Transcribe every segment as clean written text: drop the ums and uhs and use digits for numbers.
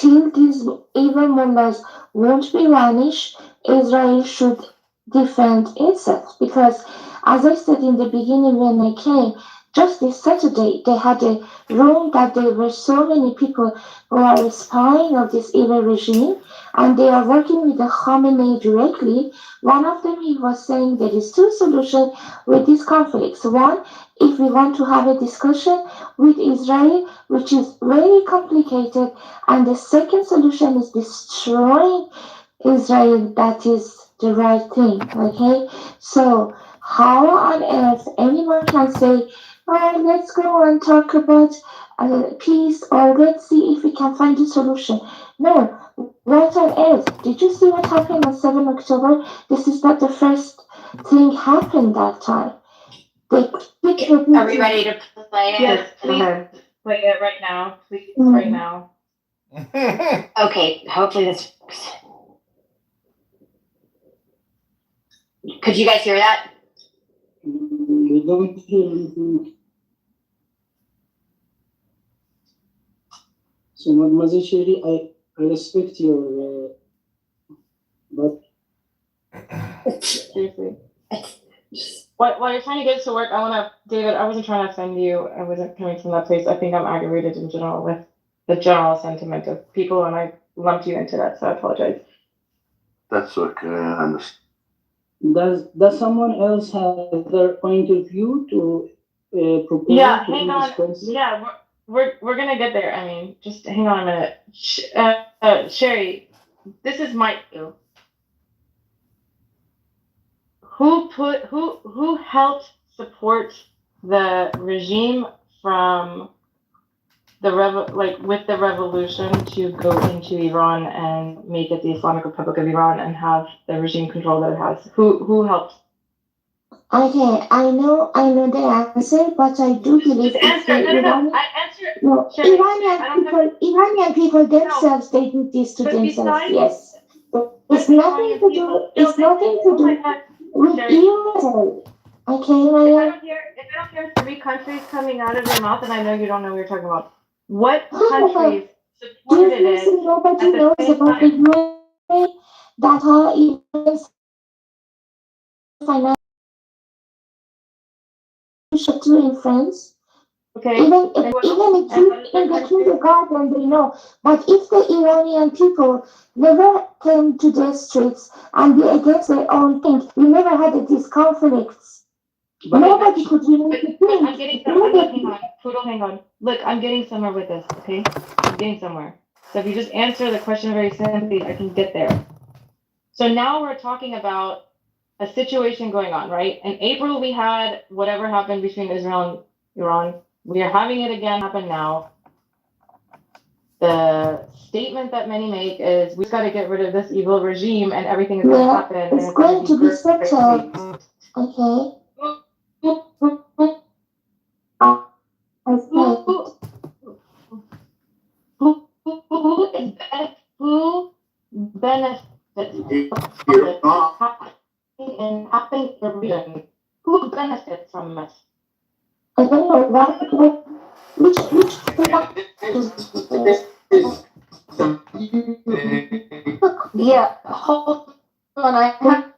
until these evil mullahs won't be vanished, Israel should defend itself. Because, as I said in the beginning when I came, just this Saturday they had a room that there were so many people who are spying of this evil regime, and they are working with the Khamenei directly. One of them, he was saying there is two solutions with these conflicts. One, if we want to have a discussion with Israel, which is very complicated, and the second solution is destroying Israel. That is the right thing. Okay, so how on earth anyone can say, "Oh, let's go and talk about peace, or let's see if we can find a solution"? No. What on earth? Did you see what happened on 7 October? This is not the first thing happened that time. Are we ready to play it? Yes, please play it right now. Please, right now. Okay, hopefully this works. Could you guys hear that? We don't hear anything. So, Mademoiselle Chérie, I respect your, but Seriously. While you're trying to get it to work, David, I wasn't trying to offend you. I wasn't coming from that place. I think I'm aggravated in general with the general sentiment of people, and I lumped you into that, so I apologize. That's okay, I understand. does someone else have their point of view to propose? Yeah, hang on. Yeah, we're gonna get there. I mean, just hang on a minute. Sherry, this is my issue. Who helped support the regime from the with the revolution to go into Iran and make it the Islamic Republic of Iran and have the regime control that it has? Who helped? Okay, I know the answer, but I do believe Iranian people themselves, they do this to themselves. Yes, it's nothing to do. It's nothing to do with you. Okay, Maya. If I don't hear 3 countries coming out of your mouth, and I know you don't know what you're talking about, what countries supported it? Nobody knows about the UN that are even financial in France. Okay. Even in the kindergarten, they know. But if the Iranian people never came to the streets and be against their own thing, we never had these conflicts. Nobody could relate to things. I'm getting somewhere. Hang on. Poodle, hang on. Look, I'm getting somewhere with this, okay? I'm getting somewhere. So if you just answer the question very simply, I can get there. So now we're talking about a situation going on, right? In April, we had whatever happened between Israel and Iran. We are having it again happen now. The statement that many make is we've got to get rid of this evil regime and everything is going to happen. It's going to be settled. Okay. Who benefits in happening in the region? Who benefits from this? I don't know which Yeah, hold on, I have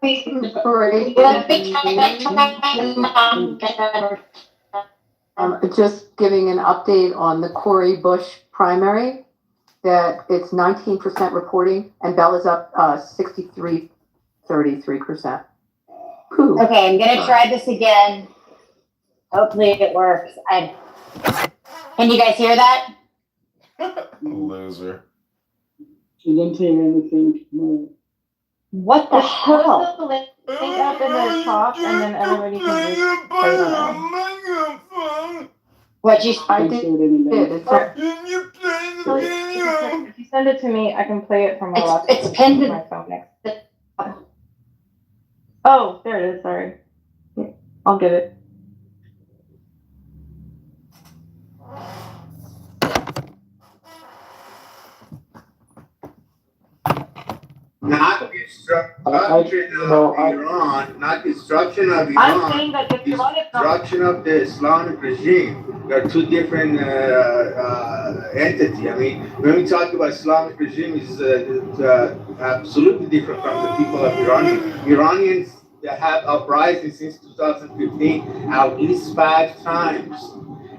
just giving an update on the Cori Bush primary, that it's 19% reporting, and Bella's up 33%. Okay, I'm gonna try this again. Hopefully it works. Can you guys hear that? Loser. You don't hear anything. No. What the hell? The link up in the top, and then everybody can just play it around. What you? I did. If you send it to me, I can play it from my laptop. It's pinned to my phone next. Oh, there it is. Sorry, I'll get it. Not destruction of Iran, not destruction of Iran. I'm saying that if Iran is not destruction of the Islamic regime. There are two different entity. I mean, when we talk about Islamic regime, it's absolutely different from the people of Iran. Iranians have uprising since 2015 at least 5 times.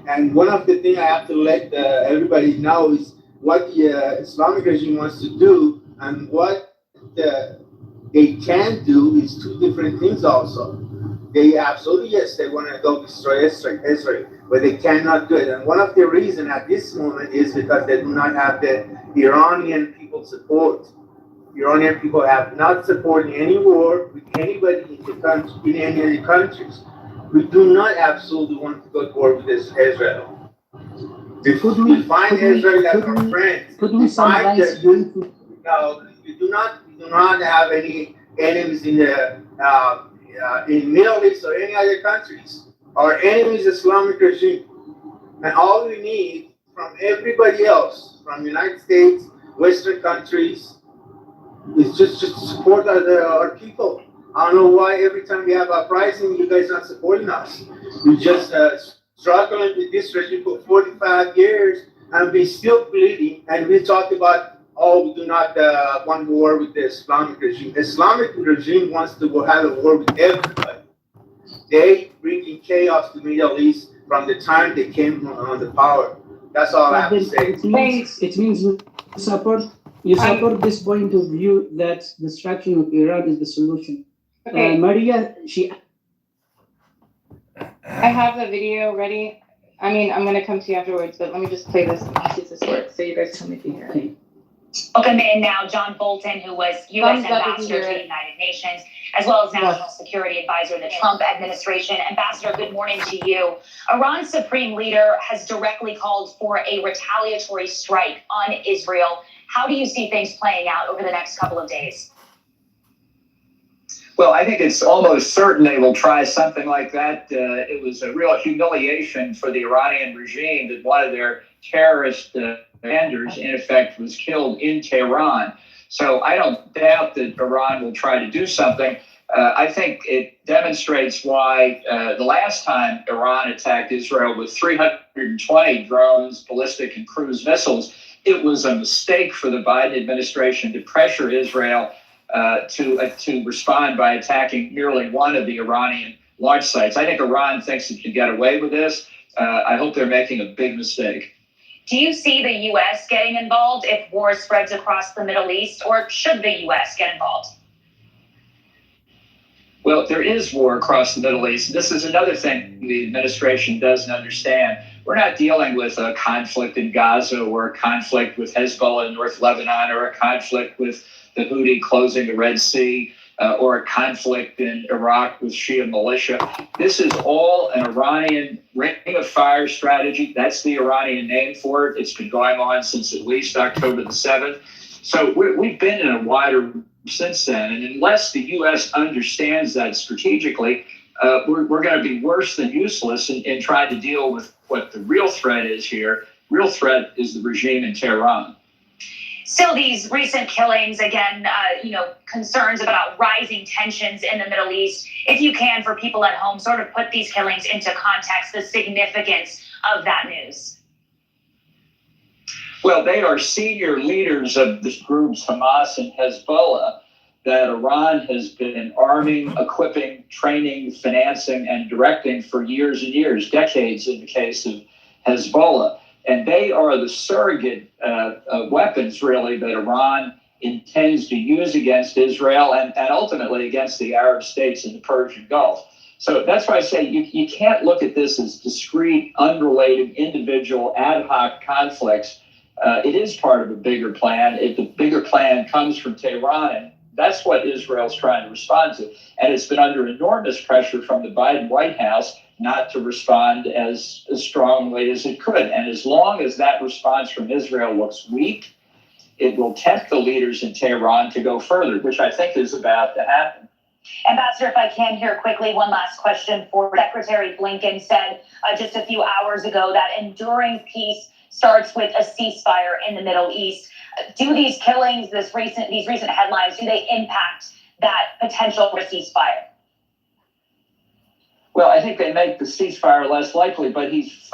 And one of the things I have to let everybody know is what the Islamic regime wants to do and what they can do is 2 different things also. They absolutely, yes, they want to go destroy Israel, but they cannot do it. And one of the reasons at this moment is because they do not have the Iranian people support. Iranian people have not supported any war with anybody in the country, in any of the countries. We do not absolutely want to go to war with Israel. We find Israel as our friends. Could we summarize? No, we do not have any enemies in the in Middle East or any other countries. Our enemy is Islamic regime, and all we need from everybody else, from United States, Western countries, is just support our people. I don't know why every time we have a uprising, you guys are not supporting us. We just struggling with this regime for 45 years, and we still bleeding. And we talk about, oh, we do not want war with the Islamic regime. The Islamic regime wants to have a war with everybody. They bringing chaos to the Middle East from the time they came on the power. That's all I have to say. It means you support this point of view that destruction of Iran is the solution. Okay. Maria, I have the video ready. I mean, I'm going to come to you afterwards, but let me just play this and see if this works so you guys tell me if you hear it. Welcome in now, John Bolton, who was U.S. Ambassador to the United Nations, as well as National Security Advisor in the Trump administration. Ambassador, good morning to you. Iran's supreme leader has directly called for a retaliatory strike on Israel. How do you see things playing out over the next couple of days? Well, I think it's almost certain they will try something like that. It was a real humiliation for the Iranian regime that one of their terrorist commanders, in effect, was killed in Tehran. So I don't doubt that Iran will try to do something. I think it demonstrates why the last time Iran attacked Israel with 320 drones, ballistic and cruise missiles, it was a mistake for the Biden administration to pressure Israel to respond by attacking merely one of the Iranian launch sites. I think Iran thinks it can get away with this. I hope they're making a big mistake. Do you see the U.S. getting involved if war spreads across the Middle East, or should the U.S. get involved? Well, there is war across the Middle East. This is another thing the administration doesn't understand. We're not dealing with a conflict in Gaza or a conflict with Hezbollah in North Lebanon or a conflict with the Houthi closing the Red Sea or a conflict in Iraq with Shia militia. This is all an Iranian ring of fire strategy. That's the Iranian name for it. It's been going on since at least October the 7th. So we've been in a wider since then. And unless the U.S. understands that strategically, we're going to be worse than useless in trying to deal with what the real threat is here. Real threat is the regime in Tehran. Still, these recent killings, again, concerns about rising tensions in the Middle East. If you can, for people at home, sort of put these killings into context, the significance of that news. Well, they are senior leaders of the groups Hamas and Hezbollah that Iran has been arming, equipping, training, financing, and directing for years and years, decades in the case of Hezbollah. And they are the surrogate weapons, really, that Iran intends to use against Israel and ultimately against the Arab states in the Persian Gulf. So that's why I say you can't look at this as discrete, unrelated, individual, ad hoc conflicts. It is part of a bigger plan. The bigger plan comes from Tehran, and that's what Israel's trying to respond to. And it's been under enormous pressure from the Biden White House not to respond as strongly as it could. And as long as that response from Israel looks weak, it will tempt the leaders in Tehran to go further, which I think is about to happen. Ambassador, if I can here quickly, one last question for Secretary Blinken said just a few hours ago that enduring peace starts with a ceasefire in the Middle East. Do these killings, these recent headlines, do they impact that potential for ceasefire? Well, I think they make the ceasefire less likely, but he's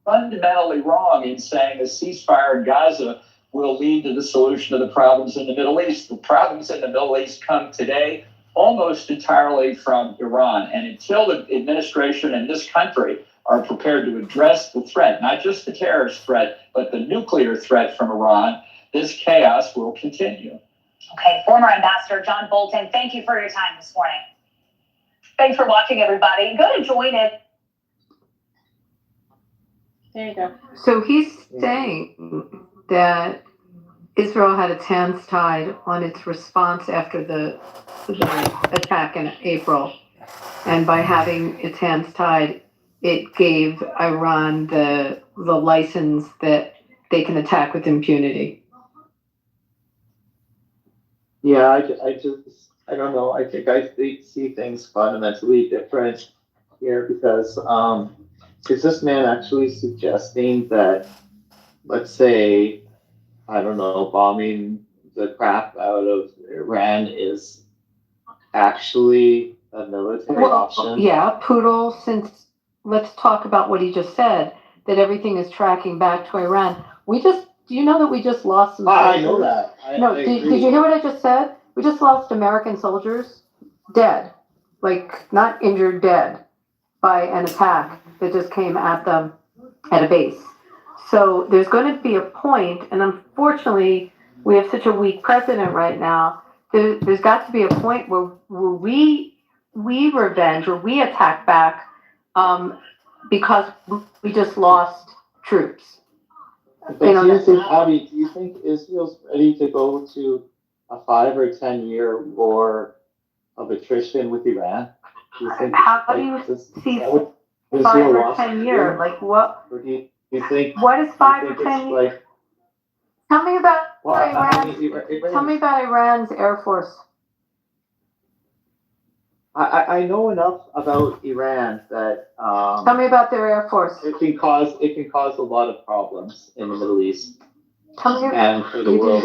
fundamentally wrong in saying a ceasefire in Gaza will lead to the solution of the problems in the Middle East. The problems in the Middle East come today almost entirely from Iran. And until the administration in this country are prepared to address the threat, not just the terrorist threat, but the nuclear threat from Iran, this chaos will continue. Okay, former Ambassador John Bolton, thank you for your time this morning. Thanks for watching, everybody. Go to Join It. There you go. So he's saying that Israel had its hands tied on its response after the attack in April. And by having its hands tied, it gave Iran the license that they can attack with impunity. Yeah, I don't know. I think I see things fundamentally different here because is this man actually suggesting that, let's say, I don't know, bombing the crap out of Iran is actually a military option? Yeah, Poodle, since let's talk about what he just said, that everything is tracking back to Iran. Do you know that we just lost some soldiers? I know that. Did you hear what I just said? We just lost American soldiers dead, like not injured, dead by an attack that just came at them at a base. So there's going to be a point, and unfortunately, we have such a weak president right now. There's got to be a point where we revenge or we attack back because we just lost troops. But do you think, Abby, do you think Israel's ready to go to a 5 or 10 year war of attrition with Iran? Do you think, how do you see 5 or 10 years? Like what? Or do you think? What is 5 or 10 years? Like, tell me about Iran. Tell me about Iran's Air Force. I know enough about Iran that tell me about their Air Force. It can cause a lot of problems in the Middle East and for the world.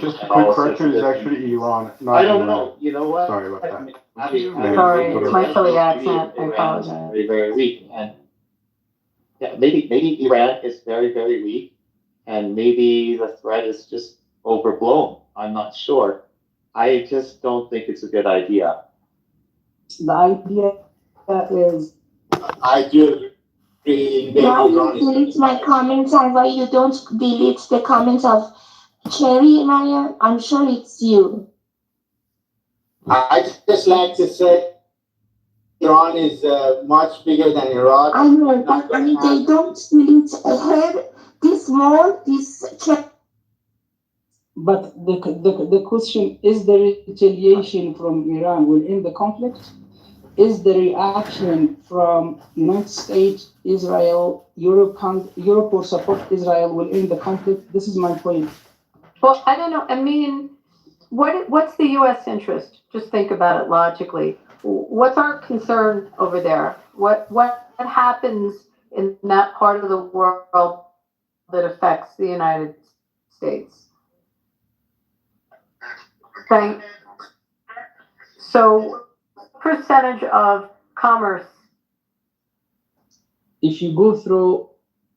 Just a quick correction, is actually Iran, not I don't Iran. know. You know what? Sorry about that. Sorry, it's my Philly accent. I apologize. Very, very weak, and yeah, maybe Iran is very, very weak, and maybe the threat is just overblown. I'm not sure. I just don't think it's a good idea. The idea is. I do agree. Why you delete my comments and why you don't delete the comments of Cherry, Maya? I'm sure it's you. I just like to say Iran is much bigger than Iraq. I know, but I mean, they don't delete ahead this more, this check. But the question is, the retaliation from Iran will end the conflict? Is the reaction from United States, Israel, Europe or support Israel will end the conflict? This is my point. Well, I don't know. I mean, what's the U.S. interest? Just think about it logically. What's our concern over there? What happens in that part of the world that affects the United States? Right. So, percentage of commerce. If you go through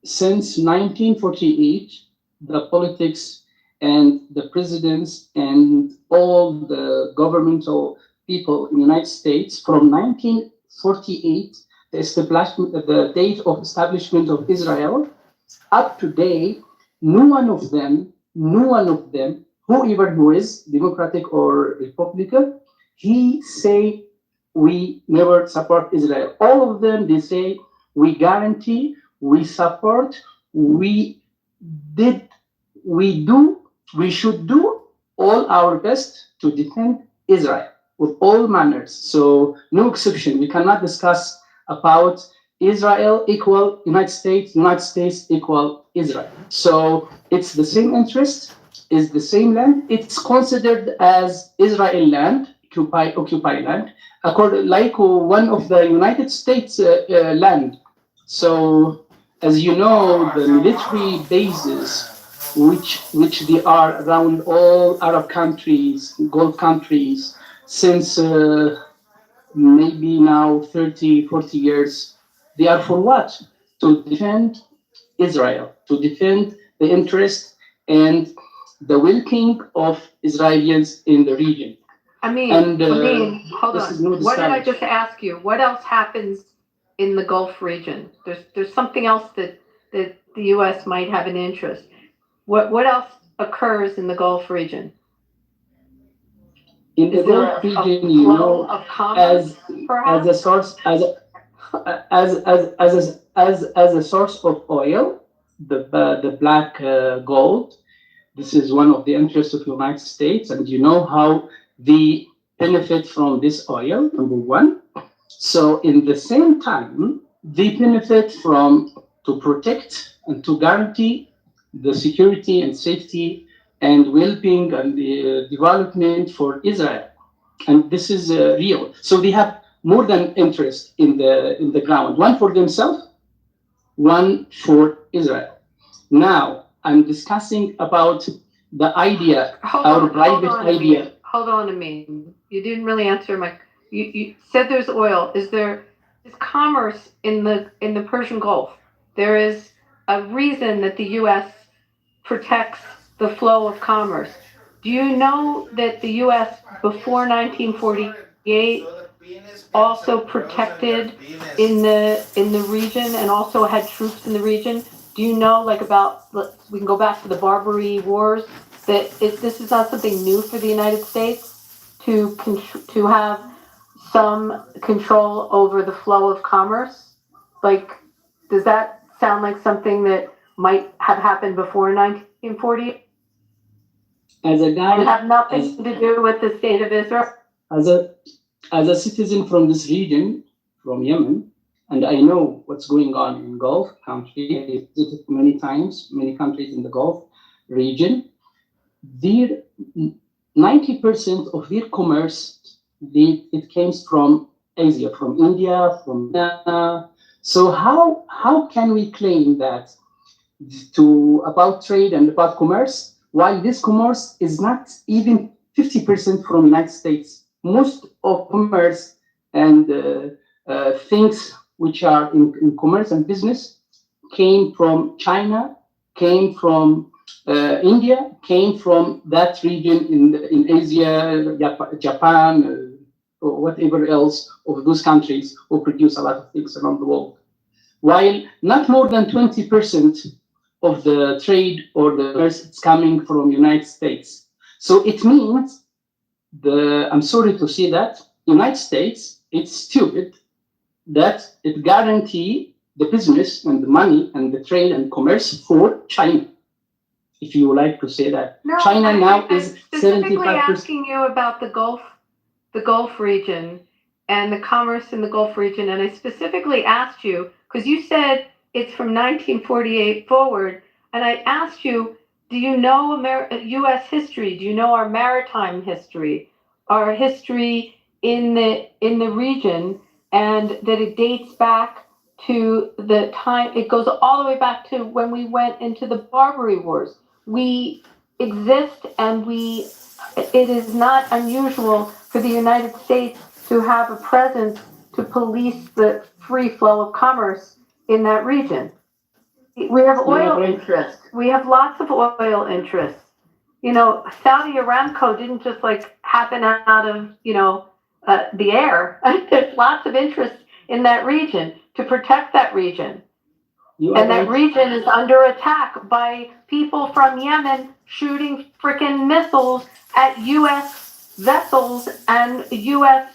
since 1948, the politics and the presidents and all the governmental people in the United States, from 1948, the date of establishment of Israel, up to date, no one of them, whoever who is Democratic or Republican, he say we never support Israel. All of them, they say we guarantee, we support, we should do all our best to defend Israel with all manners. So no exception. We cannot discuss about Israel equal United States equal Israel. So it's the same interest, is the same land. It's considered as Israel land, occupied land, like one of the United States land. So as you know, the military bases which they are around all Arab countries, Gulf countries, since maybe now 30, 40 years, they are for what? to defend Israel, to defend the interest and the well-being of Israelis in the region. Amin, hold this on. is no What did I disparage. just ask you? What else happens in the Gulf region? There's something else that the U.S. might have an interest. What else occurs in the Gulf region? In the Is there Gulf a region, you flow know, of commerce, as a source, as a source of oil, the black gold. This is one of the interests of the United States, and you know how they benefit from this oil. Number one. So, in the same time, they benefit from to protect and to guarantee the security and safety and well-being and the development for Israel. And this is real. So they have more than interest in the ground, one for themselves, one for Israel. Now I'm discussing about the idea, our private idea. Hold on, Amin. You didn't really answer my. You said there's oil. Is commerce in the Persian Gulf? There is a reason that the U.S. protects the flow of commerce. Do you know that the U.S. before 1948 also protected in the region and also had troops in the region? Do you know, like, about, we can go back to the Barbary Wars, that this is not something new for the United States to have some control over the flow of commerce? Like, does that sound like something that might have happened before 1940? As a guy, and have nothing to do with the state of Israel? As a citizen from this region, from Yemen, and I know what's going on in Gulf country. I visited many times, many countries in the Gulf region. 90% of their commerce, it comes from Asia, from India, from China. So how can we claim that about trade and about commerce, while this commerce is not even 50% from the United States? Most of commerce and things which are in commerce and business came from China, came from India, came from that region in Asia, Japan, or whatever else of those countries who produce a lot of things around the world. While not more than 20% of the trade or the commerce is coming from United States. So it means I'm sorry to say that United States, it's stupid that it guarantee the business and the money and the trade and commerce for China. If you would like to say that. No, China now is 75%. Specifically asking you about the Gulf region and the commerce in the Gulf region. And I specifically asked you, because you said it's from 1948 forward, and I asked you, do you know U.S. history? Do you know our maritime history, our history in the region, and that it dates back to the time, it goes all the way back to when we went into the Barbary Wars. We exist, and it is not unusual for the United States to have a presence to police the free flow of commerce in that region. We have oil interests. We have lots of oil interests. You know, Saudi Aramco didn't just happen out of, the air. There's lots of interest in that region to protect that region. And that region is under attack by people from Yemen shooting freaking missiles at U.S. vessels and U.S.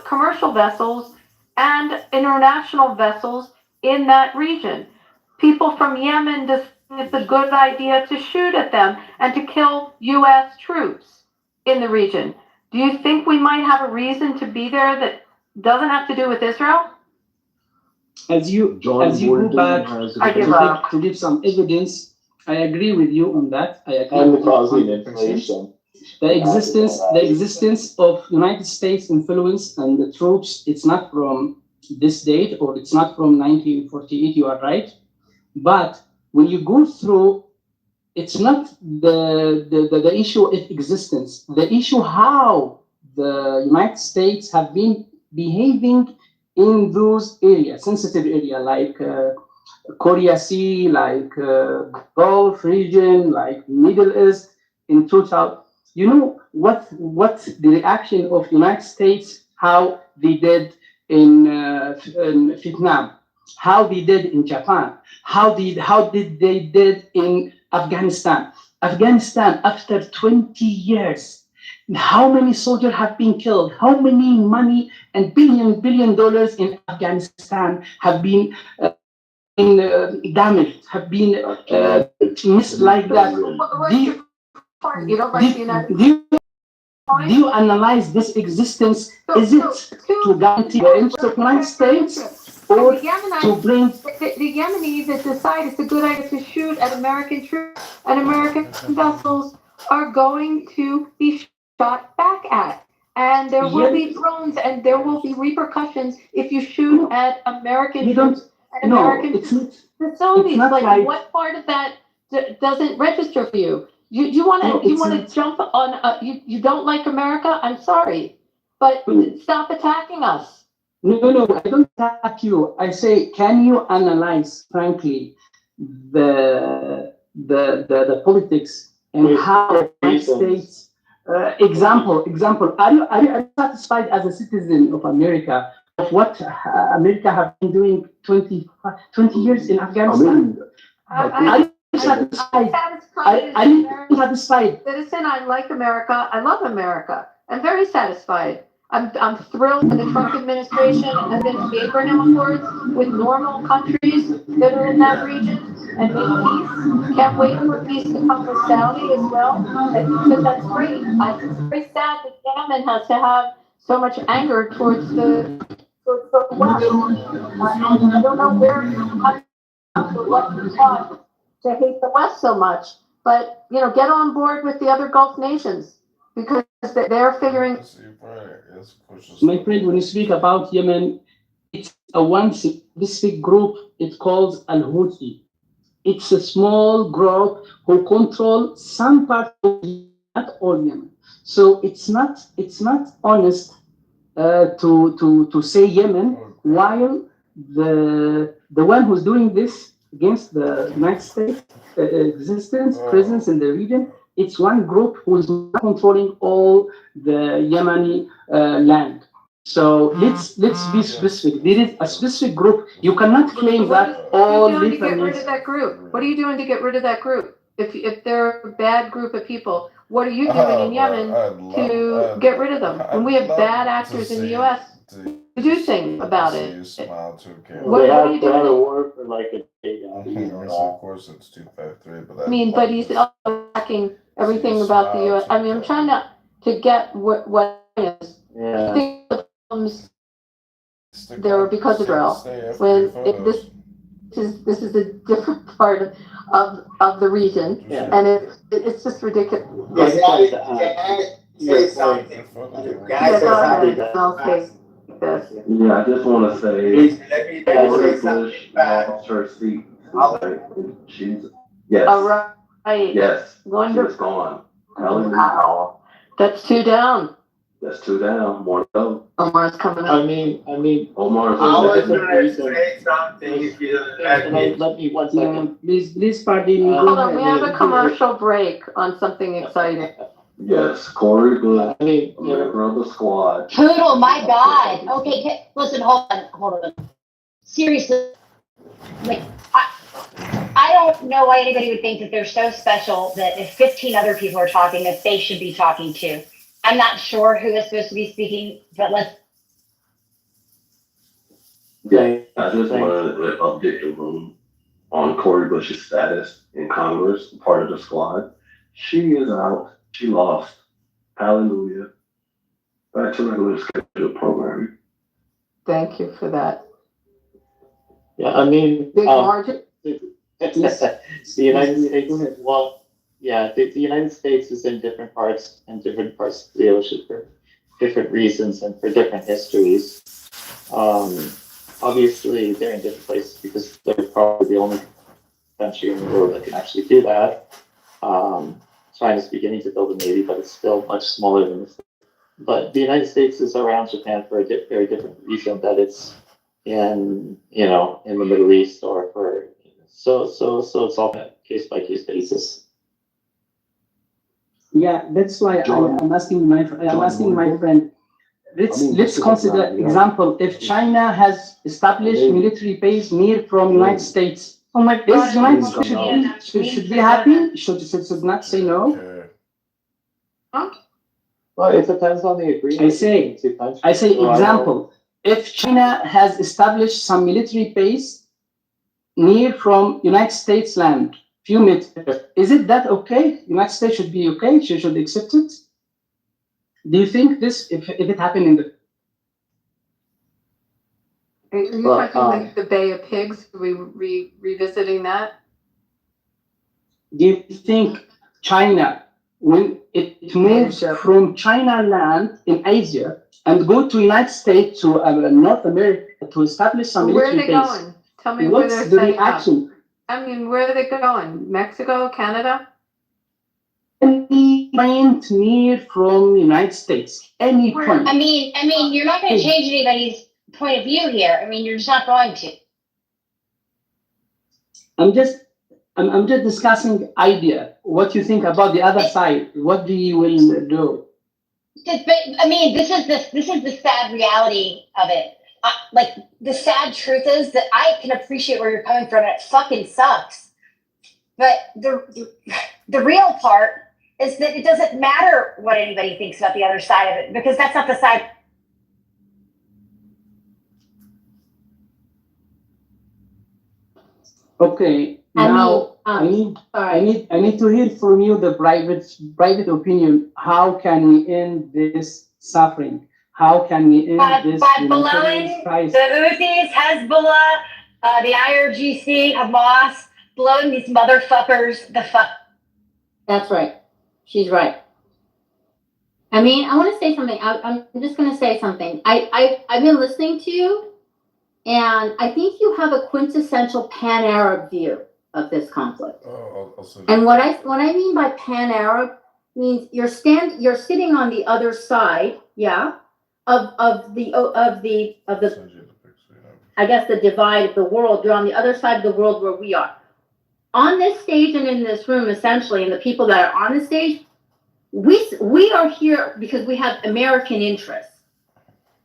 commercial vessels and international vessels in that region. People from Yemen decide it's a good idea to shoot at them and to kill U.S. troops in the region. Do you think we might have a reason to be there that doesn't have to do with Israel? As you go back to give some evidence, I agree with you on that. I agree And with the causing 100%. inflation. The existence of United States influence and the troops, it's not from this date, or it's not from 1948, you are right. But when you go through, it's not the issue of existence, the issue how the United States have been behaving in those areas, sensitive area, like Korea Sea, like Gulf region, like Middle East in 2000. You know what the reaction of United States, how they did in Vietnam, how they did in Japan, how did they did in Afghanistan. Afghanistan after 20 years, how many soldiers have been killed, how many money and billion dollars in Afghanistan have been damaged, have been missed like that. You don't like the United Do you analyze this existence? Is it to guarantee the interest of the United States or to bring the Yemenis that decide it's a good idea to shoot at American troops and American vessels are going to be shot back at? And there will be drones and there will be repercussions if you shoot at American troops and American facilities. Like what part of that doesn't register for you? You want to jump on? You don't like America? I'm sorry, but stop attacking us. No, I don't attack you. I say, can you analyze, frankly, the politics and how the United States? Example. Are you satisfied as a citizen of America of what America have been doing 20 years in Afghanistan? Are you satisfied? Are you satisfied? Citizen, I like America. I love America. I'm very satisfied. I'm thrilled with the Trump administration and the Abraham Accords with normal countries that are in that region and make peace. Can't wait for peace to come with Saudi as well. I think that's great. I'm very sad that Yemen has to have so much anger towards the West. I don't know where what you taught to hate the West so much, but get on board with the other Gulf nations because they're figuring. My friend, when you speak about Yemen, it's a one specific group. It's called Al-Houthi. It's a small group who control some part of Yemen, not all Yemen. So it's not honest to say Yemen while the one who's doing this against the United States presence in the region, it's one group who's not controlling all the Yemeni land. So let's be specific. There is a specific group. You cannot claim that all What are you doing to get rid of that group? What are you doing to get rid of that group? If they're a bad group of people, what are you doing in Yemen to get rid of them? When we have bad actors in the U.S., we do things about it. What are you doing? War for like a day. Of course, it's 253, but I mean, but he's attacking everything about the U.S. I mean, I'm trying to get what is. Yeah. I think the problems there were because of Israel. When this is a different part of the region, and it's just ridiculous. Say something. Yeah, go ahead. I'll take this. Yeah, I just want to say, Please, let me say something back. lost her seat. She's, yes. All right. Yes. Wonderful. She's gone. Hallelujah. Wow. That's 2 down. That's 2 down. More to go. Omar's coming up. I mean, Omar's. I was gonna say something if you don't let me. let me 1 second. Please pardon me. Hold on, we have a commercial break on something exciting. Yes, Corey Bush, I mean, member of the squad. Poodle, my God. Okay, listen, hold on. Seriously, like, I don't know why anybody would think that they're so special that if 15 other people are talking, that they should be talking too. I'm not sure who is supposed to be speaking, but let's. Yeah, I just wanted to update the room on Corey Bush's status in Congress, part of the squad. She is out. She lost. Hallelujah. Back to regular scheduled programming. Thank you for that. Yeah, I mean, Big margin. the United States. Well, yeah, the United States is in different parts of the ocean for different reasons and for different histories. Obviously, they're in different places because they're probably the only country in the world that can actually do that. China's beginning to build a navy, but it's still much smaller than this. But the United States is around Japan for a very different reason, that it's in in the Middle East or for so it's all case by case basis. Yeah, that's why I'm asking my friend. Let's consider example. If China has established military base near from United States, Oh my God. is United States should be happy? Should not say no? Well, it depends on the agreement. I say example. If China has established some military base near from United States land, few meters, is it that okay? United States should be okay. She should accept it. Do you think this, if it happened in the? Are you talking like the Bay of Pigs? Are we revisiting that? Do you think China, when it moves from China land in Asia and go to United States to North America to establish some military base? Where are they going? Tell me where they're setting up. I mean, where are they going? Mexico, Canada? Any point near from United States, any point. I mean, you're not going to change anybody's point of view here. I mean, you're just not going to. I'm just discussing idea. What you think about the other side? What do you will do? But I mean, this is the sad reality of it. Like the sad truth is that I can appreciate where you're coming from, and it fucking sucks. But the real part is that it doesn't matter what anybody thinks about the other side of it, because that's not the side. Okay, now I need to hear from you the private opinion. How can we end this suffering? How can we end this? By blowing the Houthis, Hezbollah, the IRGC, Hamas, blowing these motherfuckers the fuck. That's right. She's right. I mean, I want to say something. I'm just going to say something. I've been listening to you, and I think you have a quintessential pan-Arab view of this conflict. And what I mean by pan-Arab means you're sitting on the other side, yeah, of the I guess the divide of the world. You're on the other side of the world where we are. On this stage and in this room, essentially, and the people that are on the stage, we are here because we have American interests.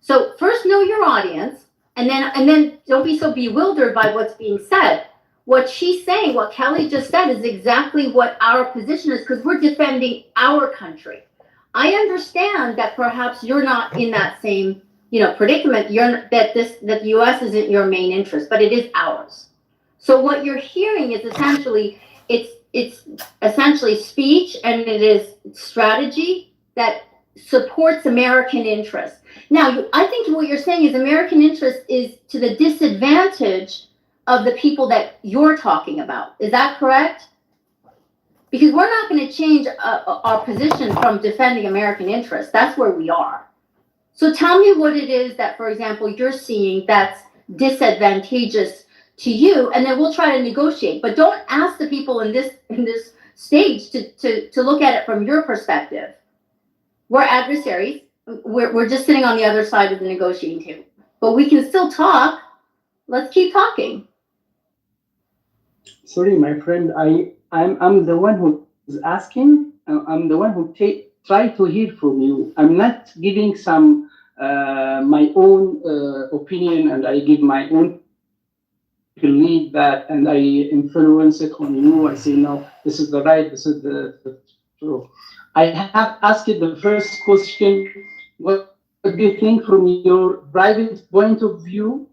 So first know your audience, and then don't be so bewildered by what's being said. What she's saying, what Kelly just said, is exactly what our position is, because we're defending our country. I understand that perhaps you're not in that same, predicament. That the U.S. isn't your main interest, but it is ours. So what you're hearing is essentially it's essentially speech, and it is strategy that supports American interests. Now, I think what you're saying is American interest is to the disadvantage of the people that you're talking about. Is that correct? Because we're not going to change our position from defending American interests. That's where we are. So tell me what it is that, for example, you're seeing that's disadvantageous to you, and then we'll try to negotiate. But don't ask the people in this stage to look at it from your perspective. We're adversaries. We're just sitting on the other side of the negotiating table. But we can still talk. Let's keep talking. Sorry, my friend. I'm the one who is asking. I'm the one who try to hear from you. I'm not giving some my own opinion, and I give my own believe that, and I influence it on you. I say no, this is the right, this is the true. I have asked the first question. What do you think from your private point of view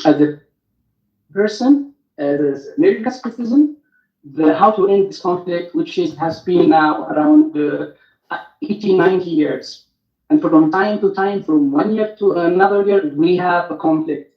as a person, as an American citizen, how to end this conflict, which has been now around 80, 90 years. And from time to time, from one year to another year, we have a conflict.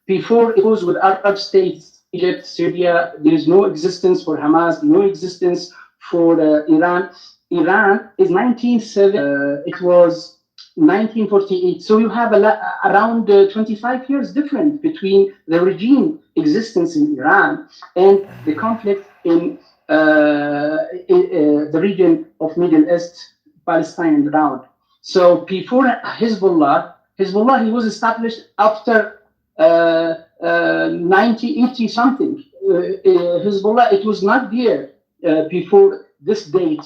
Before it was with Arab states, Egypt, Syria, there is no existence for Hamas, no existence for Iran. Iran is 1970, it was 1948. So you have around 25 years difference between the regime existence in Iran and the conflict in the region of Middle East, Palestine and around. So before Hezbollah, he was established after 1980 something. Hezbollah, it was not there before this date.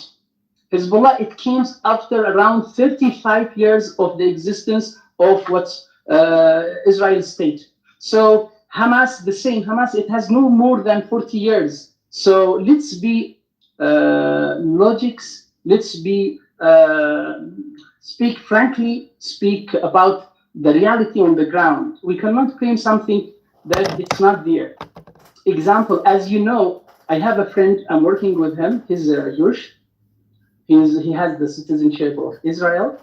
Hezbollah, it came after around 35 years of the existence of what's Israel state. So Hamas, the same. Hamas, it has no more than 40 years. So let's be logics. Let's be speak frankly. Speak about the reality on the ground. We cannot claim something that it's not there. Example, as you know, I have a friend. I'm working with him. He's Jewish. He has the citizenship of Israel.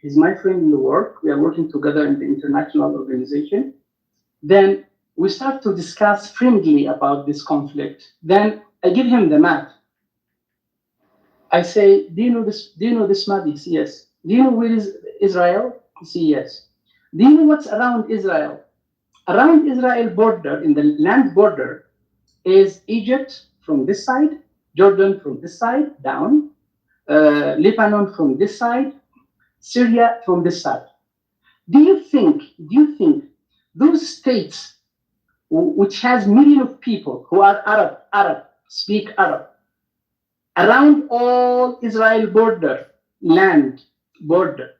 He's my friend in the work. We are working together in the international organization. Then we start to discuss friendly about this conflict. Then I give him the map. I say, do you know this? Do you know this map? He says, yes. Do you know where is Israel? He says, yes. Do you know what's around Israel? Around Israel border, in the land border, is Egypt from this side, Jordan from this side, down, Lebanon from this side, Syria from this side. Do you think those states, which has millions of people who are Arab, speak Arab, around all Israel border, land border,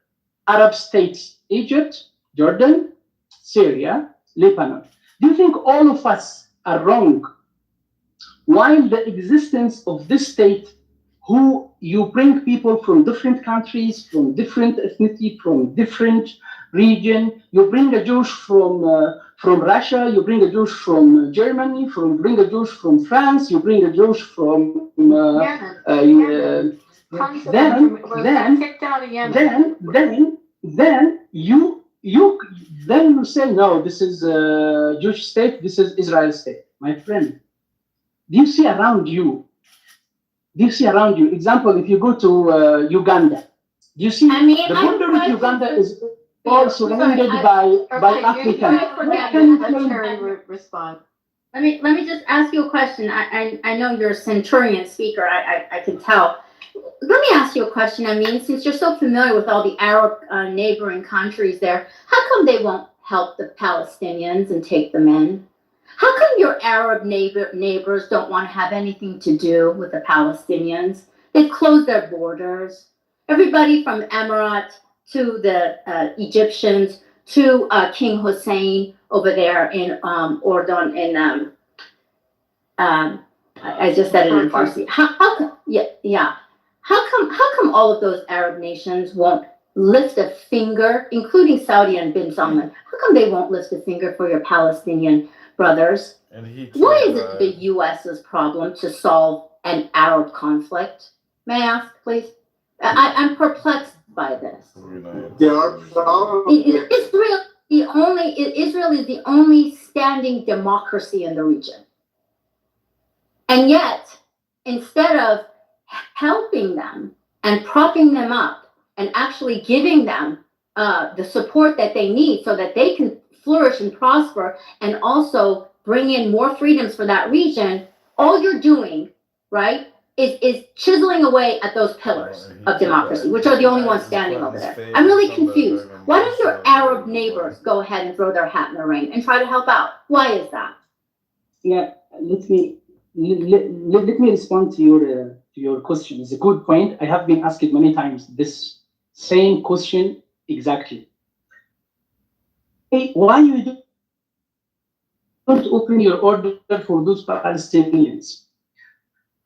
Arab states, Egypt, Jordan, Syria, Lebanon. Do you think all of us are wrong? While the existence of this state, who you bring people from different countries, from different ethnicity, from different region, you bring a Jewish from Russia, you bring a Jewish from Germany, bring a Jewish from France, you bring a Jewish from then you say no, this is a Jewish state, this is Israel state. My friend, do you see around you? Example, if you go to Uganda, do you see the border with Uganda is all surrounded by Africans? Respond. Let me just ask you a question. I know you're a centurion speaker. I can tell. Let me ask you a question. I mean, since you're so familiar with all the Arab neighboring countries there, how come they won't help the Palestinians and take them in? How come your Arab neighbors don't want to have anything to do with the Palestinians? They've closed their borders. Everybody from Emirat to the Egyptians to King Hussein over there in Ordon I just said it in Farsi. How come? Yeah. How come all of those Arab nations won't lift a finger, including Saudi and bin Salman? How come they won't lift a finger for your Palestinian brothers? Why is it the U.S.'s problem to solve an Arab conflict? May I ask, please? I'm perplexed by this. There are problems. Israel is the only standing democracy in the region. And yet, instead of helping them and propping them up and actually giving them the support that they need so that they can flourish and prosper and also bring in more freedoms for that region, all you're doing, right, is chiseling away at those pillars of democracy, which are the only ones standing over there. I'm really confused. Why don't your Arab neighbors go ahead and throw their hat in the ring and try to help out? Why is that? Yeah, let me respond to your question. It's a good point. I have been asked many times this same question exactly. Hey, why you don't open your order for those Palestinians?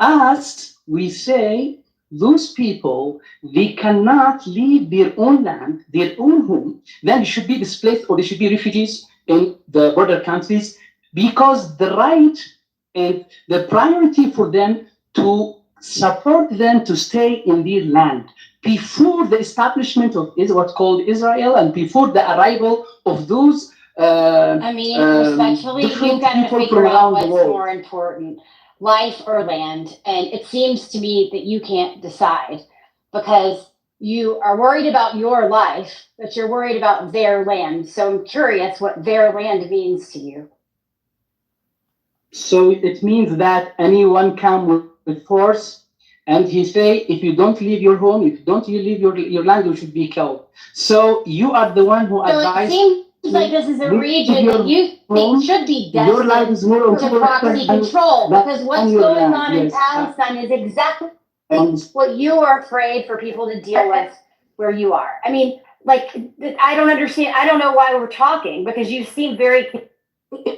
As we say, those people, they cannot leave their own land, their own home, then they should be displaced or they should be refugees in the border countries, because the right and the priority for them to support them to stay in their land before the establishment of what's called Israel and before the arrival of those respectfully, you've got to figure out what's more important, life or land. And it seems to me that you can't decide because you are worried about your life, but you're worried about their land. So I'm curious what their land means to you. So it means that anyone come with force and he say, if you don't leave your home, if you don't leave your land, you should be killed. So you are the one who advised. It seems seems like this is a region that you think should be Your life is destined more to important proxy than control, because what's your going land. on in Yes. Palestine is exactly what you are afraid for people to deal with where you are. I mean, like, I don't understand. I don't know why we're talking, because you seem very.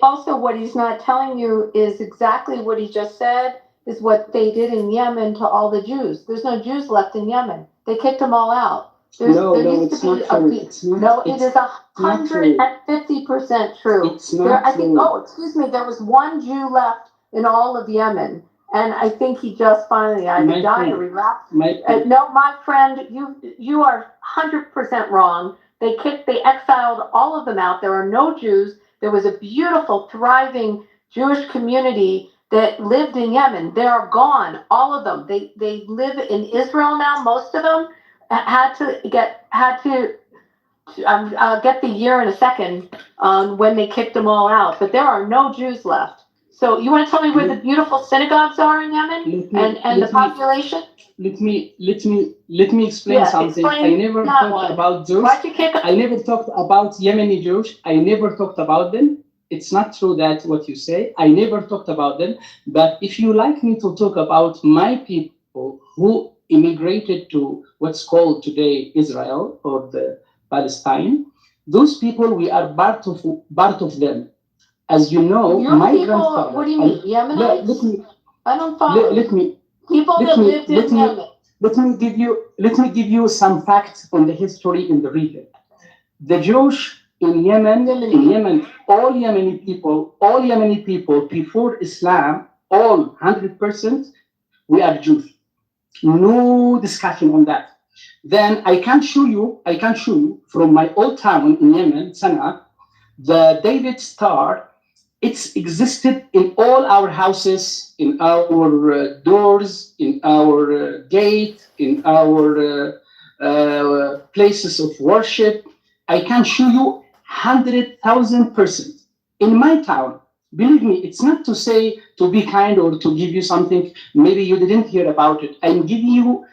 Also, what he's not telling you is exactly what he just said is what they did in Yemen to all the Jews. There's no Jews left in Yemen. They kicked them all out. No, it's not true. It's not. No, it is 150% true. It's not true. Oh, excuse me. There was one Jew left in all of Yemen, and I think he just finally either died or relapsed. No, my friend, you are 100% wrong. They exiled all of them out. There are no Jews. There was a beautiful, thriving Jewish community that lived in Yemen. They are gone, all of them. They live in Israel now. Most of them I'll get the year in a second when they kicked them all out. But there are no Jews left. So you want to tell me where the beautiful synagogues are in Yemen and the population? Let me explain something. I never talked about Jews. I never talked about Yemeni Jews. I never talked about them. It's not true that what you say. I never talked about them. But if you like me to talk about my people who immigrated to what's called today Israel or the Palestine, those people, we are part of them. As you know, my grandfather. What do you mean, Yemenites? I don't follow. People that lived in Yemen. Let me give you some facts on the history in the region. The Jews in Yemen, all Yemeni people before Islam, all 100%, we are Jews. No discussion on that. Then I can show you from my old town in Yemen, Sana'a, the David Star. It's existed in all our houses, in our doors, in our gate, in our places of worship. I can show you 100,000% in my town. Believe me, it's not to say to be kind or to give you something maybe you didn't hear about it. I give you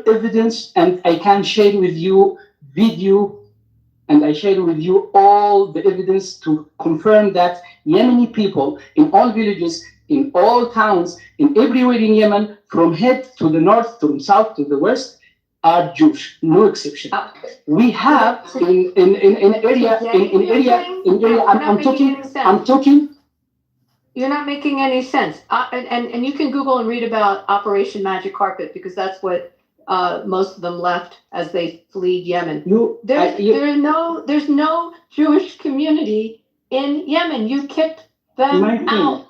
evidence, and I can share with you video, and I share with you all the evidence to confirm that Yemeni people in all villages, in all towns, in everywhere in Yemen, from head to the north, from south to the west, are Jewish, no exception. We have in area. I'm talking. You're not making any sense. And you can Google and read about Operation Magic Carpet, because that's what most of them left as they fled Yemen. There's no Jewish community in Yemen. You kicked them out.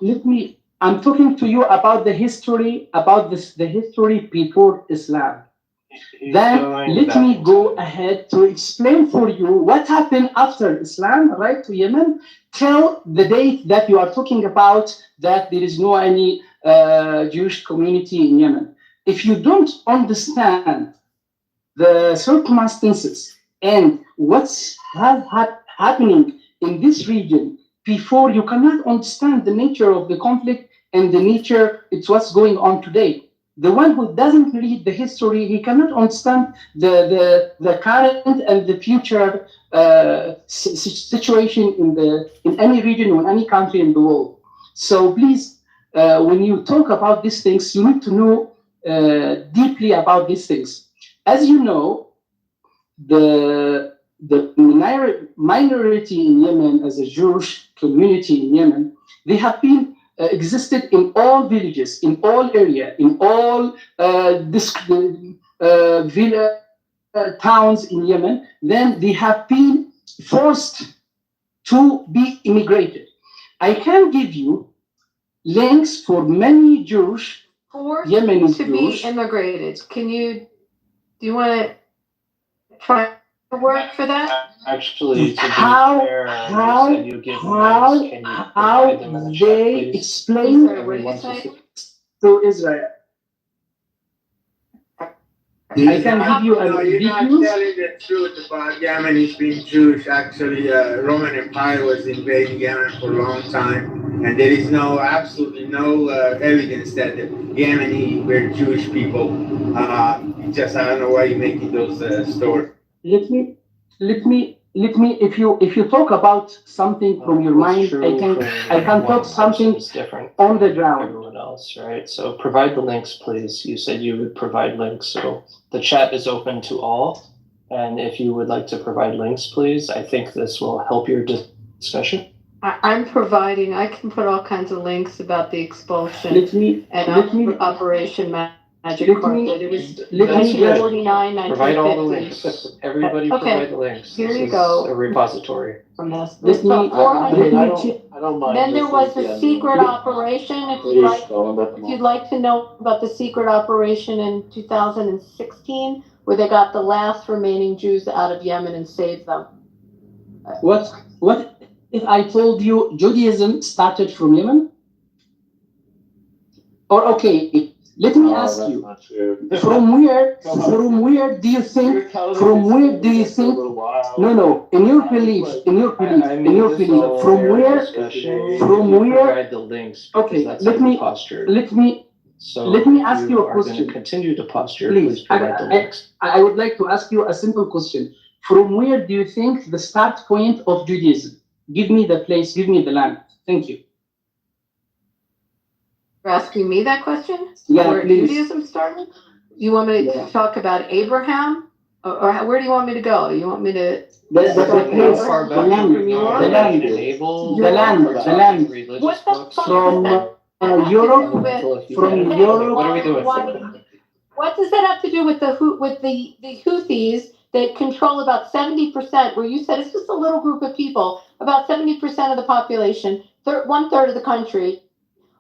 I'm talking to you about the history, the history before Islam. Then let me go ahead to explain for you what happened after Islam, right, to Yemen, till the date that you are talking about, that there is no any Jewish community in Yemen. If you don't understand the circumstances and what's happening in this region before, you cannot understand the nature of the conflict and the nature, it's what's going on today. The one who doesn't read the history, he cannot understand the current and the future situation in any region or any country in the world. So please, when you talk about these things, you need to know deeply about these things. As you know, the minority in Yemen, as a Jewish community in Yemen, they have been existed in all villages, in all area, in all towns in Yemen. Then they have been forced to be immigrated. I can give you links for many Jewish, Yemeni to Jews. be immigrated. Do you want to try to work for that? Actually, to be fair, you said you give links. Can you provide them in the chat, they please? explain to Israel. I can give you a you're not telling the truth about Yemenis being Jewish. Actually, Roman Empire was invading Yemen for a long time, and there is absolutely no evidence that the Yemeni were Jewish people. I don't know why you're making those stories. Let let me, if you talk about something from your mind, I can talk something different on the ground. Everyone else, right? So provide the links, please. You said you would provide links, so the chat is open to all. And if you would like to provide links, please, I think this will help your discussion. I'm providing, I can put all kinds of links about the expulsion Let me Operation Magic let me- Carpet. It was let me just 1949, 1950. Provide all the links. Everybody Okay, provide the links. here This you is go. a repository. From this. Let me- I don't mind. Then there was a secret operation, if you'd like to know about the secret operation in 2016, where they got the last remaining Jews out of Yemen and saved them. what if I told you Judaism started from Yemen? Or okay, let me ask you, from where do you think, no, in your belief, from where, provide the links, because okay, that's let how you me, posture. let me ask you a Are question. going to continue to posture, Please, please provide the links. I would like to ask you a simple question. From where do you think the start point of Judaism? Give me the place, give me the land. Thank you. You're asking me that question? Yeah, Where please. Judaism started? You want me to talk about Abraham? Or where do you want me to go? You want me to? The place, far the back land, do we go? the land, Enable the land, religious What the books fuck from does that have to Europe, do with- from Europe. What are we doing? What does that have to do with the Houthis that control about 70%, where you said it's just a little group of people, about 70% of the population, 1/3 of the country?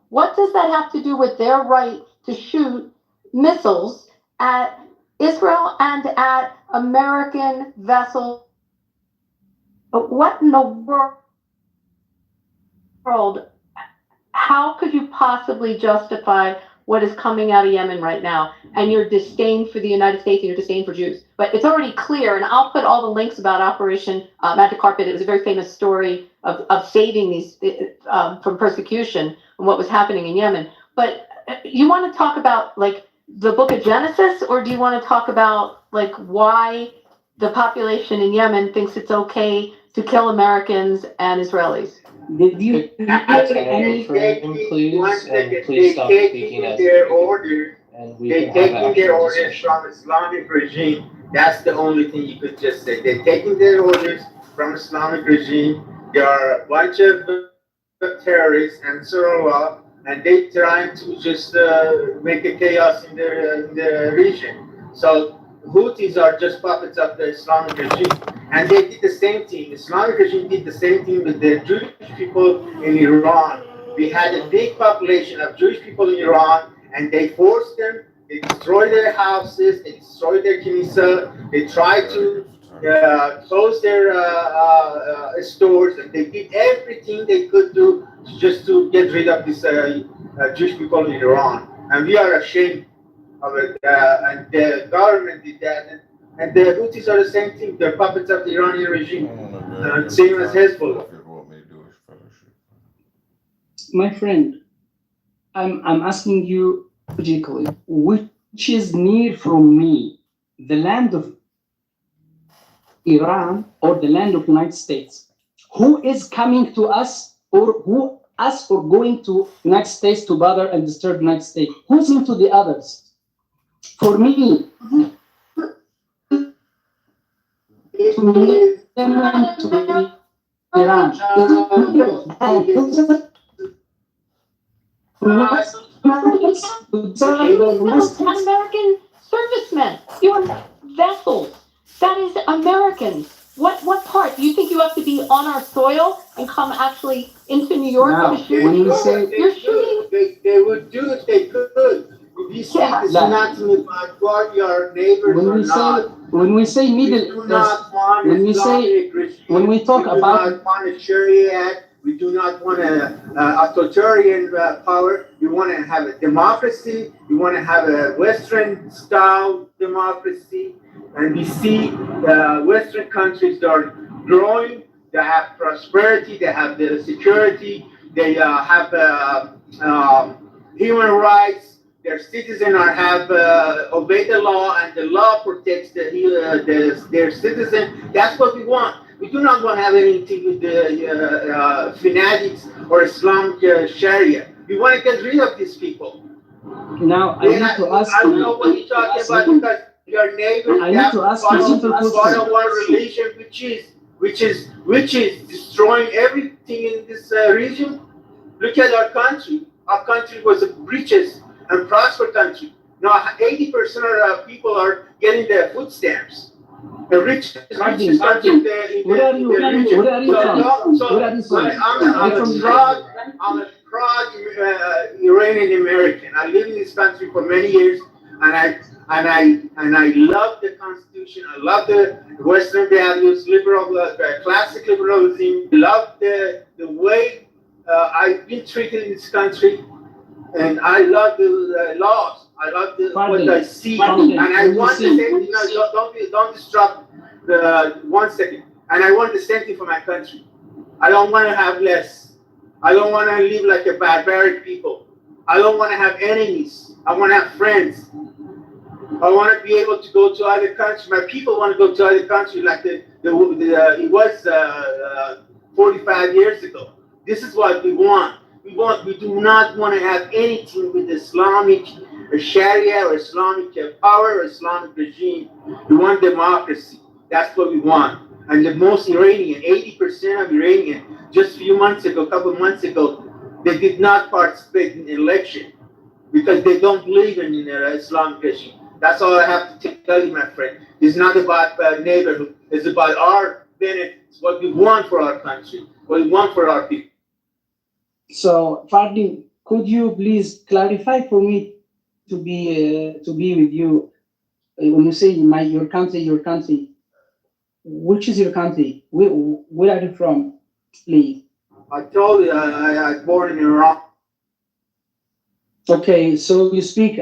What does that have to do with their right to shoot missiles at Israel and at American vessels? What in the world? How could you possibly justify what is coming out of Yemen right now and your disdain for the United States and your disdain for Jews? But it's already clear, and I'll put all the links about Operation Magic Carpet. It was a very famous story of saving these from persecution and what was happening in Yemen. But you want to talk about like the book of Genesis, or do you want to talk about like why the population in Yemen thinks it's okay to kill Americans and Israelis? Did you Any frame, please, and please stop speaking as their orders. and we They're can have taking their actual orders discussion. from Islamic regime. That's the only thing you could just say. They're taking their orders from Islamic regime. There are a bunch of terrorists and Surah, and they trying to just make a chaos in the region. So Houthis are just puppets of the Islamic regime. And they did the same thing. Islamic regime did the same thing with the Jewish people in Iran. We had a big population of Jewish people in Iran, and they forced them. They destroyed their houses. They destroyed their kinisa. They tried to close their stores, and they did everything they could do just to get rid of these Jewish people in Iran. And we are ashamed of it. And the government did that. And the Houthis are the same thing. They're puppets of the Iranian regime. Same as Hezbollah. My friend, I'm asking you logically, which is near from me, the land of Iran or the land of United States? Who is coming to us, or who us or going to United States to bother and disturb United States? Who's into the others? For me, to Iran. American servicemen. You are vessels. That is Americans. What part? Do you think you have to be on our soil and come actually into New York No, to shoot? when you say You're shooting. They would do if they could. We see this nothing about what your neighbors when or we not. say when we say We Middle do not want when we say Islamic regime. when we talk do about not want a Sharia. We do not want a authoritarian power. We want to have a democracy. We want to have a Western style democracy. And we see Western countries that are growing. They have prosperity. They have the security. They have human rights. Their citizens have obeyed the law, and the law protects their citizens. That's what we want. We do not want to have anything with the fanatics or Islamic Sharia. We want to get rid of these people. Now, I need to ask I you. don't know what you're talking about because your neighbors I need to ask you a simple question. follow one religion, which is destroying everything in this region. Look at our country. Our country was the richest and prosperous country. Now 80% of people are getting their food stamps. The richest country in the Where are you from? So I'm a proud Iranian American. I lived in this country for many years, and I love the Constitution. I love the Western values, classic liberalism. I love the way I've been treated in this country, and I love the laws. I love what I see, and I want the same thing. Don't disrupt the 1 second. And I want the same thing for my country. I don't want to have less. I don't want to live like a barbaric people. I don't want to have enemies. I want to have friends. I want to be able to go to other countries. My people want to go to other countries like it was 45 years ago. This is what we want. We do not want to have anything with Islamic or Sharia or Islamic power or Islamic regime. We want democracy. That's what we want. And the most Iranian, 80% of Iranian, just a few months ago, a couple of months ago, they did not participate in the election because they don't believe in the Islamic regime. That's all I have to tell you, my friend. It's not about neighborhood. It's about our benefits, what we want for our country, what we want for our people. So, Fardin, could you please clarify for me to be with you when you say your country? Which is your country? Where are you from, please? I told you I was born in Iran. Okay, so you speak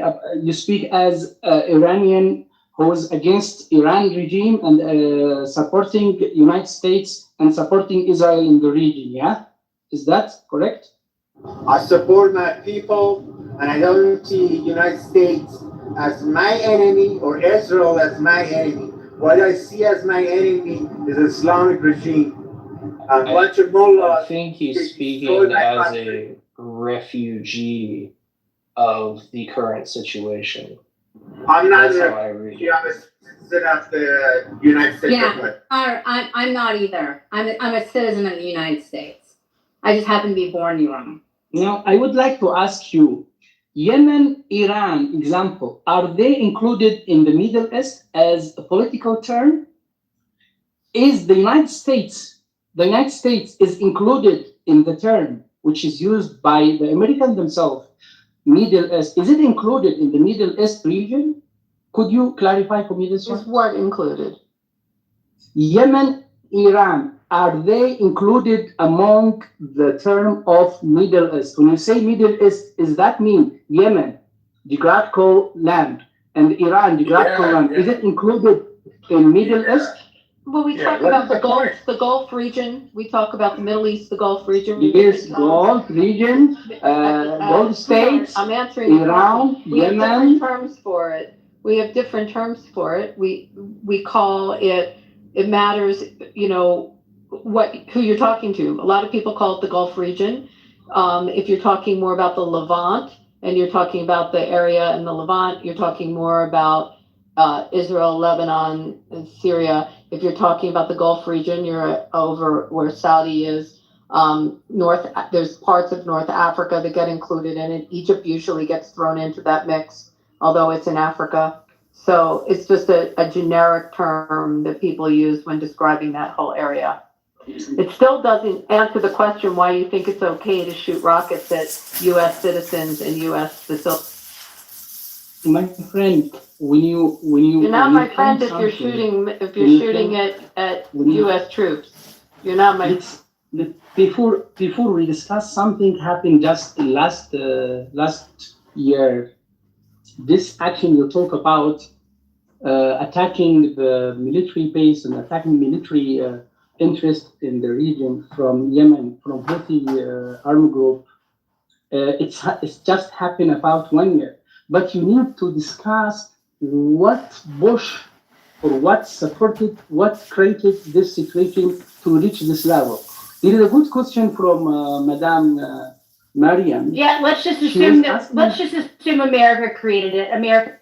as Iranian who is against Iran regime and supporting United States and supporting Israel in the region. Yeah, is that correct? I support my people, and I don't see United States as my enemy or Israel as my enemy. What I see as my enemy is Islamic regime. I think he's speaking as a refugee of the current situation. I'm not That's how I read it. I'm a citizen of the United States. Yeah, I'm not either. I'm a citizen of the United States. I just happen to be born in Iran. Now, I would like to ask you, Yemen, Iran, example, are they included in the Middle East as a political term? Is the United States is included in the term which is used by the Americans themselves, Middle East? Is it included in the Middle East region? Could you clarify for me this one? Is what included? Yemen, Iran, are they included among the term of Middle East? When you say Middle East, does that mean Yemen, geographical land, and Iran, geographical land? Is it included in Middle East? Well, we talk about the Gulf region. We talk about the Middle East, the Gulf region. Yes, Gulf region, Gulf states, I'm answering Iran, we Yemen. have different terms for it. We have different terms for it. We call it. It matters, who you're talking to. A lot of people call it the Gulf region. If you're talking more about the Levant and you're talking about the area in the Levant, you're talking more about Israel, Lebanon, and Syria. If you're talking about the Gulf region, you're over where Saudi is. There's parts of North Africa that get included in it. Egypt usually gets thrown into that mix, although it's in Africa. So it's just a generic term that people use when describing that whole area. It still doesn't answer the question why you think it's okay to shoot rockets at U.S. citizens and U.S. facilities. My friend, when you You're not my friend if you're shooting it at U.S. troops. You're not my. Before we discuss something happened just last year. This action you talk about attacking the military base and attacking military interest in the region from Yemen, from Houthi army group. It's just happened about 1 year. But you need to discuss what Bush or what supported, what created this situation to reach this level? There is a good question from Madame Mariam. Yeah, let's just assume America created it. America.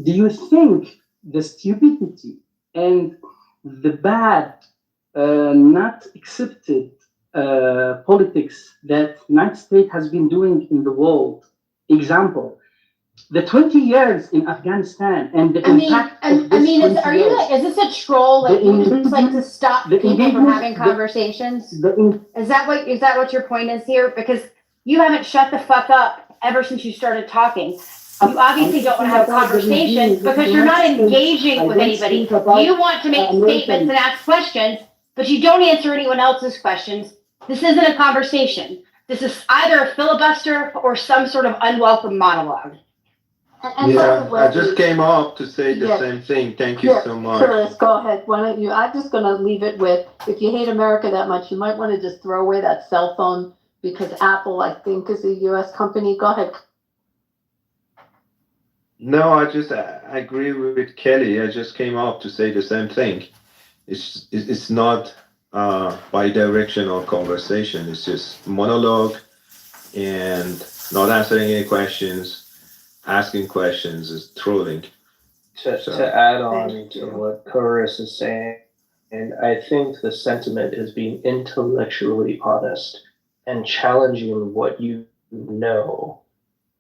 Do you think the stupidity and the bad, not accepted politics that United States has been doing in the world, example, the 20 years in Afghanistan and the impact of this is this a troll? Like, you just like to stop people from having conversations? Is that what your point is here? Because you haven't shut the fuck up ever since you started talking. You obviously don't want to have a conversation because you're not engaging with anybody. You want to make statements and ask questions, but you don't answer anyone else's questions. This isn't a conversation. This is either a filibuster or some sort of unwelcome monologue. Yeah, I just came up to say the same thing. Thank you so much. Curtis, go ahead. Why don't you? I'm just going to leave it with, if you hate America that much, you might want to just throw away that cell phone because Apple, I think, is a U.S. company. Go ahead. No, I agree with Kelly. I just came up to say the same thing. It's not bi-directional conversation. It's just monologue and not answering any questions. Asking questions is trolling. To add on to what Chorus is saying, and I think the sentiment is being intellectually honest and challenging what you know.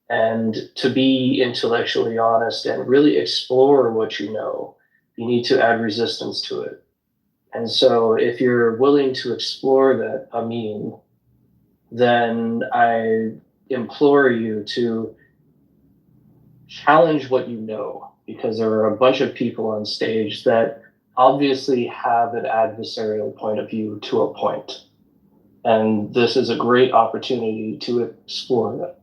And to be intellectually honest and really explore what you know, you need to add resistance to it. And so if you're willing to explore that, Amin, then I implore you to challenge what you know, because there are a bunch of people on stage that obviously have an adversarial point of view to a point. And this is a great opportunity to explore that.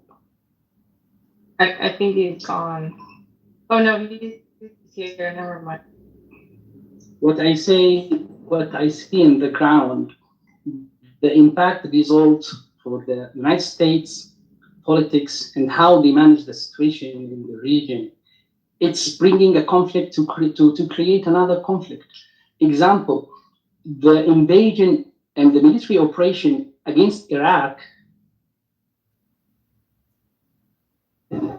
I think he's gone. Oh no, he's here. Never mind. What I see in the ground, the impact result for the United States politics and how they manage the situation in the region, it's bringing a conflict to create another conflict. Example, the invasion and the military operation against Iraq.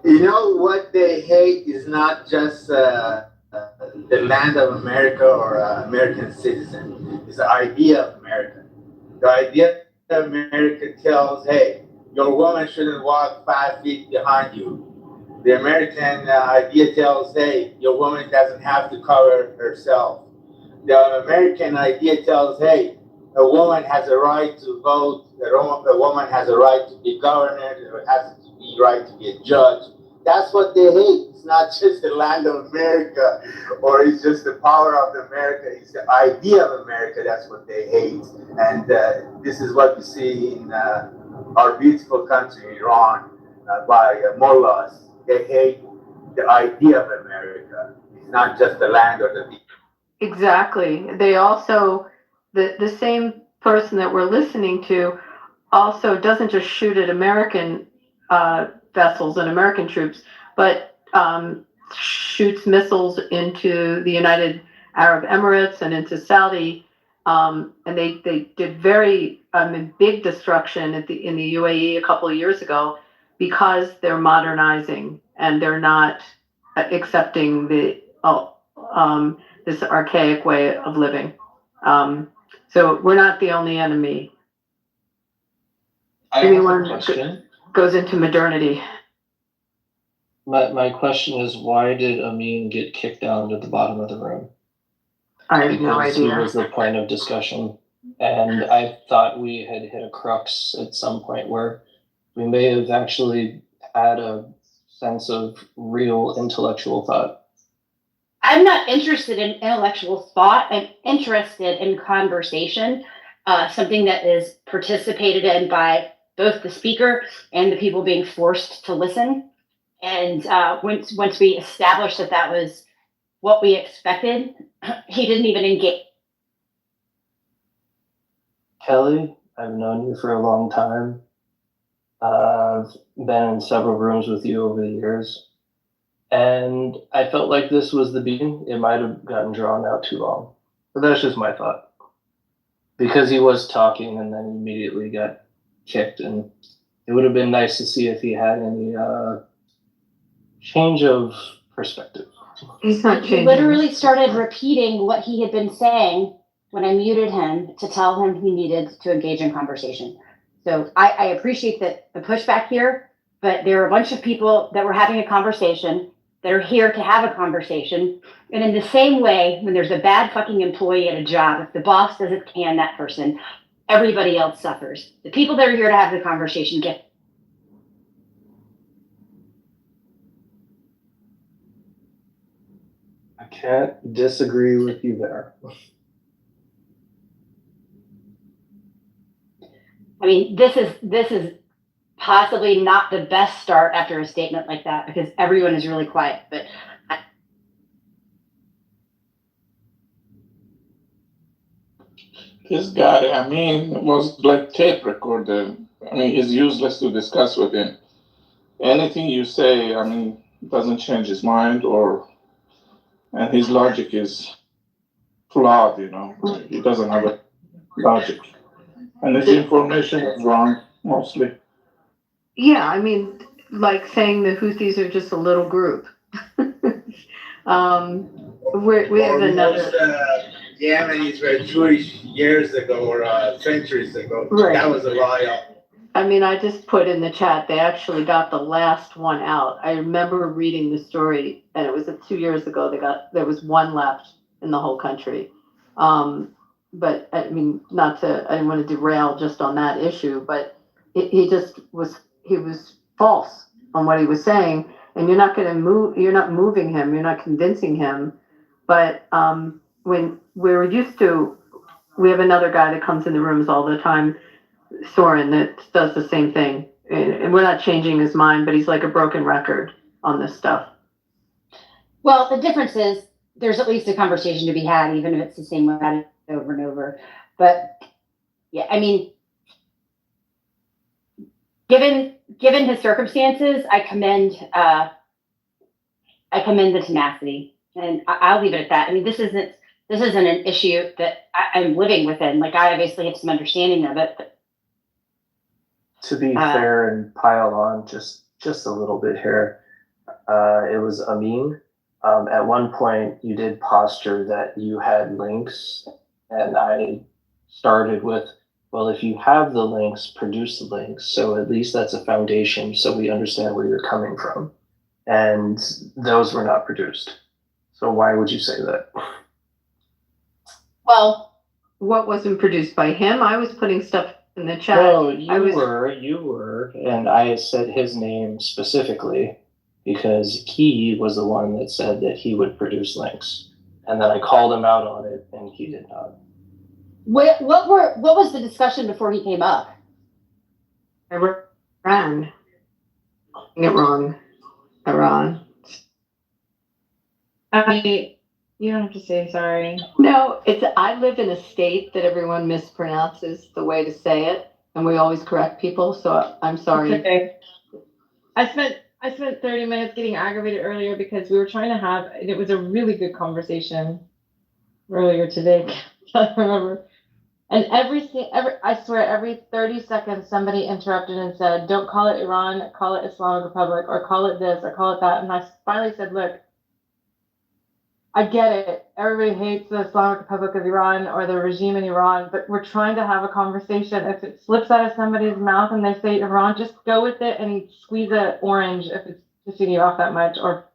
You know what they hate is not just the land of America or American citizen. It's the idea of America. The idea of America tells, hey, your woman shouldn't walk 5 feet behind you. The American idea tells, hey, your woman doesn't have to cover herself. The American idea tells, hey, a woman has a right to vote, a woman has a right to be governed, or has to be right to be a judge. That's what they hate. It's not just the land of America, or it's just the power of America. It's the idea of America. That's what they hate. And this is what we see in our beautiful country, Iran, by mullahs. They hate the idea of America. It's not just the land or the people. Exactly. They also, the same person that we're listening to also doesn't just shoot at American vessels and American troops, but shoots missiles into the United Arab Emirates and into Saudi. And they did very big destruction in the UAE a couple of years ago because they're modernizing and they're not accepting this archaic way of living. So we're not the only enemy. Everyone goes into modernity. My question is, why did Amin get kicked down to the bottom of the room? I have no idea. He was the point of discussion. And I thought we had hit a crux at some point where we may have actually had a sense of real intellectual thought. I'm not interested in intellectual thought. I'm interested in conversation, something that is participated in by both the speaker and the people being forced to listen. And once we established that was what we expected, he didn't even engage. Kelly, I've known you for a long time. I've been in several rooms with you over the years. And I felt like this was the beginning. It might have gotten drawn out too long. But that's just my thought. Because he was talking and then immediately got kicked, and it would have been nice to see if he had any change of perspective. He's not He changing. literally started repeating what he had been saying when I muted him to tell him he needed to engage in conversation. So I appreciate the pushback here, but there are a bunch of people that were having a conversation that are here to have a conversation. And in the same way, when there's a bad fucking employee at a job, if the boss doesn't can that person, everybody else suffers. The people that are here to have the conversation get. I can't disagree with you there. I mean, this is possibly not the best start after a statement like that because everyone is really quiet. But this guy, I mean, was like tape recorder. I mean, he's useless to discuss with him. Anything you say, I mean, doesn't change his mind, and his logic is flawed. You know, he doesn't have a logic, and his information is wrong mostly. Yeah, I mean, like saying the Houthis are just a little group. We have another. Yemenis were Jewish years ago or centuries ago. Right. That was a lie. I mean, I just put in the chat, they actually got the last one out. I remember reading the story, and it was 2 years ago. There was one left in the whole country. But I mean, I didn't want to derail just on that issue, but he was false on what he was saying, and you're not moving him, you're not convincing him. But when we have another guy that comes in the rooms all the time, Soren, that does the same thing, and we're not changing his mind, but he's like a broken record on this stuff. Well, the difference is there's at least a conversation to be had, even if it's the same one over and over. But yeah, I mean, given his circumstances, I commend the tenacity, and I'll leave it at that. I mean, this isn't an issue that I'm living within. Like, I obviously have some understanding of it, but to be fair and pile on just a little bit here, it was Amin. At one point, you did posture that you had links, and I started with, well, if you have the links, produce the links. So at least that's a foundation, so we understand where you're coming from. And those were not produced. So why would you say that? Well, what wasn't produced by him? I was putting stuff in the chat. No, you were, and I said his name specifically because he was the one that said that he would produce links, and then I called him out on it, and he did not. What was the discussion before he came up? Iran. Getting it wrong. Iran. You don't have to say sorry. No, I live in a state that everyone mispronounces the way to say it, and we always correct people, so I'm sorry. Okay. I spent 30 minutes getting aggravated earlier because we were trying to have, and it was a really good conversation earlier today. I remember. And I swear, every 30 seconds, somebody interrupted and said, "Don't call it Iran, call it Islamic Republic, or call it this, or call it that." And I finally said, "Look, I get it. Everybody hates the Islamic Republic of Iran or the regime in Iran, but we're trying to have a conversation. If it slips out of somebody's mouth and they say Iran, just go with it and squeeze an orange if it's pissing you off that much, or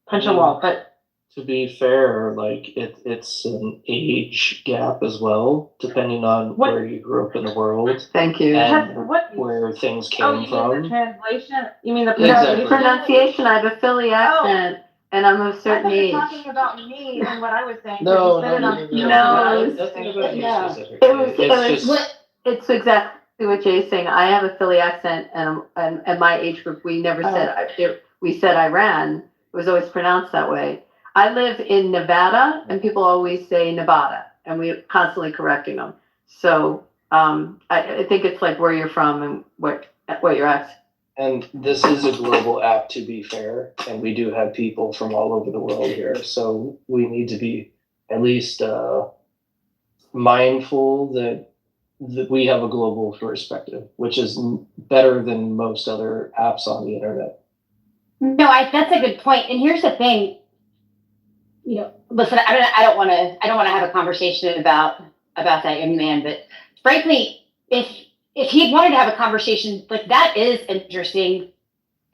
punch a wall." But to be fair, like it's an age gap as well, depending on where you grew up in the world. Thank you. And where things came from. You mean the translation? You mean the exactly. Pronunciation? I have a Philly accent. And I'm of a certain age. You're talking about me and what I was saying. No. It's exactly what Jay's saying. I have a Philly accent, and my age group, we never said, we said Iran. It was always pronounced that way. I live in Nevada, and people always say Nevada, and we're constantly correcting them. So I think it's like where you're from and what your accent. And this is a global app, to be fair, and we do have people from all over the world here. So we need to be at least mindful that we have a global perspective, which is better than most other apps on the internet. No, that's a good point. And here's the thing. Listen, I don't want to have a conversation about that young man, but frankly, if he wanted to have a conversation, like, that is interesting.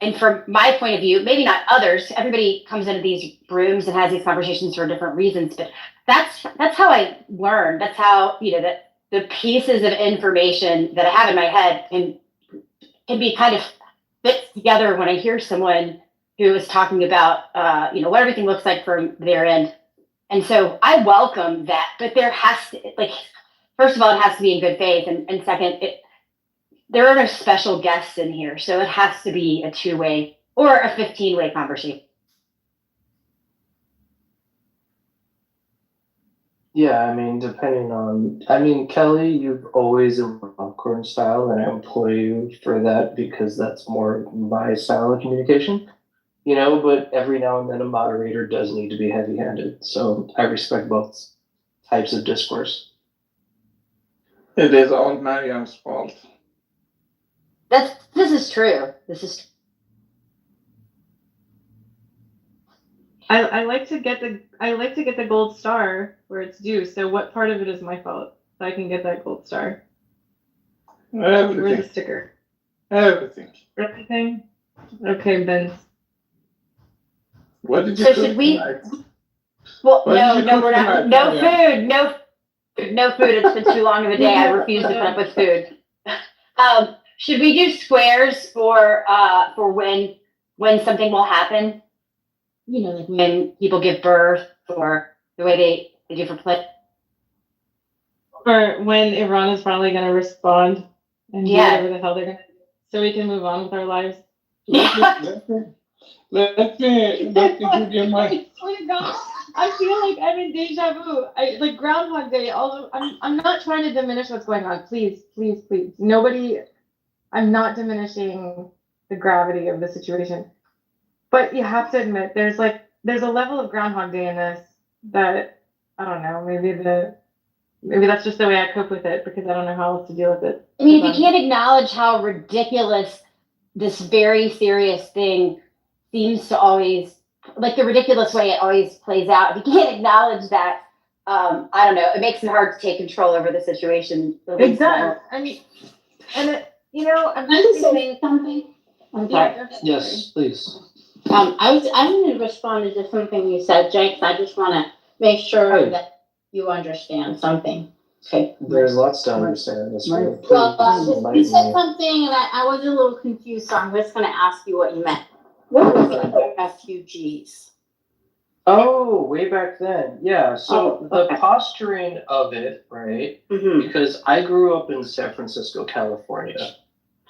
And from my point of view, maybe not others, everybody comes into these rooms and has these conversations for different reasons, but that's how I learn. That's how, that the pieces of information that I have in my head can be kind of fit together when I hear someone who is talking about, what everything looks like from their end. And so I welcome that, but there has to, first of all, it has to be in good faith. And second, there are no special guests in here. So it has to be a 2-way or a 15-way conversation. Yeah, I mean, Kelly, you've always in popcorn style, and I employ you for that because that's more my style of communication. But every now and then a moderator does need to be heavy-handed. So I respect both types of discourse. It is all Mariam's fault. This is true. I like to get the gold star where it's due. So what part of it is my fault so I can get that gold star? Everything. Where's the sticker? Everything. Everything? Okay, Ben. What did you So cook should we? tonight? Well, What did you no, cook we're not. tonight, No Mariam? food. No food. It's been too long of a day. I refuse to put up with food. Should we do squares for when something will happen? Like when people give birth, or the way they do for play. Or when Iran is finally going to respond and do whatever the hell they're going to do, so we can move on with our lives. Let me give you my. I swear to God, I feel like I'm in deja vu. Like Groundhog Day. Although I'm not trying to diminish what's going on. Please. Nobody. I'm not diminishing the gravity of the situation, but you have to admit there's a level of Groundhog Day in this that I don't know. Maybe that's just the way I cope with it because I don't know how else to deal with it. I mean, if you can't acknowledge how ridiculous this very serious thing seems to always, like the ridiculous way it always plays out, if you can't acknowledge that, I don't know, it makes it hard to take control over the situation. It does. I mean, and I'm just saying something. I'm sorry. Yes, please. I'm going to respond to something you said, Jake. I just want to make sure that you understand something. Okay. There's lots to understand. Well, you said something, and I was a little confused, so I'm just going to ask you what you meant. What are refugees? Oh, way back then. Yeah. So the posturing of it, right? Mm-hmm. Because I grew up in San Francisco, California,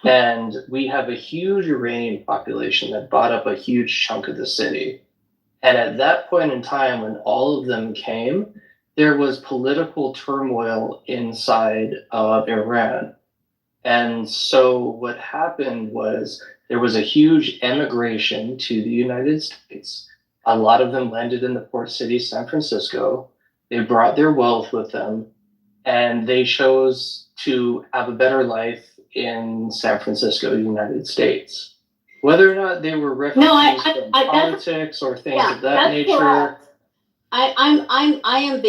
and we have a huge Iranian population that bought up a huge chunk of the city. And at that point in time, when all of them came, there was political turmoil inside of Iran. And so what happened was there was a huge emigration to the United States. A lot of them landed in the port city, San Francisco. They brought their wealth with them, and they chose to have a better life in San Francisco, United States. Whether or not they were refugees from politics or things of that nature. Correct. I am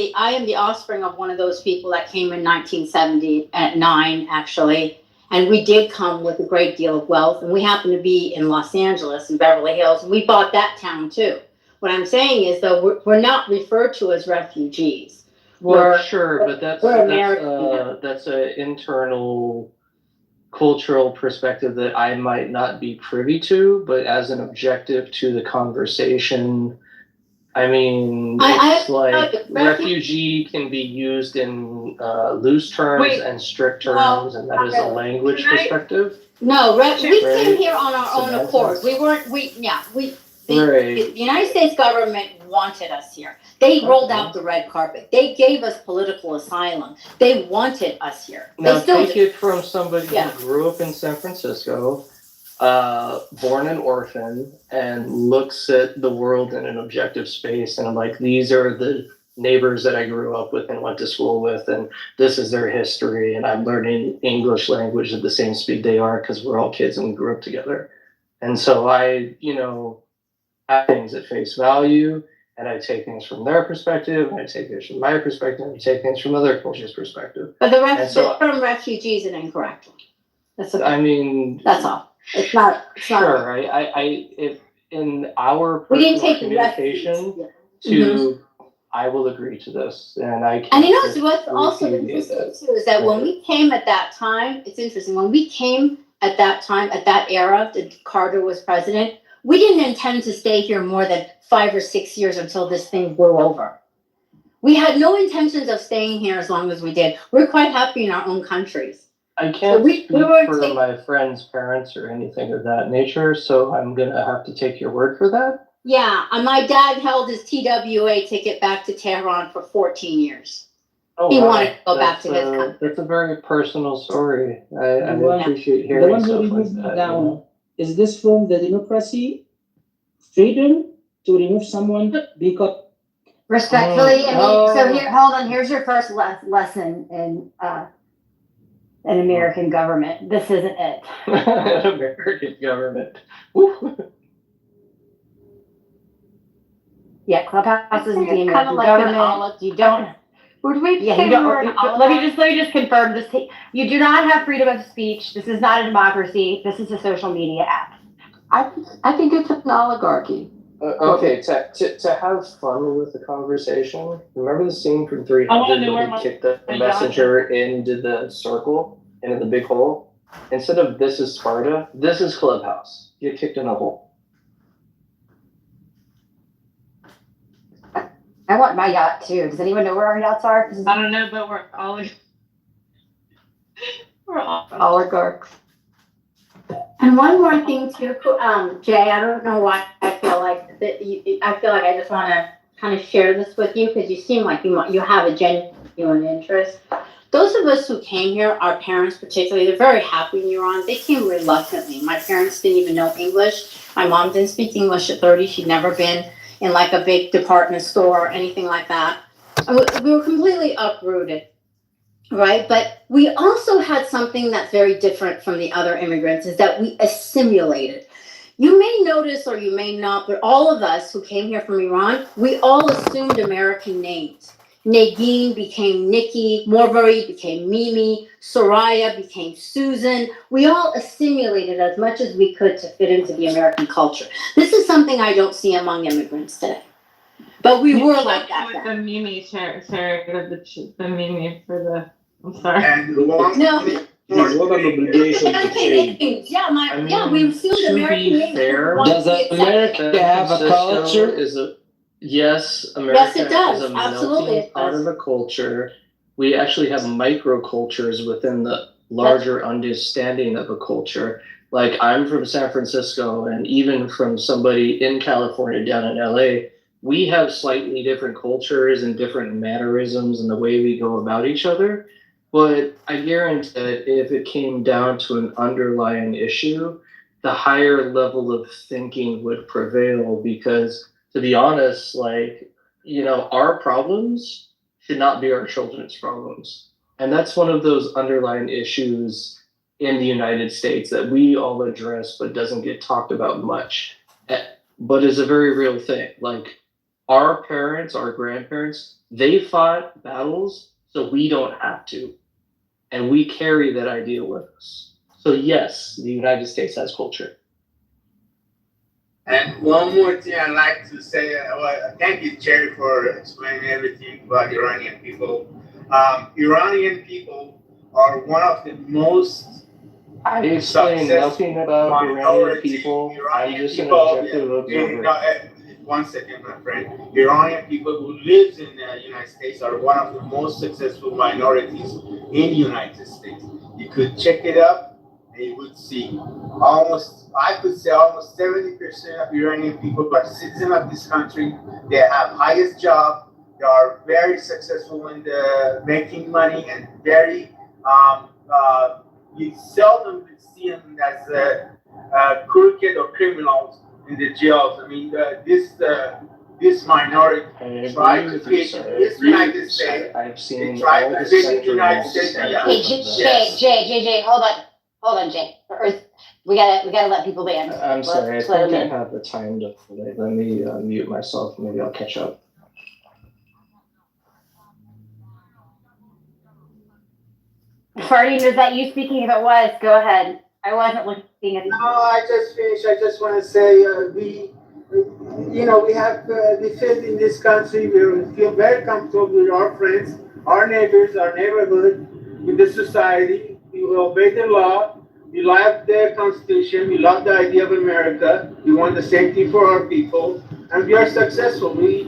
the offspring of one of those people that came in 1979, actually, and we did come with a great deal of wealth, and we happened to be in Los Angeles, in Beverly Hills, and we bought that town too. What I'm saying is, though, we're not referred to as refugees. Well, sure, but that's an internal cultural perspective that I might not be privy to, but as an objective to the conversation, I mean, refugee can be used in loose terms and strict terms, and that is a language perspective. No, we came here on our own accord. The United States government wanted us here. They rolled out the red carpet. They gave us political asylum. They wanted us here. Now take it from somebody who grew up in San Francisco, born an orphan, and looks at the world in an objective space, and I'm like, these are the neighbors that I grew up with and went to school with, and this is their history, and I'm learning English language at the same speed they are because we're all kids and we grew up together. And so I, have things at face value, and I take things from their perspective, and I take things from my perspective, and I take things from other cultures' perspective. But the term refugee is an incorrect one. That's okay. I mean, that's all. It's not. Sure, if in our We didn't personal take communication I will agree to this, and I can't. And you know what's also interesting too is that when we came at that time, it's interesting. When we came at that time, at that era, that Carter was president, we didn't intend to stay here more than 5 or 6 years until this thing blew over. We had no intentions of staying here as long as we did. We're quite happy in our own countries. I can't speak for my friends' parents or anything of that nature, so I'm gonna have to take your word for that. Yeah, and my dad held his TWA ticket back to Tehran for 14 years. Oh, he wow. wanted to go back to his country. That's a very personal story. I Well, appreciate the hearing one who stuff like removed that. down, is this from the democracy freedom to remove someone because Respectfully, so here, hold on. Here's your first lesson in an American government. This isn't it. American government. Woo. Yeah, Clubhouse is the It's American kind of like government. You don't. Would we? Yeah, you don't. Let me just confirm this. You do not have freedom of speech. This is not a democracy. This is a social media app. I think it's an oligarchy. Okay, to have fun with the conversation, remember the scene from 300 where he kicked the messenger into the circle, into the big hole? Instead of this is Sparta, this is Clubhouse. You kicked in a hole. I want my yacht too. Does anyone know where our yachts are? I don't know, but we're oligarchs. And one more thing too, Jay, I don't know why I feel like that. I feel like I just want to kind of share this with you because you seem like you have a genuine interest. Those of us who came here, our parents particularly, they're very happy in Iran. They came reluctantly. My parents didn't even know English. My mom didn't speak English at 30. She'd never been in like a big department store or anything like that. And we were completely uprooted. Right, but we also had something that's very different from the other immigrants is that we assimilated. You may notice or you may not, but all of us who came here from Iran, we all assumed American names. Nagin became Nikki, Morbury became Mimi, Soraya became Susan. We all assimilated as much as we could to fit into the American culture. This is something I don't see among immigrants today. But we were like that. With the Mimi share the Mimi for the. I'm sorry. And no. What an obligation to change. Yeah, we assumed American names. Does America have a culture? Yes, America yes, it does. is a Absolutely, melting pot of a culture. We actually have microcultures within the larger understanding of a culture. Like I'm from San Francisco, and even from somebody in California down in LA, we have slightly different cultures and different mannerisms and the way we go about each other. But I guarantee that if it came down to an underlying issue, the higher level of thinking would prevail because, to be honest, our problems should not be our children's problems. And that's one of those underlying issues in the United States that we all address but doesn't get talked about much, but is a very real thing. Like our parents, our grandparents, they fought battles so we don't have to. And we carry that idea with us. So yes, the United States has culture. And one more thing I'd like to say, thank you, Jerry, for explaining everything about Iranian people. Iranian people are one of the most I explain nothing about Iranian people. I'm just an objective observer. One second, my friend. Iranian people who live in the United States are one of the most successful minorities in the United States. You could check it up and you would see I could say almost 70% of Iranian people are citizens of this country. They have highest job. They are very successful in the making money and very, you seldom see them as crooked or criminals in the jails. I mean, this minority I try agree to with you, fit sir. in this United States. I've They seen try all to the fit in the United sectors. States. Hey, Jay, hold on, Jay. We gotta let people in. I'm sorry, I Let's let think them I in. have the time to play. Let me mute myself. Maybe I'll catch up. Ferdinand, is that you speaking? If it was, go ahead. I wasn't looking at. No, I just finished. I just want to say we have defense in this country. We feel very comfortable with our friends, our neighbors, our neighborhood, with the society. We will obey the law. We love the Constitution. We love the idea of America. We want the same thing for our people, and we are successful. We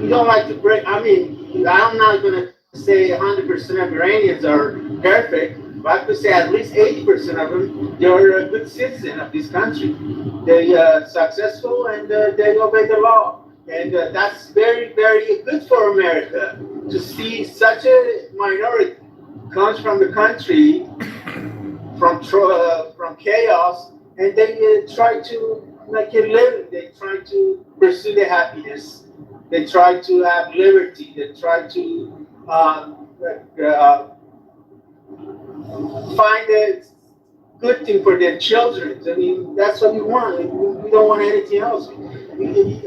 don't like to break. I mean, I'm not going to say 100% of Iranians are perfect, but I have to say at least 80% of them, they are a good citizen of this country. They are successful and they obey the law. And that's very, very good for America to see such a minority comes from the country, from chaos, and they try to make a living. They try to pursue their happiness. They try to have liberty. They try to find a good thing for their children. I mean, that's what we want. We don't want anything else.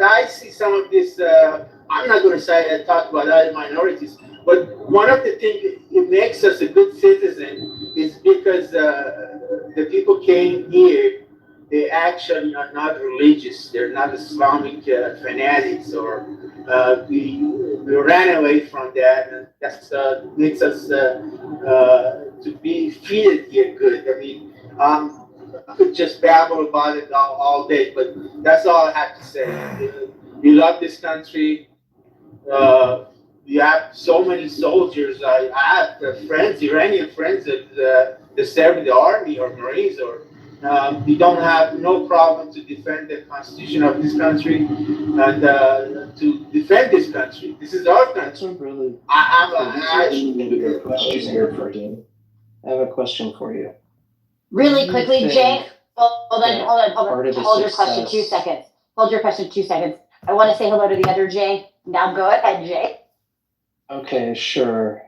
I see some of this. I'm not going to say talk about other minorities, but one of the things that makes us a good citizen is because the people came here. They actually are not religious. They're not Islamic fanatics, or we ran away from that, and that's makes us to be treated here good. I mean, I could just babble about it all day, but that's all I have to say. We love this country. We have so many soldiers. I have friends, Iranian friends that serve in the army or Marines, or we don't have no problem to defend the constitution of this country and to defend this country. This is our country. Really I question here, Ferdinand. I have a question for you. Really quickly, Jay. Hold on. Hold your success- question 2 seconds. Hold your question 2 seconds. I want to say hello to the other Jay. Now go ahead, Jay. Okay, sure.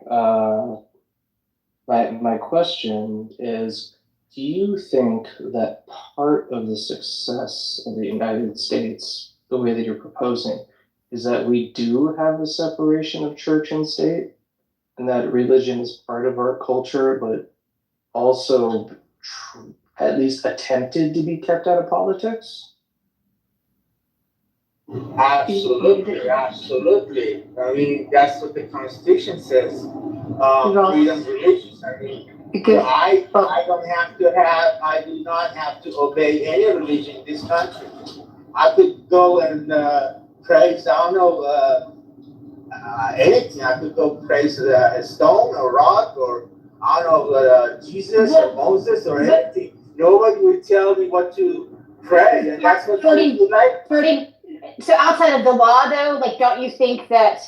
My question is, do you think that part of the success of the United States, the way that you're proposing, is that we do have a separation of church and state, and that religion is part of our culture, but also at least attempted to be kept out of politics? Absolutely. I mean, that's what the Constitution says. Freedom of religion. I mean, I do not have to obey any religion in this country. I could go and praise, I don't know, anything. I could go praise a stone or rock, or I don't know, Jesus or Moses or anything. Nobody would tell me what to pray, and that's what I like. So outside of the law, though, like, don't you think that?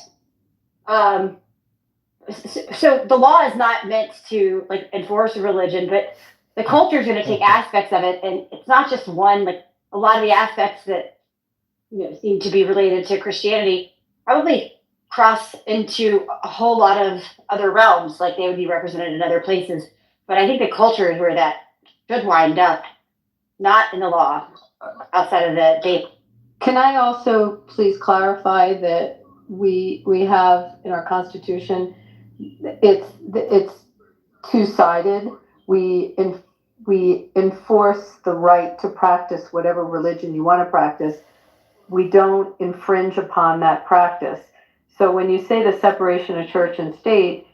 So the law is not meant to like enforce religion, but the culture is going to take aspects of it, and it's not just one. Like a lot of the aspects that seem to be related to Christianity probably cross into a whole lot of other realms. Like they would be represented in other places, but I think the culture is where that should wind up, not in the law. Outside of the date. Can I also please clarify that we have in our Constitution, it's two-sided. We enforce the right to practice whatever religion you want to practice. We don't infringe upon that practice. So when you say the separation of church and state,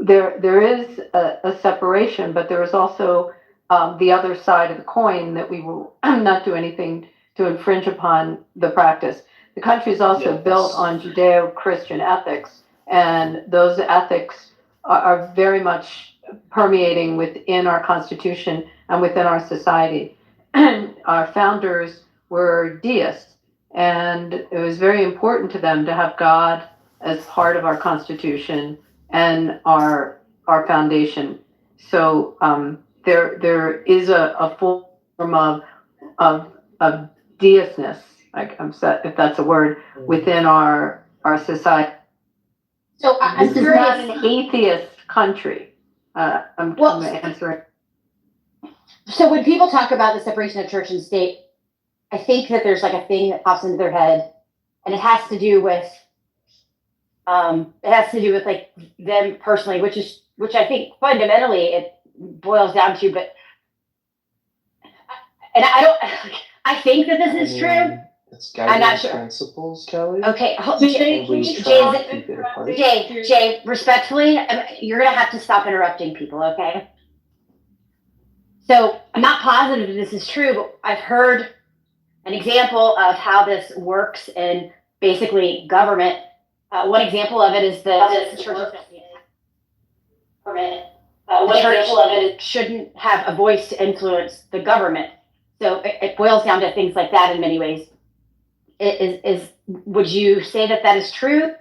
there is a separation, but there is also the other side of the coin, that we will not do anything to infringe upon the practice. The country is also built on Judeo-Christian ethics, and those ethics are very much permeating within our Constitution and within our society. Our founders were deists, and it was very important to them to have God as part of our Constitution and our foundation. So there is a form of deistness, like I'm set, if that's a word, within our society. So I'm This is not curious. an atheist country. I'm answering. So when people talk about the separation of church and state, I think that there's like a thing that pops into their head, and it has to do with like them personally, which I think fundamentally it boils down to. But and I think that this is true. It's I'm not guiding sure. principles, Kelly. Okay, Jay, respectfully, you're gonna have to stop interrupting people, okay? So I'm not positive this is true, but I've heard an example of how this works in basically government. One example of it is the church shouldn't have a voice to influence the government. So it boils down to things like that in many ways. Would you say that is true?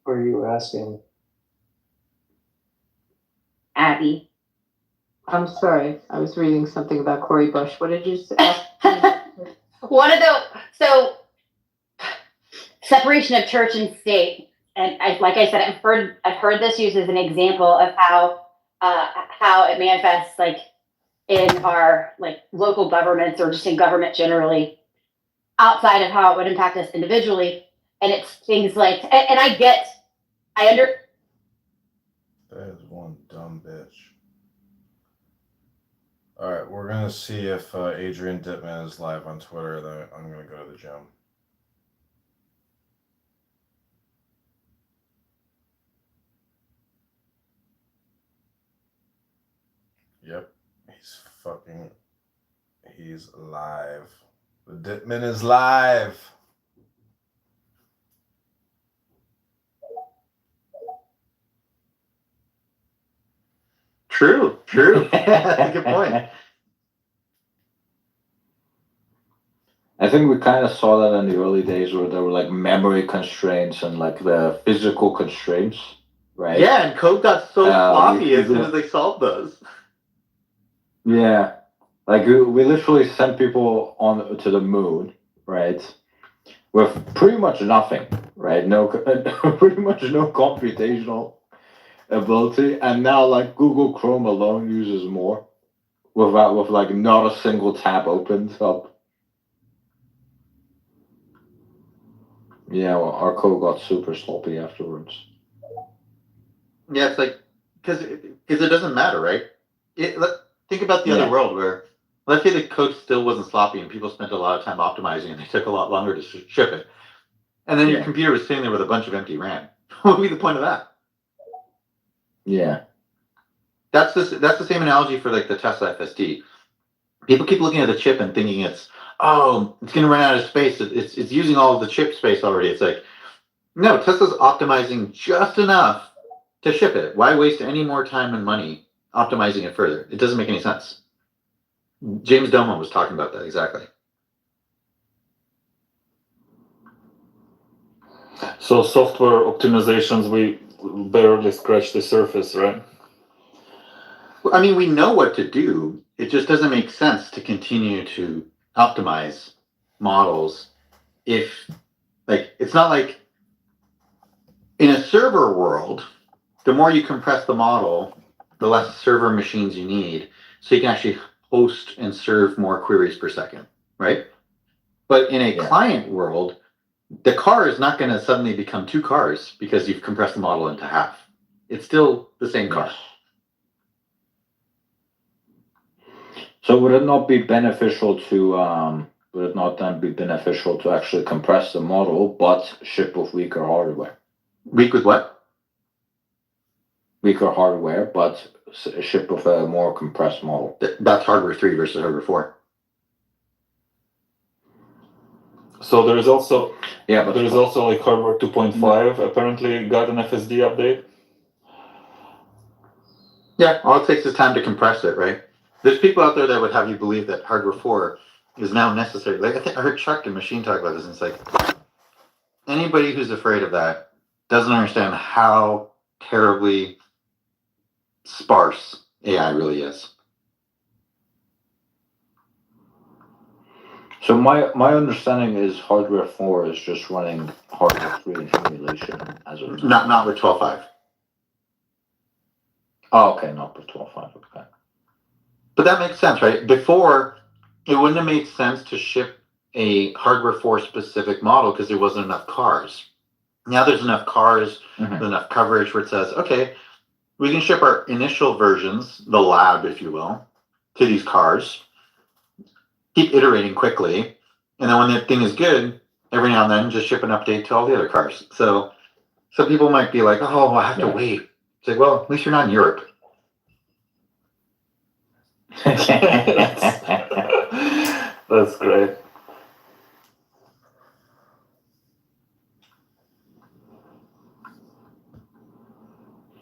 What are you asking? Abby. I'm sorry, I was reading something about Cori Bush. What did you say? So separation of church and state, and like I said, I've heard this used as an example of how it manifests like in our like local governments or just in government generally, outside of how it would impact us individually. And it's things like, and That is one dumb bitch. All right, we're gonna see if Adrian Dittman is live on Twitter. Then I'm gonna go to the gym. Yep, he's live. The Dittman is live. True. That's a good point. I think we kind of saw that in the early days where there were like memory constraints and like the physical constraints, right? Yeah, and code got so sloppy as soon as they solved those. Yeah, like we literally sent people on to the moon, right? With pretty much nothing, right? No, pretty much no computational ability, and now like Google Chrome alone uses more, with like not a single tab opened up. Yeah, well, our code got super sloppy afterwards. Yeah, it's like because it doesn't matter, right? Think about the other world where, let's say the code still wasn't sloppy and people spent a lot of time optimizing and they took a lot longer to ship it, and then your computer was sitting there with a bunch of empty RAM. What would be the point of that? Yeah, that's the same analogy for like the Tesla FSD. People keep looking at the chip and thinking it's going to run out of space. It's using all of the chip space already. It's like, no, Tesla's optimizing just enough to ship it. Why waste any more time and money optimizing it further? It doesn't make any sense. James Doman was talking about that exactly. So software optimizations, we barely scratch the surface, right? I mean, we know what to do. It just doesn't make sense to continue to optimize models if, like, it's not like in a server world, the more you compress the model, the less server machines you need, so you can actually host and serve more queries per second, right? But in a client world, the car is not going to suddenly become 2 cars because you've compressed the model into half. It's still the same car. So would it not be beneficial to actually compress the model but ship with weaker hardware? Weak with what? Weaker hardware, but ship with a more compressed model. That's hardware 3 versus hardware 4. So there is also also like hardware 2.5 apparently got an FSD update. Yeah, all it takes is time to compress it, right? There's people out there that would have you believe that hardware 4 is now necessary. Like I heard Chuck and Machine talk about this, and it's like anybody who's afraid of that doesn't understand how terribly sparse AI really is. So my understanding is hardware 4 is just running hardware 3 in emulation as of now. Not with 12.5. Oh, okay, not with 12.5. Okay. But that makes sense, right? Before, it wouldn't have made sense to ship a hardware 4 specific model because there wasn't enough cars. Now there's enough cars, there's enough coverage where it says, okay, we can ship our initial versions, the lab, if you will, to these cars, keep iterating quickly, and then when the thing is good, every now and then just ship an update to all the other cars. So some people might be like, oh, I have to wait. It's like, well, at least you're not in Europe. That's great.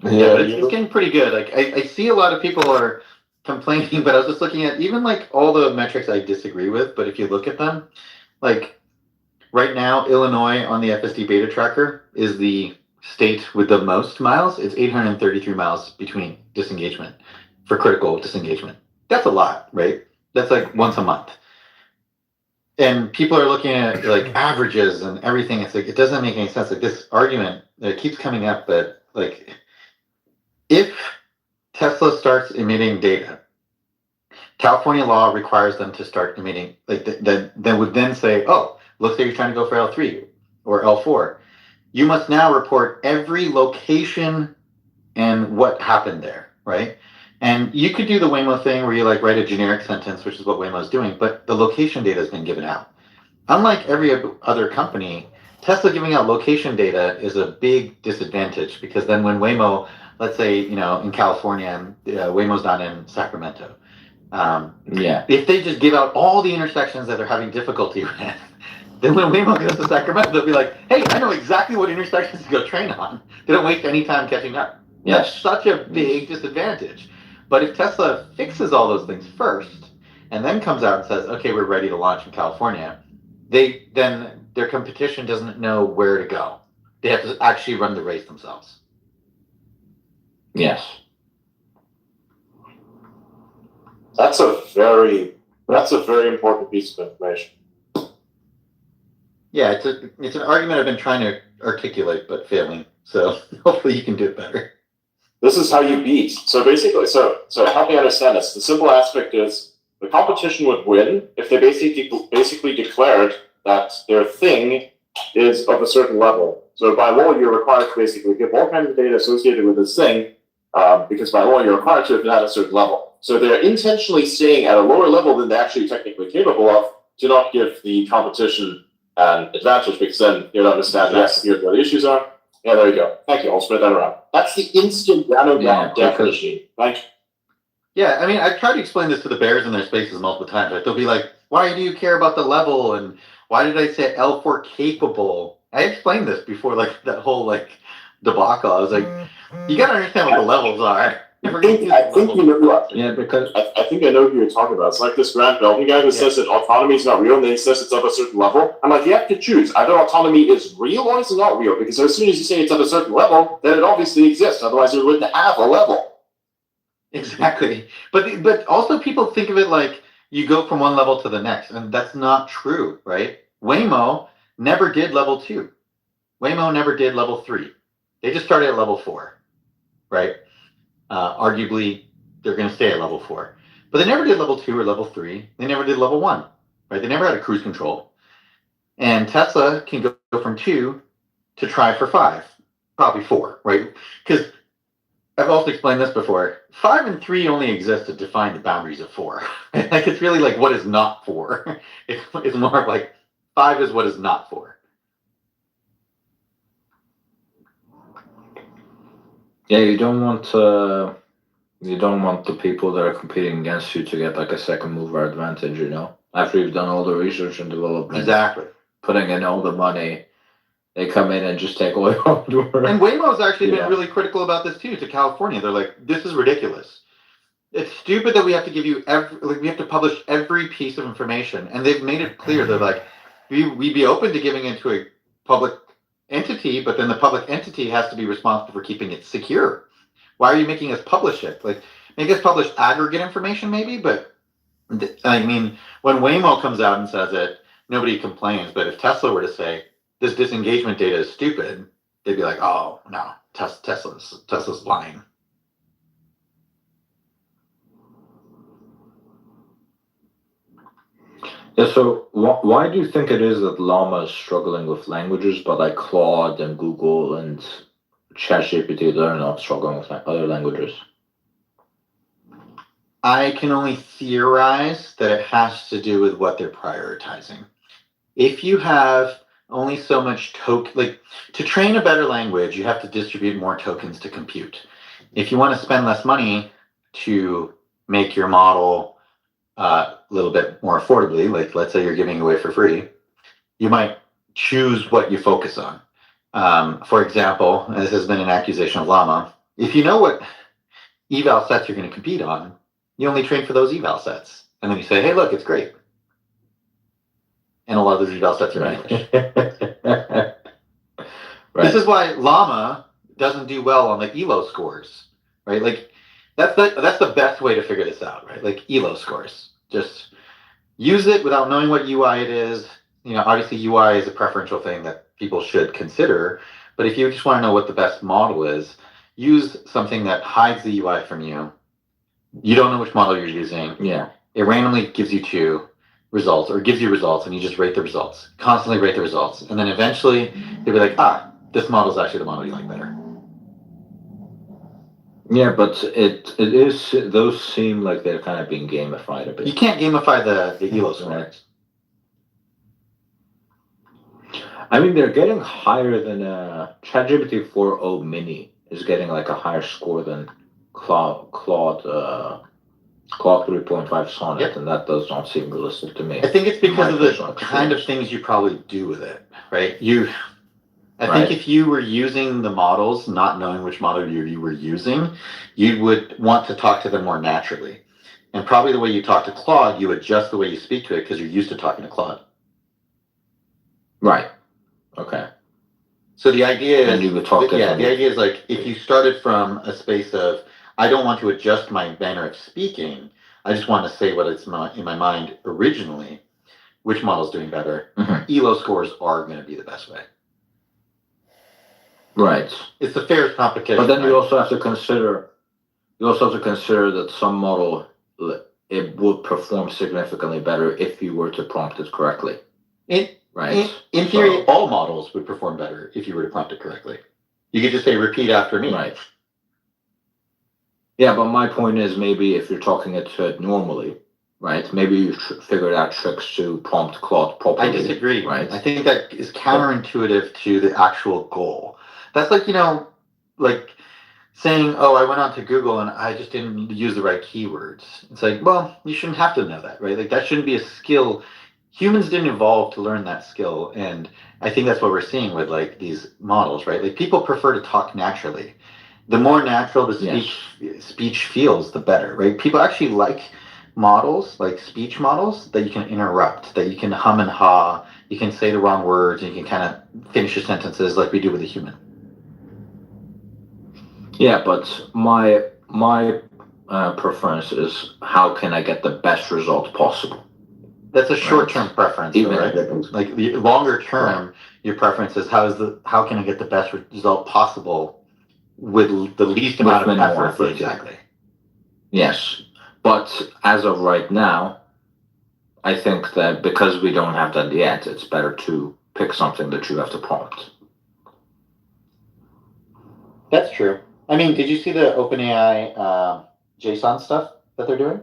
Yeah, but it's getting pretty good. Like I see a lot of people are complaining, but I was just looking at even like all the metrics I disagree with, but if you look at them, like right now, Illinois on the FSD beta tracker is the state with the most miles. It's 833 miles between disengagement for critical disengagement. That's a lot, right? That's like once a month. And people are looking at like averages and everything. It's like it doesn't make any sense. Like this argument that keeps coming up that like if Tesla starts emitting data, California law requires them to start emitting, like that would then say, oh, looks like you're trying to go for L3 or L4. You must now report every location and what happened there, right? And you could do the Waymo thing where you like write a generic sentence, which is what Waymo is doing, but the location data has been given out. Unlike every other company, Tesla giving out location data is a big disadvantage because then when Waymo, let's say, in California, Waymo's not in Sacramento. If they just give out all the intersections that they're having difficulty with, then when Waymo goes to Sacramento, they'll be like, hey, I know exactly what intersections to go train on. They don't waste any time catching up. Yes. That's such a big disadvantage. But if Tesla fixes all those things first and then comes out and says, okay, we're ready to launch in California, then their competition doesn't know where to go. They have to actually run the race themselves. Yes. That's a very important piece of information. Yeah, it's an argument I've been trying to articulate but failing. So hopefully you can do it better. This is how you beat. So basically, so help me understand this. The simple aspect is the competition would win if they basically declared that their thing is of a certain level. So by law, you're required to basically give all kinds of data associated with this thing, because by law, you're required to if it at a certain level. So they're intentionally staying at a lower level than they're actually technically capable of to not give the competition an advantage, because then you'll understand, yes, here's what the issues are. Yeah, there you go. Thank you. I'll spread that around. That's the instant nanogram definition. Thank you. Yeah, I mean, I've tried to explain this to the bears in their spaces multiple times. Right? They'll be like, why do you care about the level? And why did I say L4 capable? I explained this before, like, that whole, like, debacle. I was like, you got to understand what the levels are. I think you know what. Yeah, because I think I know who you're talking about. It's like this Grant Belton guy who says that autonomy is not real, and then he says it's of a certain level. I'm like, you have to choose. Either autonomy is real or it's not real, because as soon as you say it's of a certain level, then it obviously exists. Otherwise, it wouldn't have a level. Exactly. But also people think of it like you go from one level to the next, and that's not true, right? Waymo never did level 2. Waymo never did level 3. They just started at level 4, right? Arguably, they're going to stay at level 4. But they never did level 2 or level 3. They never did level 1, right? They never had a cruise control. And Tesla can go from 2 to try for 5, probably 4, right? Because I've also explained this before. 5 and 3 only exist to define the boundaries of 4. Like, it's really like what is not 4. It's more of like 5 is what is not 4. yeah, you don't want the people that are competing against you to get like a second mover advantage, after you've done all the research and development. Exactly. Putting in all the money, they come in and just take all your hard work. And Waymo's actually been really critical about this too to California. They're like, this is ridiculous. It's stupid that we have to give you we have to publish every piece of information. And they've made it clear. They're like, we'd be open to giving it to a public entity, but then the public entity has to be responsible for keeping it secure. Why are you making us publish it? Like, make us publish aggregate information maybe, but I mean, when Waymo comes out and says it, nobody complains. But if Tesla were to say this disengagement data is stupid, they'd be like, "Oh no, Tesla's lying." Yeah, so why do you think it is that Llama is struggling with languages, but like Claude and Google and ChatGPT, they're not struggling with other languages? I can only theorize that it has to do with what they're prioritizing. If you have only so much like to train a better language, you have to distribute more tokens to compute. If you want to spend less money to make your model a little bit more affordably, like let's say you're giving away for free, you might choose what you focus on. For example, and this has been an accusation of Llama, if you know what eval sets you're going to compete on, you only train for those eval sets. And then you say, hey, look, it's great. And a lot of those eval sets are in English. Right. This is why Llama doesn't do well on the ELO scores, right? Like that's the best way to figure this out, right? Like ELO scores. Just use it without knowing what UI it is. You know, obviously UI is a preferential thing that people should consider. But if you just want to know what the best model is, use something that hides the UI from you. You don't know which model you're using. Yeah. It randomly gives you two results or gives you results and you just rate the results. Constantly rate the results. And then eventually you'll be like, this model is actually the model you like better. Yeah, but it is, those seem like they're kind of being gamified a bit. You can't gamify the ELO score. I mean, they're getting higher than ChatGPT 4.0 Mini is getting like a higher score than Claude 3.5 Sonnet, Yep. and that does not seem realistic to me. I think it's because of the kind of things you probably do with it, right? I think if you were using the models, not knowing which model you were using, you would want to talk to them more naturally. And probably the way you talk to Claude, you adjust the way you speak to it because you're used to talking to Claude. Right. Okay. So the idea is, and you would talk the idea is like if you started from a space of I don't want to adjust my manner of speaking, I just want to say what it's in my mind originally. Which model's doing better? Mm-hmm. ELO scores are going to be the best way. Right. It's the fairest competition. But then you also have to consider that some model it would perform significantly better if you were to prompt it correctly. In theory, all models would perform better if you were to prompt it correctly. You could just say repeat after me. Right. Yeah, but my point is maybe if you're talking it to it normally, right? Maybe you figured out tricks to prompt Claude properly. I disagree. Right. I think that is counterintuitive to the actual goal. That's like, like saying, oh, I went on to Google and I just didn't use the right keywords. It's like, well, you shouldn't have to know that, right? Like that shouldn't be a skill. Humans didn't evolve to learn that skill. And I think that's what we're seeing with like these models, right? Like people prefer to talk naturally. The more natural the speech feels, the better, right? People actually like models, like speech models, that you can interrupt, that you can hum and haw, you can say the wrong words, and you can kind of finish your sentences like we do with a human. Yeah, but my preference is how can I get the best result possible? That's a short-term preference, even though, right? Like the longer term, your preference is how can I get the best result possible with the least amount of effort? Exactly. Yes, but as of right now, I think that because we don't have that yet, it's better to pick something that you have to prompt. That's true. I mean, did you see the OpenAI JSON stuff that they're doing?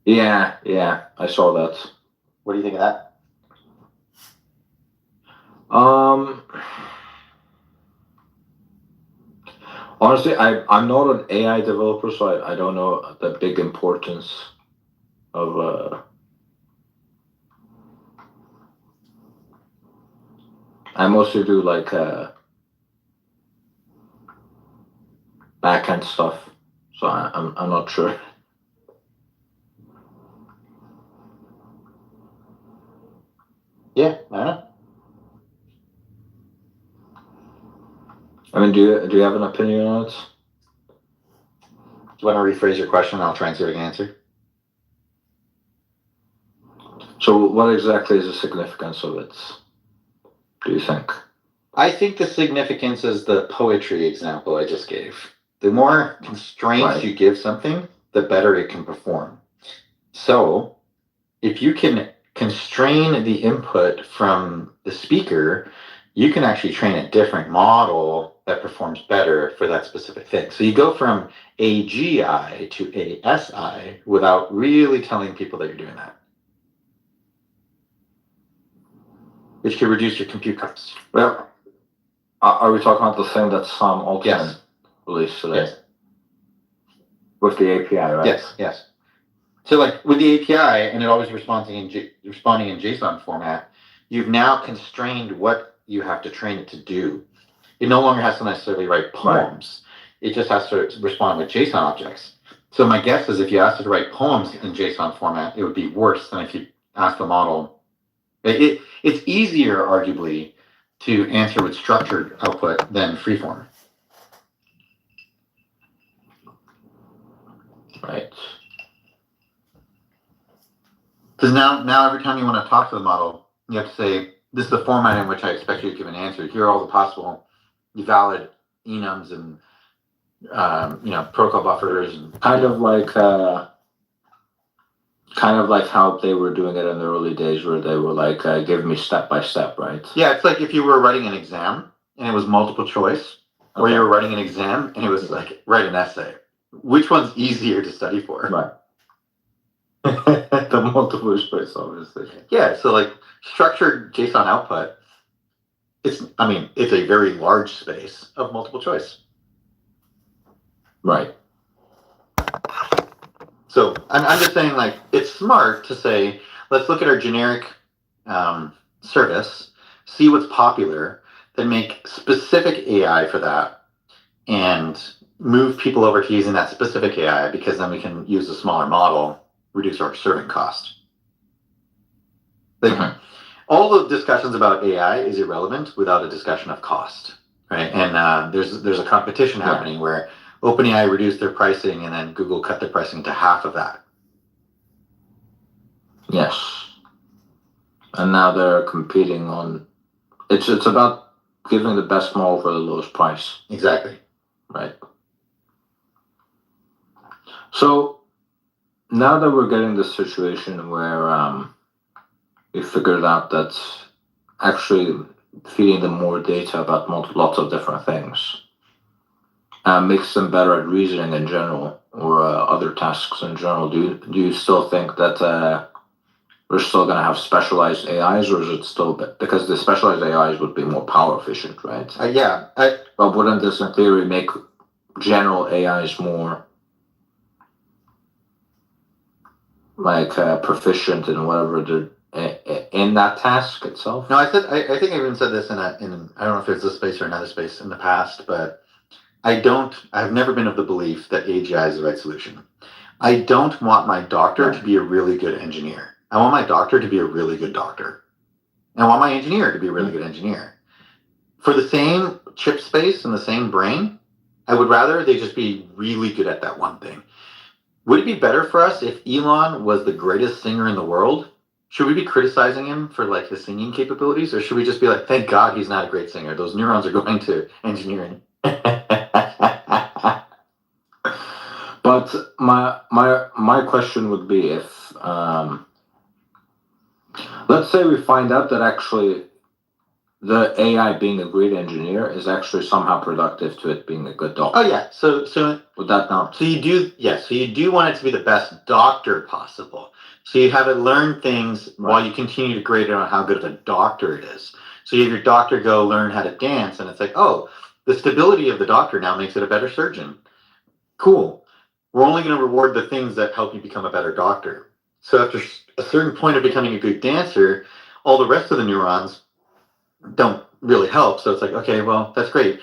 Yeah, I saw that. What do you think of that? Honestly, I'm not an AI developer, so I don't know the big importance of. I mostly do like backend stuff, so I'm not sure. Yeah, I don't know. I mean, do you have an opinion on it? Do you want to rephrase your question? I'll try and see what I can answer. So what exactly is the significance of it, do you think? I think the significance is the poetry example I just gave. The more constraints you give something, the better it can perform. So if you can constrain the input from the speaker, you can actually train a different model that performs better for that specific thing. So you go from AGI to ASI without really telling people that you're doing that, which could reduce your compute costs. Well, are we talking about the thing that Sam Altman released today? Yes. With the API, right? Yes, yes. So like with the API and it always responding in JSON format, you've now constrained what you have to train it to do. It no longer has to necessarily write poems. It just has to respond with JSON objects. So my guess is if you asked it to write poems in JSON format, it would be worse than if you asked the model. It's easier, arguably, to answer with structured output than freeform. Right. Because now every time you want to talk to the model, you have to say, this is the format in which I expect you to give an answer. Here are all the possible valid enums and protocol buffers. And kind of like how they were doing it in the early days where they were like, give me step by step, right? Yeah, it's like if you were writing an exam and it was multiple choice, or you were writing an exam and it was like, write an essay. Which one's easier to study for? Right. The multiple choice, obviously. Yeah, so like structured JSON output, it's a very large space of multiple choice. Right. So I'm just saying, like, it's smart to say, let's look at our generic service, see what's popular, then make specific AI for that, and move people over to using that specific AI, because then we can use a smaller model, reduce our serving cost. Like, all the discussions about AI is irrelevant without a discussion of cost, right? And there's a competition happening where OpenAI reduced their pricing and then Google cut their pricing to half of that. Yes. And now they're competing on, it's about giving the best model for the lowest price. Exactly. Right. So now that we're getting this situation where we figured out that actually feeding them more data about lots of different things makes them better at reasoning in general, or other tasks in general. Do you still think that we're still going to have specialized AIs, or is it still because the specialized AIs would be more power efficient, right? But wouldn't this, in theory, make general AIs more like proficient in whatever they're in that task itself? No, I think I even said this in I don't know if it's this space or another space in the past, but I've never been of the belief that AGI is the right solution. I don't want my doctor to be a really good engineer. I want my doctor to be a really good doctor. And I want my engineer to be a really good engineer. For the same chip space and the same brain, I would rather they just be really good at that one thing. Would it be better for us if Elon was the greatest singer in the world? Should we be criticizing him for like his singing capabilities, or should we just be like, thank God he's not a great singer. Those neurons are going to engineering. But my question would be, if let's say we find out that actually the AI being a great engineer is actually somehow productive to it being a good doctor. Oh yeah, so would that not? So you do want it to be the best doctor possible. So you have it learn things while you continue to grade it on how good of a doctor it is. So you have your doctor go learn how to dance, and it's like, oh, the stability of the doctor now makes it a better surgeon. Cool. We're only going to reward the things that help you become a better doctor. So after a certain point of becoming a good dancer, all the rest of the neurons don't really help. So it's like, okay, well, that's great.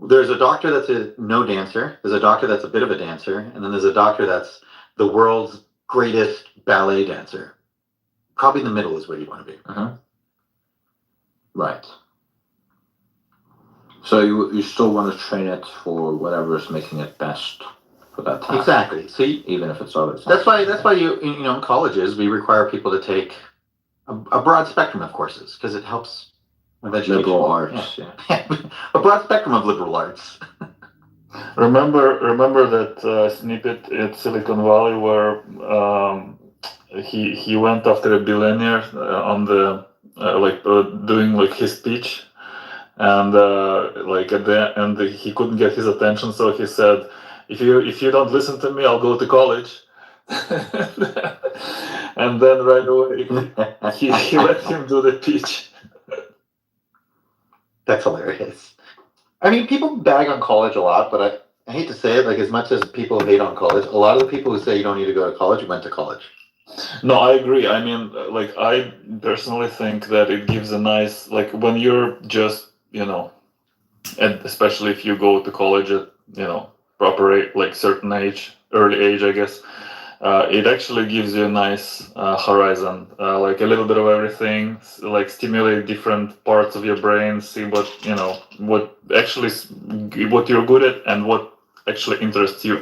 There's a doctor that's a no dancer. There's a doctor that's a bit of a dancer. And then there's a doctor that's the world's greatest ballet dancer. Probably in the middle is where you want to be. Right. So you still want to train it for whatever is making it best for that task. Exactly. So even if it's other. That's why you in colleges we require people to take a broad spectrum of courses because it helps with education. Liberal arts. Yeah. A broad spectrum of liberal arts. Remember that snippet at Silicon Valley where he went after a billionaire on the doing like his speech, and like at the end he couldn't get his attention, so he said, if you don't listen to me, I'll go to college. And then right away he let him do the pitch. That's hilarious. I mean, people bag on college a lot, but I hate to say it, like as much as people hate on college, a lot of the people who say you don't need to go to college went to college. No, I agree. I mean, like I personally think that it gives a nice, like when you're just, and especially if you go to college at, proper age, like certain age, early age, I guess, it actually gives you a nice horizon, like a little bit of everything, like stimulate different parts of your brain, see what, what actually, what you're good at and what actually interests you.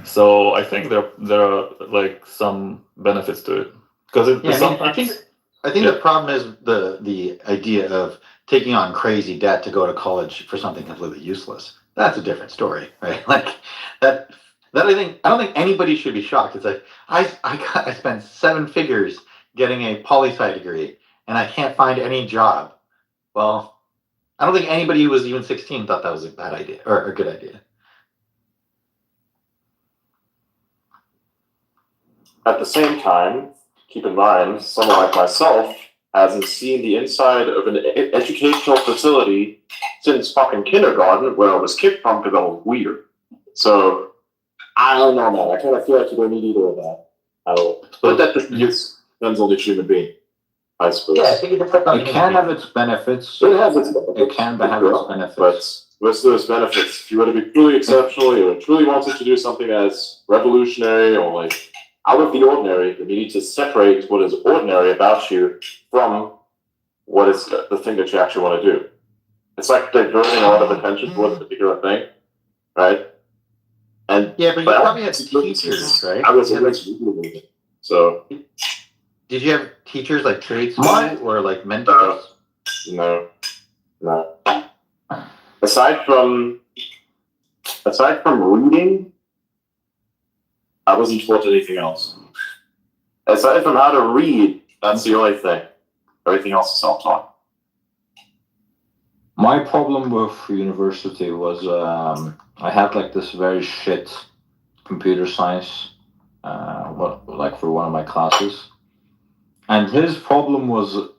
So I think there are like some benefits to it because I think the problem is the idea of taking on crazy debt to go to college for something completely useless. That's a different story, right? Like that I don't think anybody should be shocked. It's like I spent 7 figures getting a poli-sci degree and I can't find any job. Well, I don't think anybody who was even 16 thought that was a bad idea or a good idea. At the same time, keep in mind, someone like myself hasn't seen the inside of an educational facility since fucking kindergarten, where I was kicked from because I was weird. So, I don't know, man. I kind of feel like you don't need either of that at all. But that depends on each human being, I suppose. Yeah, I think it can have its benefits. It has its benefits. It can have its benefits. But with those benefits, if you were to be truly exceptional, you truly wanted to do something as revolutionary or like out of the ordinary, then you need to separate what is ordinary about you from what is the thing that you actually want to do. It's like diverting a lot of attention towards a particular thing, right? And yeah, but you probably had teachers, right? I was always Googling it. So did you have teachers like trade school or like mentors? No. Aside from reading, I wasn't taught anything else. Aside from how to read, that's the only thing. Everything else is self-taught. My problem with university was I had like this very shit computer science, like for one of my classes, and his problem was.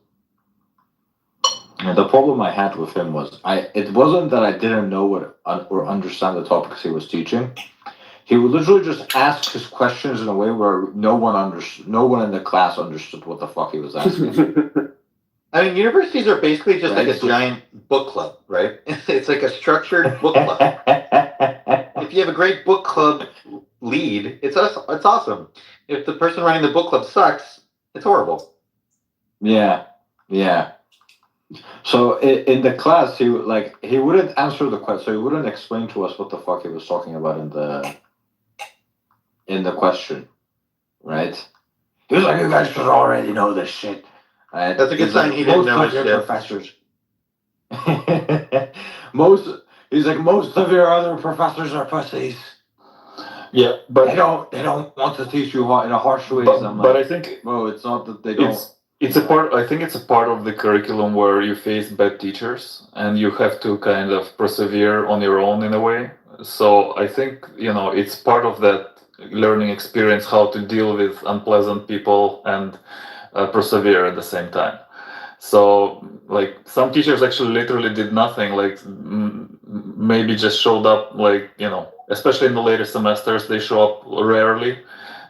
The problem I had with him was it wasn't that I didn't know what or understand the topics he was teaching. He would literally just ask his questions in a way where no one in the class understood what the fuck he was asking. I mean, universities are basically just like a giant book club, right? It's like a structured book club. If you have a great book club lead, it's awesome. If the person running the book club sucks, it's horrible. Yeah. So in the class, he wouldn't answer the question. So he wouldn't explain to us what the fuck he was talking about in the question, right? He was like, "You guys should already know this shit." Right? That's a good sign. He didn't know his shit. Professors. He's like, most of your other professors are pussies. Yeah, but they don't want to teach you in a harsh way. But I think it's not that they don't. I think it's a part of the curriculum where you face bad teachers and you have to kind of persevere on your own in a way. So I think, it's part of that learning experience how to deal with unpleasant people and persevere at the same time. So like some teachers actually literally did nothing, like maybe just showed up, like, especially in the later semesters, they show up rarely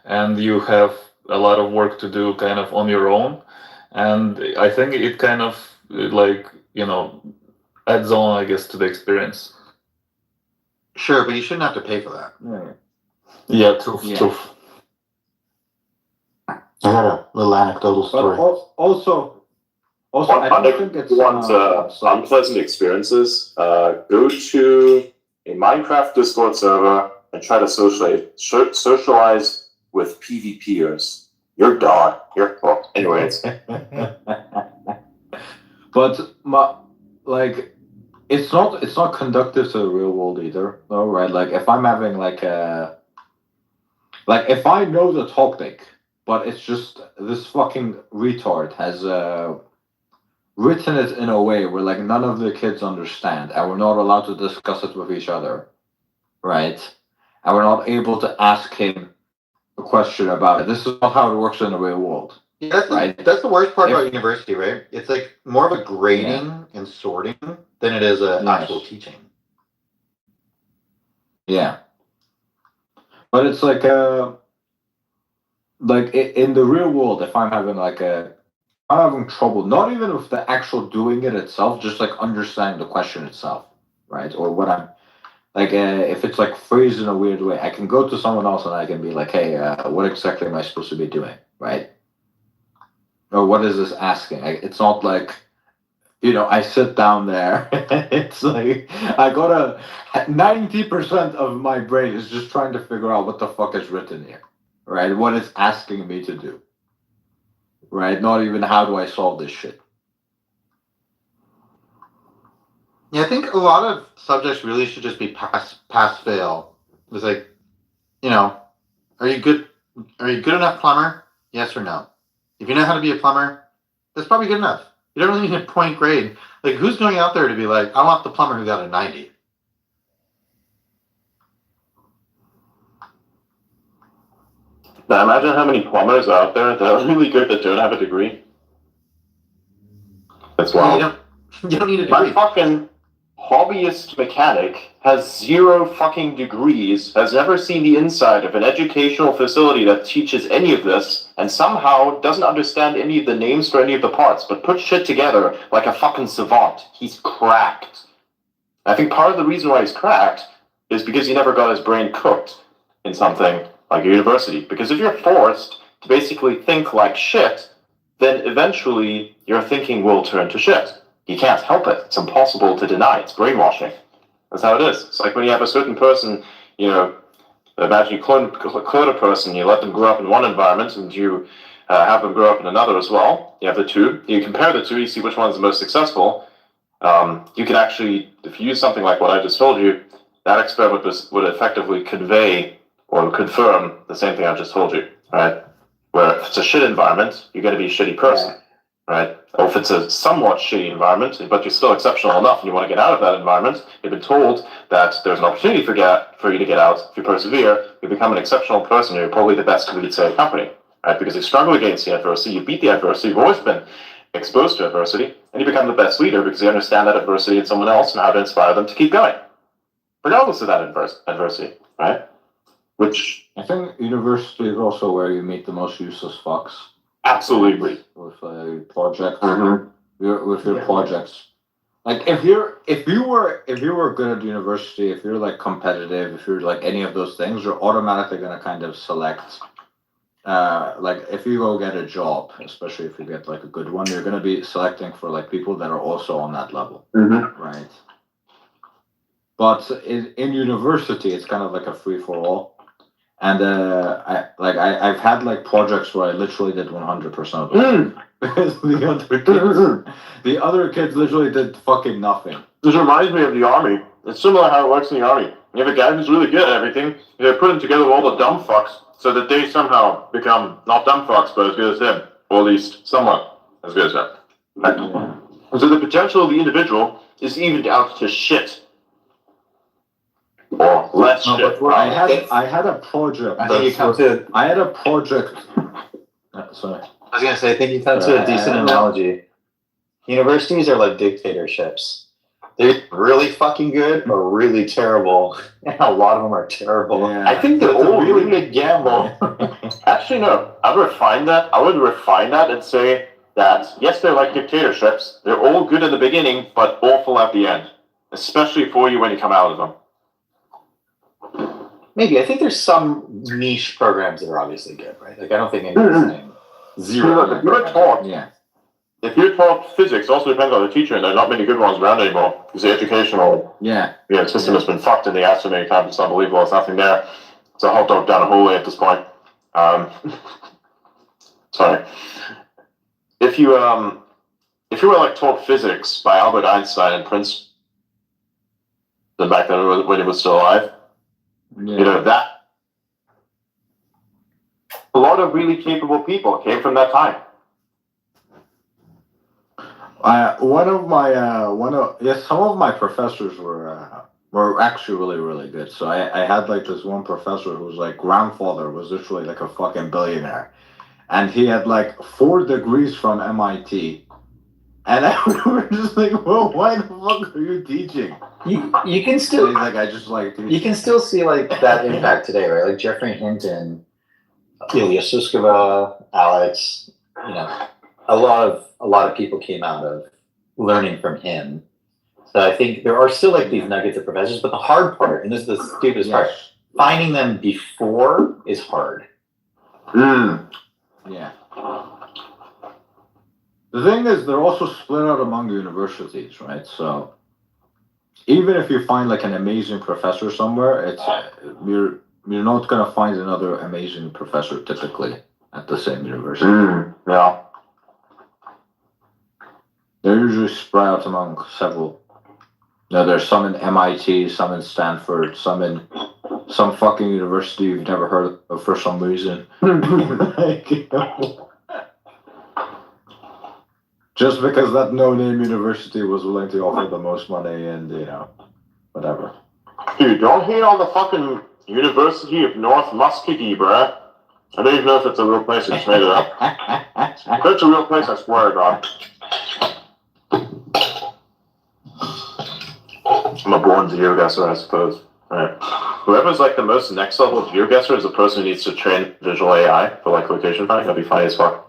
and you have a lot of work to do kind of on your own. And I think it kind of adds on, I guess, to the experience. Sure, but you shouldn't have to pay for that. Yeah, true. I got a little anecdotal story. Also, I don't think it's unpleasant experiences. Go to a Minecraft Discord server and try to socialize with PvPers. You're God. You're fucked. Anyways. But it's not conductive to the real world either, though, right? Like if I'm having if I know the topic, but it's just this fucking retard has written it in a way where like none of the kids understand, and we're not allowed to discuss it with each other, right? And we're not able to ask him a question about it. This is not how it works in the real world. Yeah, that's the worst part about university, right? It's like more of a grading and sorting than it is actual teaching. Yeah. But it's like in the real world, if I'm having I'm having trouble, not even with the actual doing it itself, just like understanding the question itself, right? Or what I'm if it's like phrased in a weird way, I can go to someone else and I can be like, hey, what exactly am I supposed to be doing, right? Or what is this asking? It's not like, I sit down there. It's like I got 90% of my brain is just trying to figure out what the fuck is written here, right? What it's asking me to do, right? Not even how do I solve this shit. Yeah, I think a lot of subjects really should just be pass fail. It's like, are you good enough plumber? Yes or no? If you know how to be a plumber, that's probably good enough. You don't really need a point grade. Like, who's going out there to be like, I want the plumber who got a 90? Now imagine how many plumbers are out there that are really good that don't have a degree. That's wild. You don't need a My degree. fucking hobbyist mechanic has 0 fucking degrees, has never seen the inside of an educational facility that teaches any of this, and somehow doesn't understand any of the names for any of the parts, but puts shit together like a fucking savant. He's cracked. I think part of the reason why he's cracked is because he never got his brain cooked in something like a university. Because if you're forced to basically think like shit, then eventually your thinking will turn to shit. You can't help it. It's impossible to deny. It's brainwashing. That's how it is. It's like when you have a certain person, imagine you clone a person, you let them grow up in one environment, and you have them grow up in another as well. You have the two. You compare the two, you see which one's the most successful. You can actually, if you use something like what I just told you, that experiment would effectively convey or confirm the same thing I just told you, right? Where if it's a shit environment, you're going to be a shitty person, right? Or if it's a somewhat shitty environment, but you're still exceptional enough and you want to get out of that environment, you've been told that there's an opportunity for you to get out. If you persevere, you become an exceptional person. You're probably the best lead, say, a company, right? Because you struggle against the adversity, you beat the adversity, you've always been exposed to adversity, and you become the best leader because you understand that adversity in someone else and how to inspire them to keep going, regardless of that adversity, right? Which I think university is also where you meet the most useless fucks. Absolutely. With projects, with your projects. Like if you were good at university, if you're like competitive, if you're like any of those things, you're automatically gonna kind of select. Like if you go get a job, especially if you get like a good one, you're gonna be selecting for like people that are also on that level, right? But in university, it's kind of like a free for all, and I've had like projects where I literally did 100% of them because the other kids literally did fucking nothing. This reminds me of the army. It's similar how it works in the army. You have a guy who's really good at everything. They put him together with all the dumb fucks so that they somehow become not dumb fucks, but as good as him, or at least somewhat as good as him. Right? So the potential of the individual is evened out to shit. Or less shit. But I had a project. I think you come to. I had a project. Sorry. I was gonna say, I think you come to a decent analogy. Universities are like dictatorships. They're really fucking good or really terrible. And a lot of them are terrible. Yeah. I think they're all a really big gamble. Actually, no. I would refine that and say that, yes, they're like dictatorships. They're all good in the beginning, but awful at the end. Especially for you when you come out of them. Maybe. I think there's some niche programs that are obviously good, right? Like, I don't think anyone's saying zero. If you're taught physics, also depends on the teacher, and there are not many good ones around anymore because the educational system has been fucked in the ass so many times. It's unbelievable. There's nothing there. It's a hot dog down a hallway at this point. sorry. If you were like taught physics by Albert Einstein and Princeton back then when he was still alive, you know that a lot of really capable people came from that time. Some of my professors were actually really, really good. So I had like this one professor whose like grandfather was literally like a fucking billionaire, and he had like 4 degrees from MIT, and I remember just like, well, why the fuck are you teaching? You can still, and he's like, I just like teaching. you can still see like that impact today, right? Like Jeffrey Hinton, Ilya Suskova, Alex, you know, a lot of people came out of learning from him. So I think there are still like these nuggets of professors, but the hard part, and this is the stupidest part, finding them before is hard. Yeah. The thing is, they're also split out among universities, right? So even if you find like an amazing professor somewhere, it's you're not gonna find another amazing professor typically at the same university. Yeah. They're usually spread out among several. There's some in MIT, some in Stanford, some in some fucking university you've never heard of for some reason. Like, you know, just because that no-name university was willing to offer the most money and, you know, whatever. Dude, don't hate on the fucking University of North Muscogee, bruh. I don't even know if it's a real place. I just made it up. If it's a real place, I swear to God. I'm a born geoguesser, I suppose. Alright. Whoever's like the most next level geoguesser is the person who needs to train visual AI for like location finding. That'd be funny as fuck.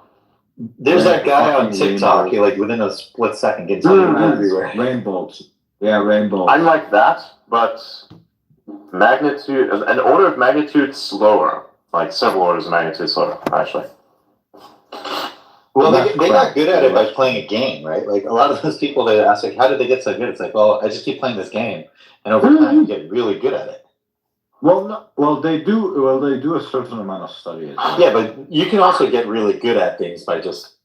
There's that guy on TikTok, he like within a split second gets everywhere. Rainbows. Yeah, rainbows. I'm like that, but magnitude, an order of magnitude slower. Like several orders of magnitude slower, actually. Well, they got good at it by playing a game, right? Like a lot of those people that ask, like, how did they get so good? It's like, well, I just keep playing this game, and over time you get really good at it. Well, they do a certain amount of study. Yeah, but you can also get really good at things by just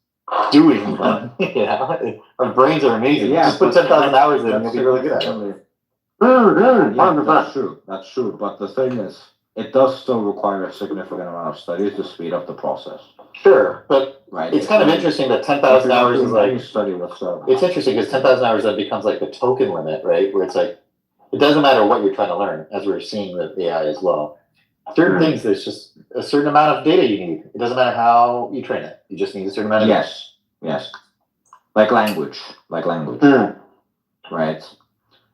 doing them. You know, our brains are amazing. Yeah, just put 10,000 hours in, and you'll be really good at it. Yeah, that's true. That's true. But the thing is, it does still require a significant amount of study to speed up the process. Sure, but right. It's kind of interesting that 10,000 hours is like study whatsoever. It's interesting because 10,000 hours then becomes like the token limit, right? Where it's like it doesn't matter what you're trying to learn, as we're seeing with AI as well. Certain things, there's just a certain amount of data you need. It doesn't matter how you train it. You just need a certain amount of data. Yes. Like language. Right.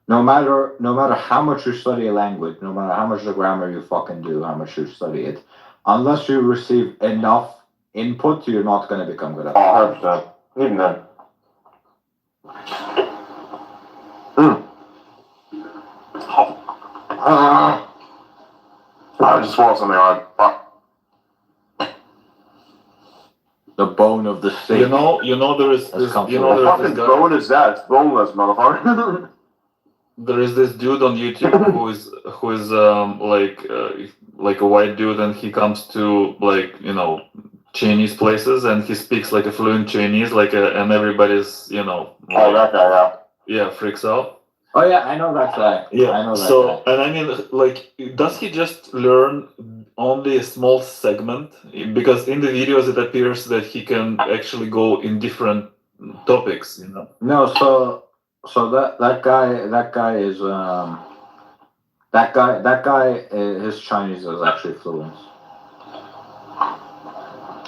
No matter how much you study a language, no matter how much the grammar you fucking do, how much you study it, unless you receive enough input, you're not going to become good at it. 100%. Even then. I just swallowed something hard. Fuck. The bone of the steak. You know there is this, What fucking bone is that? It's boneless, motherfucker. There is this dude on YouTube who is like a white dude, and he comes to like, you know, Chinese places, and he speaks like a fluent Chinese, and everybody's, you know, like, that guy, yeah, freaks out. Oh yeah, I know that guy. Yeah, I know that so guy. and I mean, like, does he just learn only a small segment? Because in the videos it appears that he can actually go in different topics, you know. No, so that guy is his Chinese is actually fluent.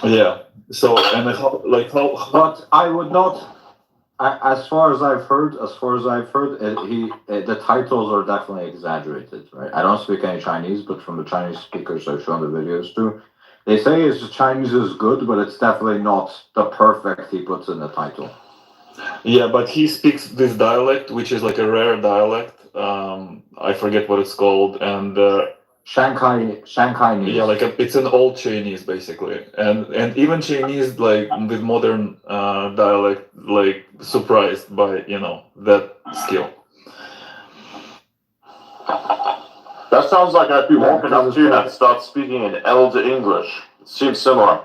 Yeah. So and how? But I would not. As far as I've heard, the titles are definitely exaggerated, right? I don't speak any Chinese, but from the Chinese speakers I've shown the videos to, they say his Chinese is good, but it's definitely not the perfect he puts in the title. Yeah, but he speaks this dialect, which is like a rare dialect. I forget what it's called, and Shanghainese. Yeah, like it's an old Chinese basically, and even Chinese like with modern dialect, like surprised by, you know, that skill. That sounds like I'd be walking up to you and I'd start speaking in Elder English. It seems similar.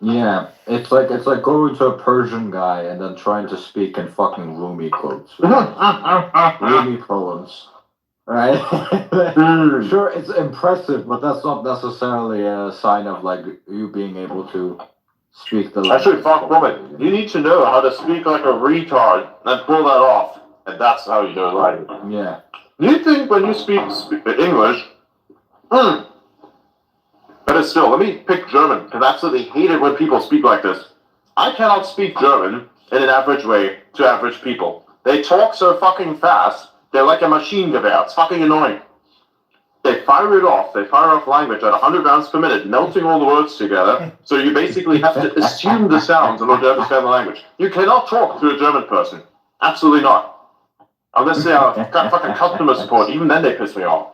Yeah, it's like going to a Persian guy and then trying to speak in fucking Rumi quotes, Rumi poems, right? Sure, it's impressive, but that's not necessarily a sign of like you being able to speak the language. Actually, fuck woman, you need to know how to speak like a retard and pull that off, and that's how you do it right. Yeah. You think when you speak English, but still, let me pick German, because I absolutely hate it when people speak like this. I cannot speak German in an average way to average people. They talk so fucking fast, they're like a machine gewehr. It's fucking annoying. They fire it off. They fire off language at 100 rounds per minute, melting all the words together. So you basically have to assume the sounds in order to understand the language. You cannot talk to a German person. Absolutely not. Unless they are fucking customer support. Even then they piss me off.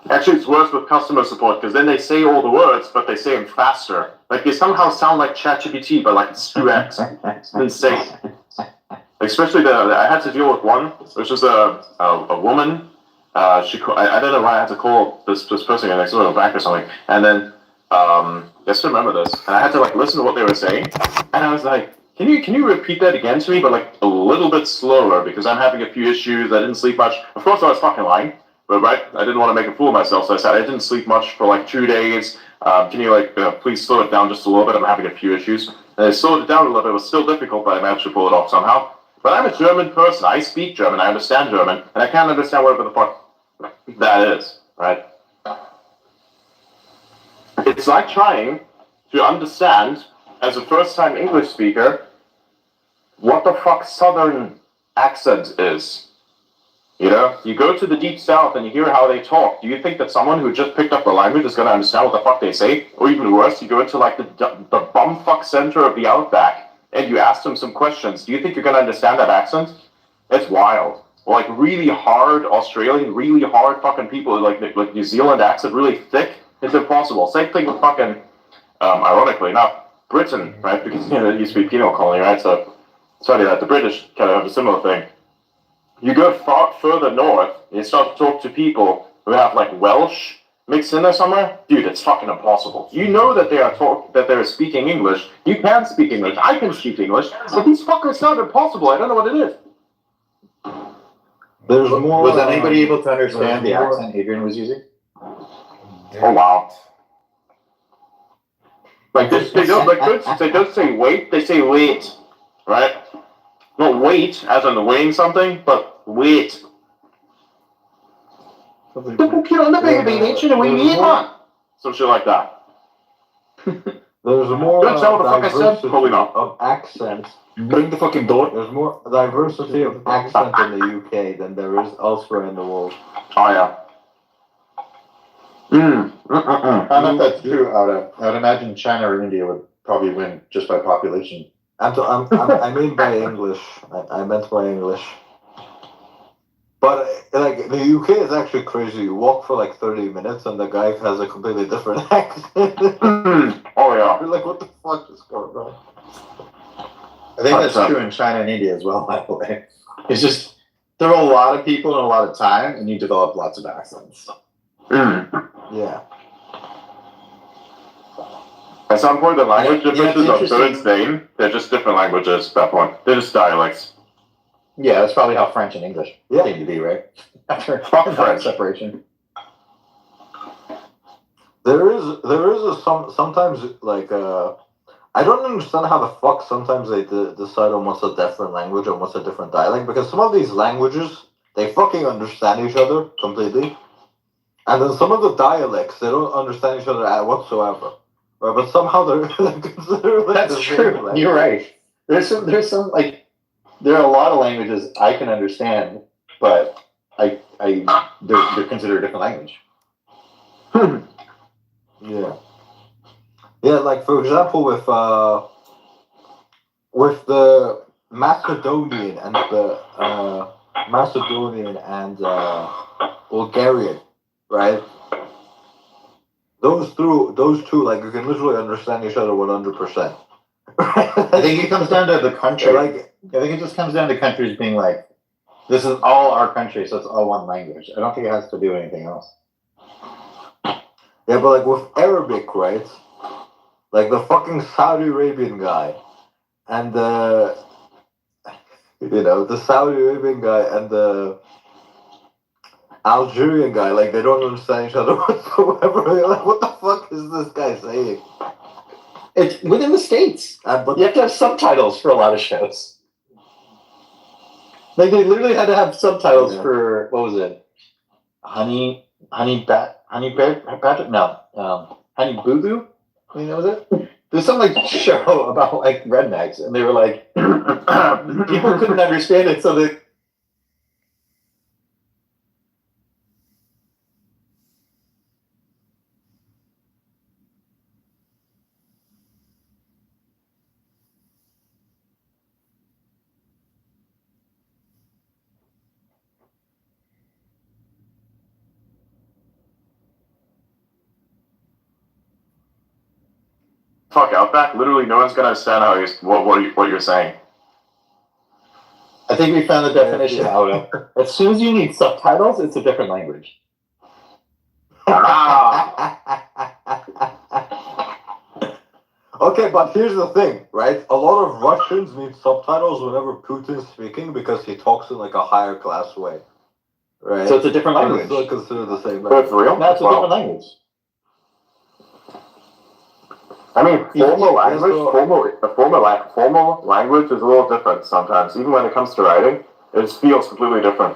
Actually, it's worse with customer support, because then they say all the words, but they say them faster. Like, they somehow sound like ChatGPT, but like it's 2x. It's insane. Especially I had to deal with one, which was a woman. I don't know why I had to call this person next door back or something. And then, I still remember this. And I had to like listen to what they were saying. And I was like, can you repeat that again to me, but like a little bit slower, because I'm having a few issues. I didn't sleep much. Of course, I was fucking lying. But right, I didn't want to make a fool of myself, so I said I didn't sleep much for like 2 days. Can you like please slow it down just a little bit? I'm having a few issues. And I slowed it down a little bit. It was still difficult, but I managed to pull it off somehow. But I'm a German person. I speak German. I understand German, and I can't understand whatever the fuck that is. Right? It's like trying to understand, as a first-time English speaker, what the fuck Southern accent is. You know, you go to the deep south and you hear how they talk. Do you think that someone who just picked up the language is going to understand what the fuck they say? Or even worse, you go into like the bumfuck center of the outback and you ask them some questions. Do you think you're going to understand that accent? It's wild. Or like really hard Australian, really hard fucking people, like New Zealand accent, really thick. It's impossible. Same thing with fucking, ironically enough, Britain, right? Because you know, it used to be penal colony, right? So, sorry that the British kind of have a similar thing. You go far further north, and you start to talk to people who have like Welsh mixed in there somewhere. Dude, it's fucking impossible. You know that they're speaking English. You can speak English. I can speak English, but these fuckers sound impossible. I don't know what it is. There's more. Was anybody able to understand the accent Adrian was using? Oh wow! Like they don't say wait. They say wait, right? Not wait as in weighing something, but wait. Some shit like that. There's more Don't tell what the fuck I said. Probably not. of accents. Bring the fucking door. There's more diversity of accent in the UK than there is elsewhere in the world. Oh yeah. I don't know if that's true. I would imagine China or India would probably win just by population. I mean by English. I meant by English. But like the UK is actually crazy. You walk for like 30 minutes and the guy has a completely different accent. Oh yeah. You're like, what the fuck is going on? I think that's true in China and India as well, by the way. It's just there are a lot of people and a lot of time, and you develop lots of accents. Yeah. At some point, the language differences are so insane. They're just different languages at that point. They're just dialects. Yeah, that's probably how French and English came to be, right? After French separation. There is sometimes like I don't understand how the fuck sometimes they decide on what's a different language and what's a different dialect, because some of these languages they fucking understand each other completely, and then some of the dialects they don't understand each other whatsoever. Right, but somehow they're considered like That's true. You're right. There's some like there are a lot of languages I can understand, but they're considered a different language. Yeah. Yeah, like for example with the Macedonian and the Bulgarian, right? Those two, like you can literally understand each other 100%. I think it comes down to the country. I think it just comes down to countries being like, this is all our country, so it's all one language. I don't think it has to do anything else. Yeah, but like with Arabic, right? Like the fucking Saudi Arabian guy and the Saudi Arabian guy and the Algerian guy, like they don't understand each other whatsoever. You're like, what the fuck is this guy saying? It's within the States. But You have to have subtitles for a lot of shows. Like they literally had to have subtitles for what was it? Honey Badger? No, Honey Boo Boo. I mean, that was it. There's some like show about like rednecks, and they were like people couldn't understand it, so they. Fuck Outback. Literally, no one's gonna understand what you're saying. I think we found the definition out of. As soon as you need subtitles, it's a different language. Okay, but here's the thing, right? A lot of Russians need subtitles whenever Putin's speaking because he talks in like a higher class way, right? So it's a different language. It's still considered the same But it's real? No, it's a different language. I mean, formal language is a little different sometimes. Even when it comes to writing, it just feels completely different.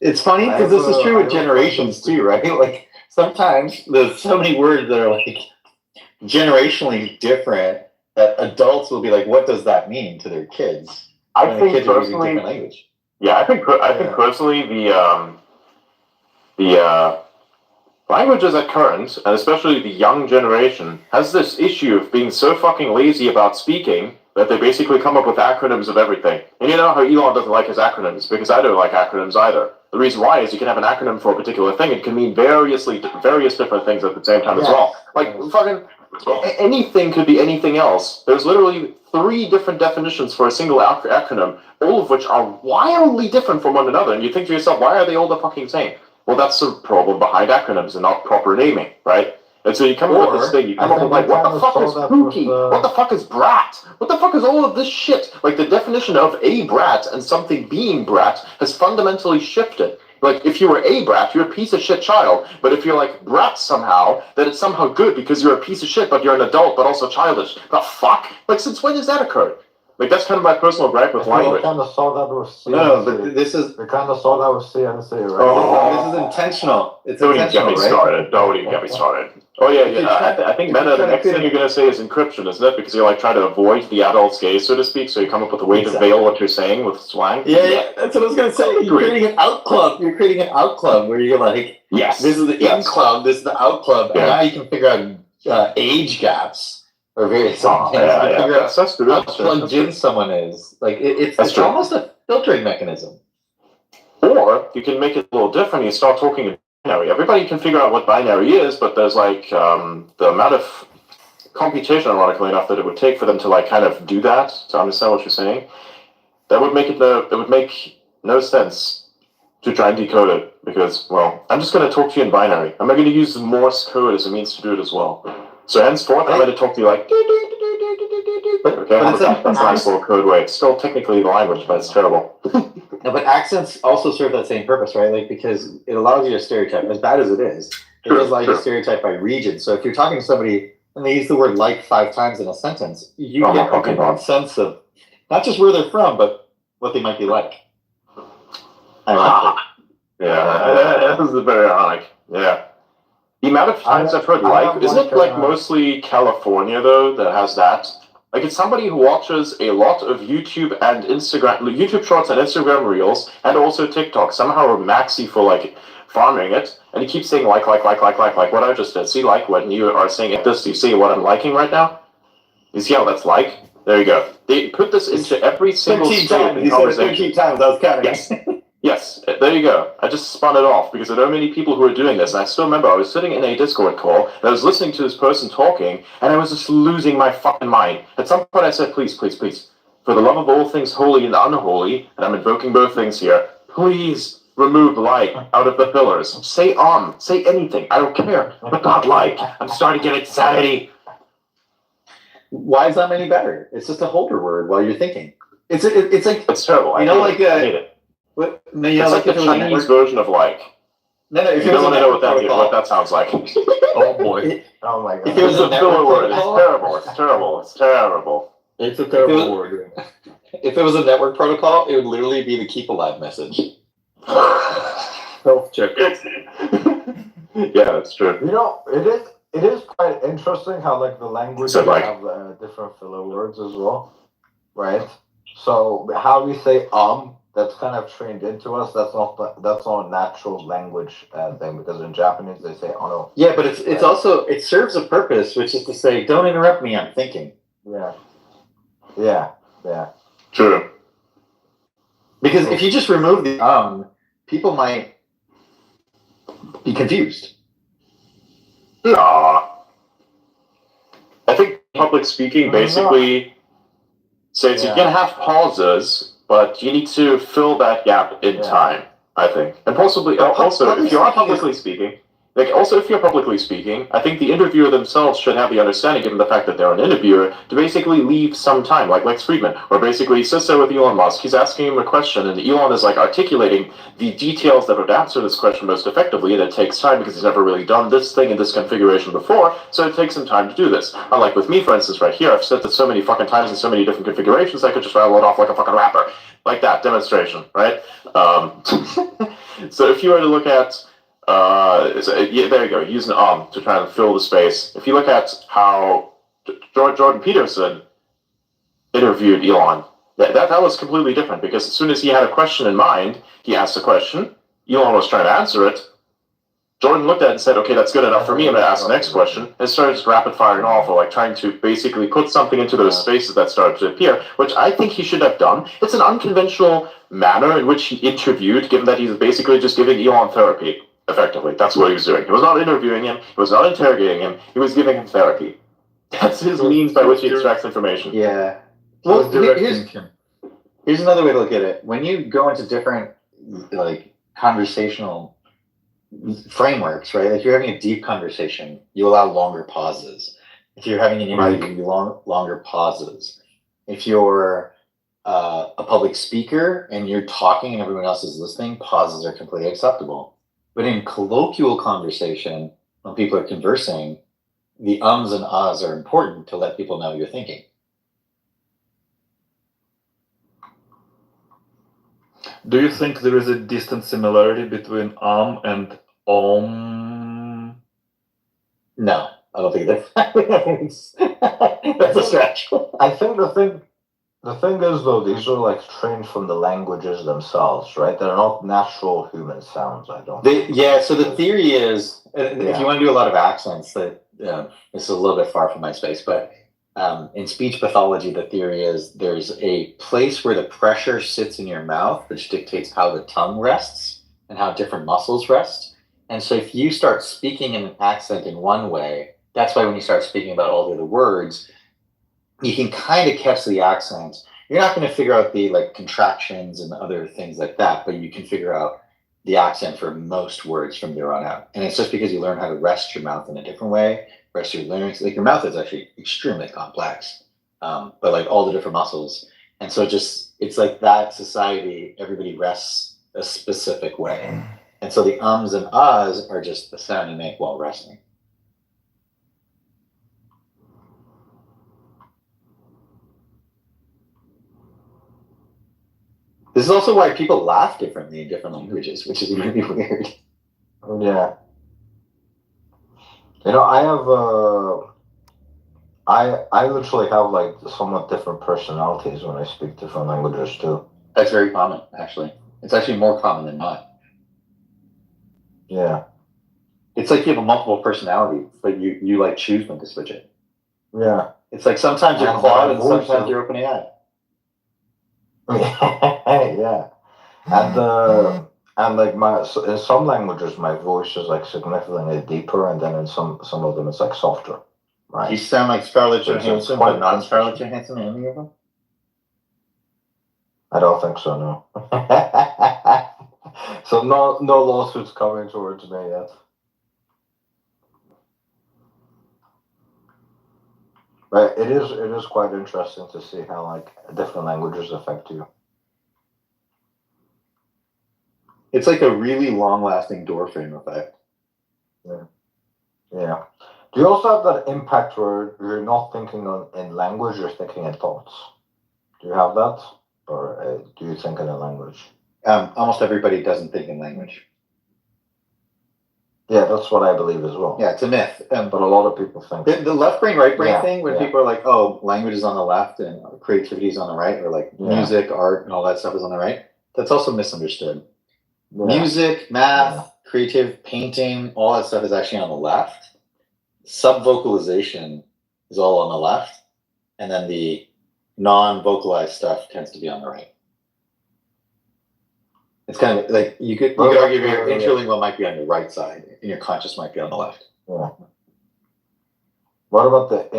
It's funny because this is true with generations too, right? Like sometimes there's so many words that are like generationally different that adults will be like, "What does that mean?" to their kids. I when think the kids are using personally, different language. yeah, I think personally the languages at current, and especially the young generation, has this issue of being so fucking lazy about speaking that they basically come up with acronyms of everything. And you know how Elon doesn't like his acronyms, because I don't like acronyms either. The reason why is you can have an acronym for a particular thing, it can mean various different things at the same time as well. Like, fucking, anything could be anything else. There's literally 3 different definitions for a single acronym, all of which are wildly different from one another, and you think to yourself, why are they all the fucking same? Well, that's the problem behind acronyms and not proper naming, right? And so you come up with this thing, you come up with like, what the fuck is Pookie? What the fuck is brat? What the fuck is all of this shit? Like, the definition of a brat and something being brat has fundamentally shifted. Like, if you were a brat, you're a piece of shit child. But if you're like brat somehow, then it's somehow good because you're a piece of shit, but you're an adult, but also childish. The fuck? Like, since when has that occurred? Like, that's kind of my personal gripe with language. We kind of saw that with CNC. No, but this is. We kind of saw that with CNC, right? Oh, this is intentional. It's Don't even intentional, get me right? started. Don't even get me started. Oh yeah. I think Meta, the next thing you're gonna say is encryption, isn't it? Because you're like trying to avoid the adult's gaze, so to speak. So you come up with a way to veil what you're saying with slang. Yeah, that's what I was gonna say. You're creating an out club. You're creating an out club where you're like, yes, this is the in club, this is the out club, and now you can figure out age gaps or various things. You can figure out how plugged in someone is. Like it's almost a filtering mechanism. Or you can make it a little different. You start talking in binary. Everybody can figure out what binary is, but there's like the amount of computation, ironically enough, that it would take for them to like kind of do that, to understand what you're saying. That would make it would make no sense to try and decode it because, well, I'm just going to talk to you in binary. I'm going to use Morse code as a means to do it as well. So henceforth, I'm going to talk to you like. Okay, that's a nice little code way. It's still technically the language, but it's terrible. No, but accents also serve that same purpose, right? Like, because it allows you to stereotype, as bad as it is, it does allow you to stereotype by region. So if you're talking to somebody and they use the word like 5 times in a sentence, you get a good sense of not just where they're from, but what they might be like. Yeah, this is very ironic. Yeah. The amount of times I've heard like, isn't it like mostly California though that has that? Like, it's somebody who watches a lot of YouTube and Instagram, YouTube Shorts and Instagram Reels, and also TikTok. Somehow are maxi for like farming it, and he keeps saying like what I just did. See, like when you are saying this, do you see what I'm liking right now? You see how that's like? There you go. They put this into every single 13 state times. in You said it conversation. 13 times. I was counting. Yes. Yes, there you go. I just spun it off because I know many people who are doing this, and I still remember I was sitting in a Discord call, and I was listening to this person talking, and I was just losing my fucking mind. At some point I said, please, for the love of all things holy and unholy, and I'm invoking both things here, please, remove like out of the fillers. Say say anything. I don't care. But not like. I'm starting to get anxiety. Why is that any better? It's just a holder word while you're thinking. It's like it's terrible. You know, like I hate it. No, you know, It's like the Chinese version of like. No, if you don't want to know what that sounds like. Oh boy. Oh my god. If it was a filler word, it's terrible. It's terrible. It's terrible. It's a terrible word. If it was a network protocol, it would literally be the keep alive message. Health check. Yeah, that's true. You know, it is quite interesting how like the language So, like- have different filler words as well, right? So how we say that's kind of trained into us. That's not a natural language thing, because in Japanese they say ono. Yeah, but it's also it serves a purpose, which is to say, don't interrupt me, I'm thinking. Yeah. True. Because if you just remove the people might be confused. Nah. I think public speaking basically says you can have pauses, but you need to fill that gap in time, I think. And possibly also if you are publicly speaking, I think the interviewer themselves should have the understanding, given the fact that they're an interviewer, to basically leave some time, like Lex Friedman, or basically he sits there with Elon Musk, he's asking him a question, and Elon is like articulating the details that would answer this question most effectively, and it takes time because he's never really done this thing in this configuration before, so it takes some time to do this. Unlike with me, for instance, right here, I've said this so many fucking times in so many different configurations, I could just rattle it off like a fucking rapper. Like that, demonstration, right? So if you were to look at there you go. Use an to try to fill the space. If you look at how Jordan Peterson interviewed Elon, that was completely different, because as soon as he had a question in mind, he asked a question. Elon was trying to answer it. Jordan looked at it and said, "Okay, that's good enough for me. I'm going to ask the next question," and started just rapid firing off, or like trying to basically put something into those spaces that started to appear, which I think he should have done. It's an unconventional manner in which he interviewed, given that he's basically just giving Elon therapy. Effectively, that's what he was doing. He was not interviewing him. He was not interrogating him. He was giving him therapy. That's his means by which he extracts information. Yeah. Well, here's another way to look at it. When you go into different like conversational frameworks, right? If you're having a deep conversation, you allow longer pauses. If you're having an interview, you longer pauses. If you're a public speaker and you're talking and everyone else is listening, pauses are completely acceptable. But in colloquial conversation, when people are conversing, the ums and ahs are important to let people know you're thinking. Do you think there is a distant similarity between and om? No, I don't think that's a stretch. I think the thing is, though, these are like trained from the languages themselves, right? They're not natural human sounds, I don't think. So the theory is, if you want to do a lot of accents, that this is a little bit far from my space, but in speech pathology, the theory is there's a place where the pressure sits in your mouth, which dictates how the tongue rests and how different muscles rest. And so if you start speaking in an accent in one way, that's why when you start speaking about all the other words, you can kind of catch the accent. You're not going to figure out the like contractions and other things like that, but you can figure out the accent for most words from there on out. And it's just because you learn how to rest your mouth in a different way, rest your larynx. Like your mouth is actually extremely complex, but like all the different muscles. And so it's like that society, everybody rests a specific way. And so the ums and ahs are just the sound you make while resting. This is also why people laugh differently in different languages, which is really weird. Yeah. You know, I literally have like somewhat different personalities when I speak different languages too. That's very common, actually. It's actually more common than not. Yeah. It's like you have a multiple personality, but you like choose when to switch it. Yeah. It's like sometimes you're Claude and sometimes you're OpenAI. Yeah. And like in some languages my voice is like significantly deeper, and then in some of them it's like softer. Right. You sound like Scarlett So it's Johansson, quite but not Scarlett Johansson in any of them? I don't think so, no. So no lawsuits coming towards me yet. But it is quite interesting to see how like different languages affect you. It's like a really long-lasting door frame effect. Yeah. Do you also have that impact where you're not thinking in language, you're thinking in thoughts? Do you have that? Or do you think in a language? Almost everybody doesn't think in language. Yeah, that's what I believe as well. Yeah, it's a myth. But a lot of people think the left brain, right brain Yeah, thing, when yeah. people are like, "Oh, language is on the left and creativity is on the right," or like Yeah. music, art, and all that stuff is on the right. That's also misunderstood. Yeah. Music, math, creative, painting, all that stuff is actually on the left. Sub-vocalization is all on the left, and then the non-vocalized stuff tends to be on the right. It's kind of like you could argue your interlingual might be on your right side, and your conscious might be on the left. Yeah. What about the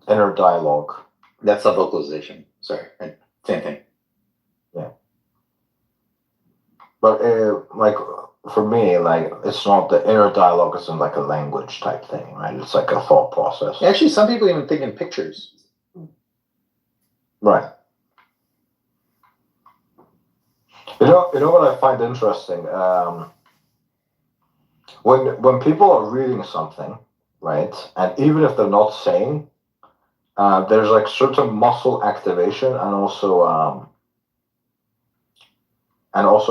inner dialogue? That's sub-vocalization. Sorry, same thing. Yeah. But like for me, like it's not the inner dialogue isn't like a language type thing, right? It's like a thought process. Actually, some people even think in pictures. Right. You know what I find interesting? When people are reading something, right, and even if they're not saying, there's like certain muscle activation and also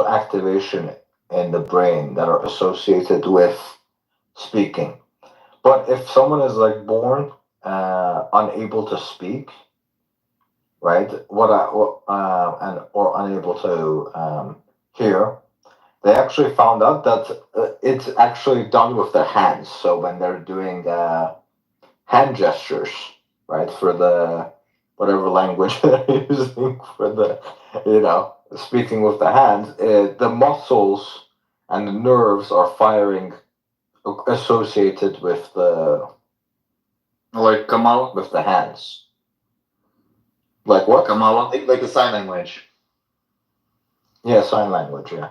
activation in the brain that are associated with speaking. But if someone is like born unable to speak, right, or unable to hear, they actually found out that it's actually done with their hands. So when they're doing hand gestures, right, for the whatever language they're using for the, speaking with the hands, the muscles and the nerves are firing associated with the Like Kamala? with the hands. Like what? Kamala? Like the sign language. Yeah, sign language, yeah.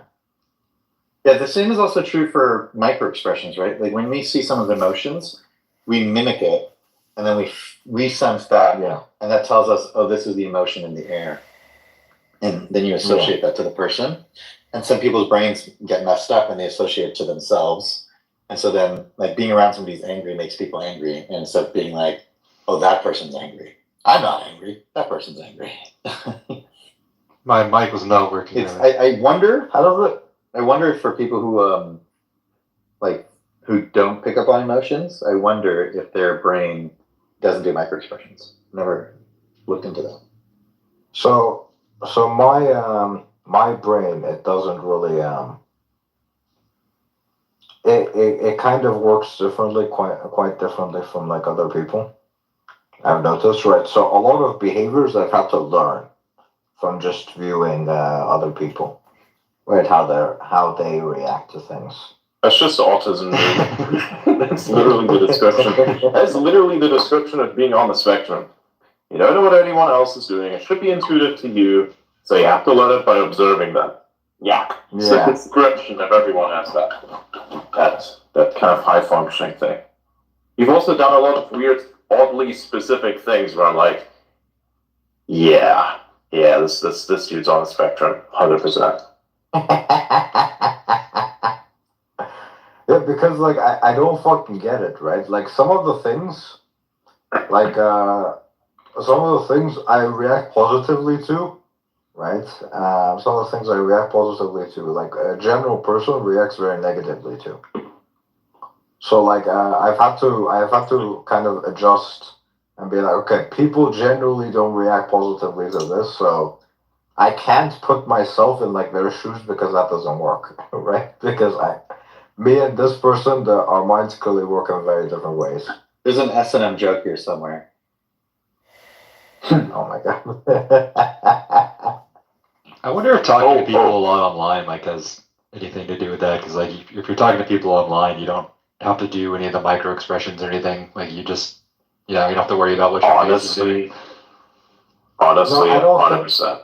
Yeah, the same is also true for micro expressions, right? Like when we see someone's emotions, we mimic it, and then we sense that, Yeah. and that tells us, oh, this is the emotion in the air, and then you associate that to the person. And some people's brains get messed up and they associate it to themselves, and so then like being around somebody who's angry makes people angry, and instead of being like, oh, that person's angry, I'm not angry, that person's angry. My mic was not working. It's I wonder how does it. I wonder if for people who who don't pick up on emotions, I wonder if their brain doesn't do micro expressions. Never looked into that. So my brain, it doesn't really it kind of works differently, quite differently from like other people. I've noticed, right? So a lot of behaviors I've had to learn from just viewing other people, right? How they react to things. That's just autism, dude. That's literally the description. That's literally the description of being on the spectrum. You don't know what anyone else is doing. It should be intuitive to you, so you have to learn it by observing them. Yeah. It's the description of everyone has that kind of high functioning thing. You've also done a lot of weird, oddly specific things where I'm like, yeah, this dude's on the spectrum, 100%. Yeah, because like I don't fucking get it, right? Like some of the things I react positively to, right? Some of the things I react positively to, like a general person reacts very negatively to. So like I've had to kind of adjust and be like, okay, people generally don't react positively to this, so I can't put myself in like their shoes because that doesn't work, right? Because me and this person, our minds clearly work in very different ways. There's an S&M joke here somewhere. Oh my god. I wonder if talking to people a lot online like has anything to do with that, because like if you're talking to people online, you don't have to do any of the micro expressions or anything. Like you just, you don't have to worry about what your face is doing. Honestly, 100%.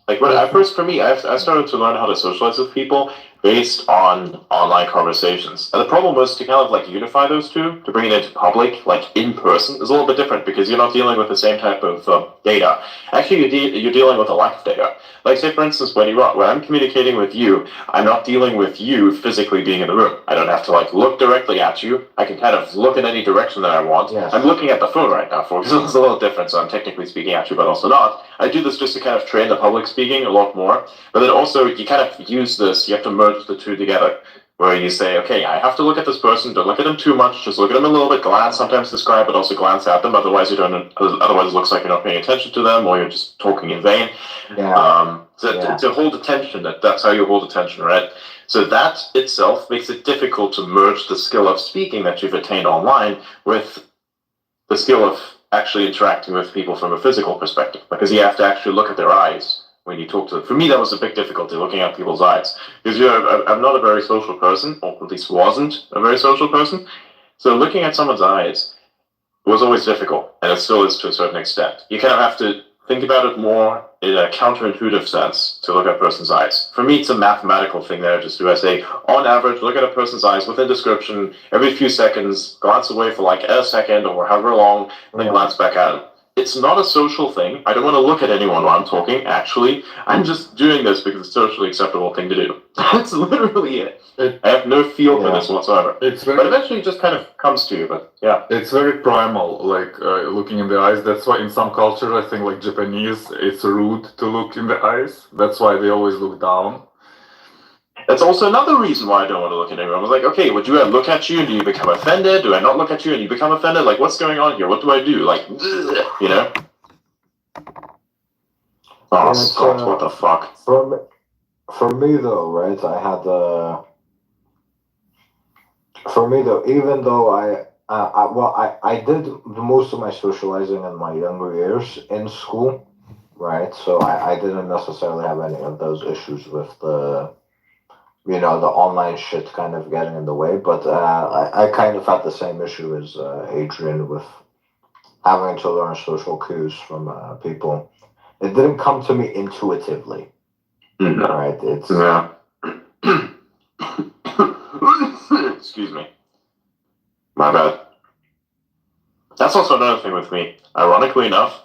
Like when I first, for me, I started to learn how to socialize with people based on online conversations. And the problem was to kind of like unify those two, to bring it into public, like in person, is a little bit different because you're not dealing with the same type of data. Actually, you're dealing with a lack of data. Like say, for instance, when I'm communicating with you, I'm not dealing with you physically being in the room. I don't have to like look directly at you. I can kind of look in any direction that I want. Yes. I'm looking at the phone right now, for example. It's a little different, so I'm technically speaking at you, but also not. I do this just to kind of train the public speaking a lot more. But then also, you kind of use this, you have to merge the two together, where you say, okay, I have to look at this person, don't look at them too much, just look at them a little bit, glance, sometimes describe, but also glance at them, otherwise otherwise it looks like you're not paying attention to them, or you're just talking in vain. Yeah. To hold attention, that's how you hold attention, right? So that itself makes it difficult to merge the skill of speaking that you've attained online with the skill of actually interacting with people from a physical perspective, because you have to actually look at their eyes when you talk to them. For me, that was a big difficulty, looking at people's eyes, because I'm not a very social person, or at least wasn't a very social person. So looking at someone's eyes was always difficult, and it still is to a certain extent. You kind of have to think about it more in a counterintuitive sense to look at a person's eyes. For me, it's a mathematical thing that I just do. I say, on average, look at a person's eyes within description, every few seconds, glance away for like a second or however long, then glance back at them. It's not a social thing. I don't want to look at anyone while I'm talking, actually. I'm just doing this because it's a socially acceptable thing to do. That's literally it. I have no feel for this whatsoever. But eventually it just kind of comes to you, but yeah. It's very primal, like looking in the eyes. That's why in some cultures, I think like Japanese, it's rude to look in the eyes. That's why they always look down. That's also another reason why I don't want to look at anyone. I was like, okay, well, do I look at you and do you become offended? Do I not look at you and you become offended? Like, what's going on here? What do I do? Like, you know? Oh, Scott, what the fuck? For me though, right? For me though, even though I did most of my socializing in my younger years in school, right? So I didn't necessarily have any of those issues with the online shit kind of getting in the way. But I kind of had the same issue as Adrian with having to learn social cues from people. It didn't come to me intuitively, right? It's Excuse me. My bad. That's also another thing with me. Ironically enough,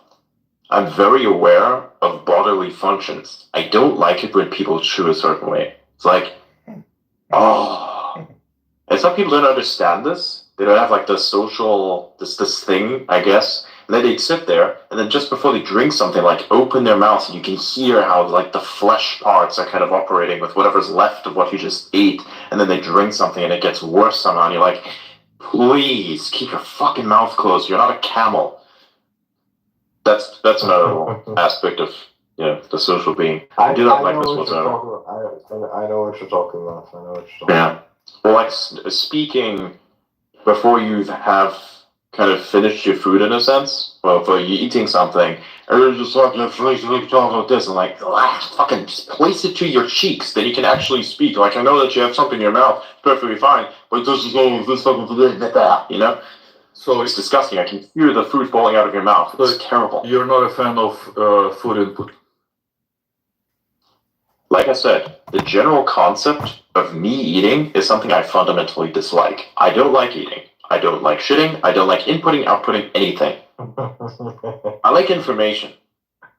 I'm very aware of bodily functions. I don't like it when people chew a certain way. It's like, oh. And some people don't understand this. They don't have like the social, this thing, I guess. And then they'd sit there, and then just before they drink something, like open their mouth, and you can hear how like the flesh parts are kind of operating with whatever's left of what you just ate. And then they drink something, and it gets worse somehow. And you're like, please keep your fucking mouth closed. You're not a camel. That's another aspect of the social being. I do not like this whatsoever. I know what you're talking about. Yeah. Well, like speaking before you have kind of finished your food in a sense, well, for you eating something, and you're just talking about this, and like, fucking just place it to your cheeks, then you can actually speak. Like, I know that you have something in your mouth, perfectly fine, but this is you know? So it's disgusting. I can hear the food falling out of your mouth. It's terrible. You're not a fan of food input. Like I said, the general concept of me eating is something I fundamentally dislike. I don't like eating. I don't like shitting. I don't like inputting, outputting anything. I like information.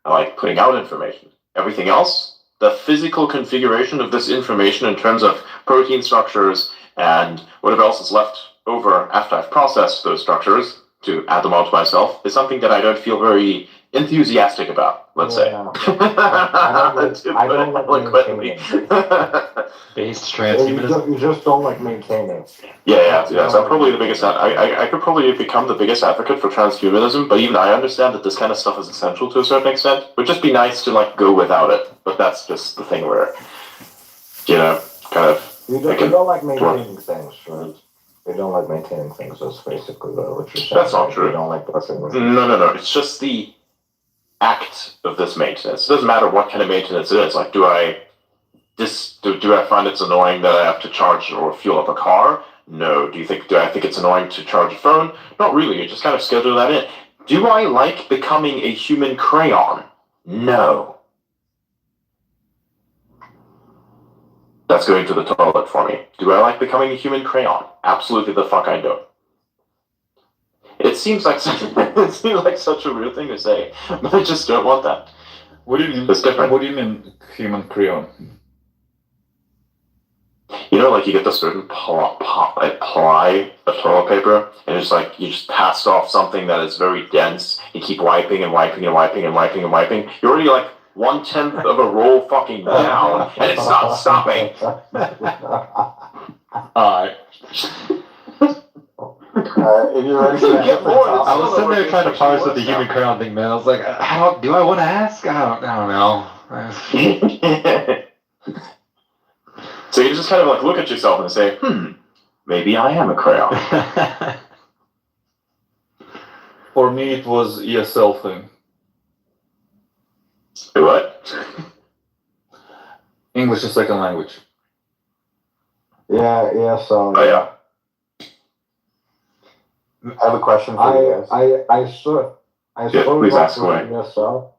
I like putting out information. Everything else, the physical configuration of this information in terms of protein structures and whatever else is left over after I've processed those structures to add them all to myself, is something that I don't feel very enthusiastic about, let's say. I don't like maintaining. Based transhumanism. You just don't like maintaining. Yeah. So I'm probably the biggest. I could probably become the biggest advocate for transhumanism, but even I understand that this kind of stuff is essential to a certain extent. It would just be nice to like go without it, but that's just the thing where, kind of. You don't like maintaining things, right? You don't like maintaining things. That's basically what you're saying. That's not true. You don't like brushing with. No. It's just the act of this maintenance. It doesn't matter what kind of maintenance it is. Like, do I find it's annoying that I have to charge or fuel up a car? No. Do I think it's annoying to charge a phone? Not really. You just kind of schedule that in. Do I like becoming a human crayon? No. That's going to the toilet for me. Do I like becoming a human crayon? Absolutely the fuck I do. It seems like such a weird thing to say, but I just don't want that. What do you mean? It's different. What do you mean, human crayon? You know, like you get this certain ply of toilet paper, and it's like you just passed off something that is very dense. You keep wiping and wiping and wiping and wiping and wiping. You're already like 1/10 of a roll fucking down, and it's not stopping. Alright. If you're ready to Get more. I was sitting there trying to parse with the human crayon thing, man. I was like, do I want to ask? I don't know. So you just kind of like look at yourself and say, maybe I am a crayon. For me, it was ESL thing. What? English as second language. Yeah, so Oh yeah. I have a question for you guys. I started please off ask with away. ESL,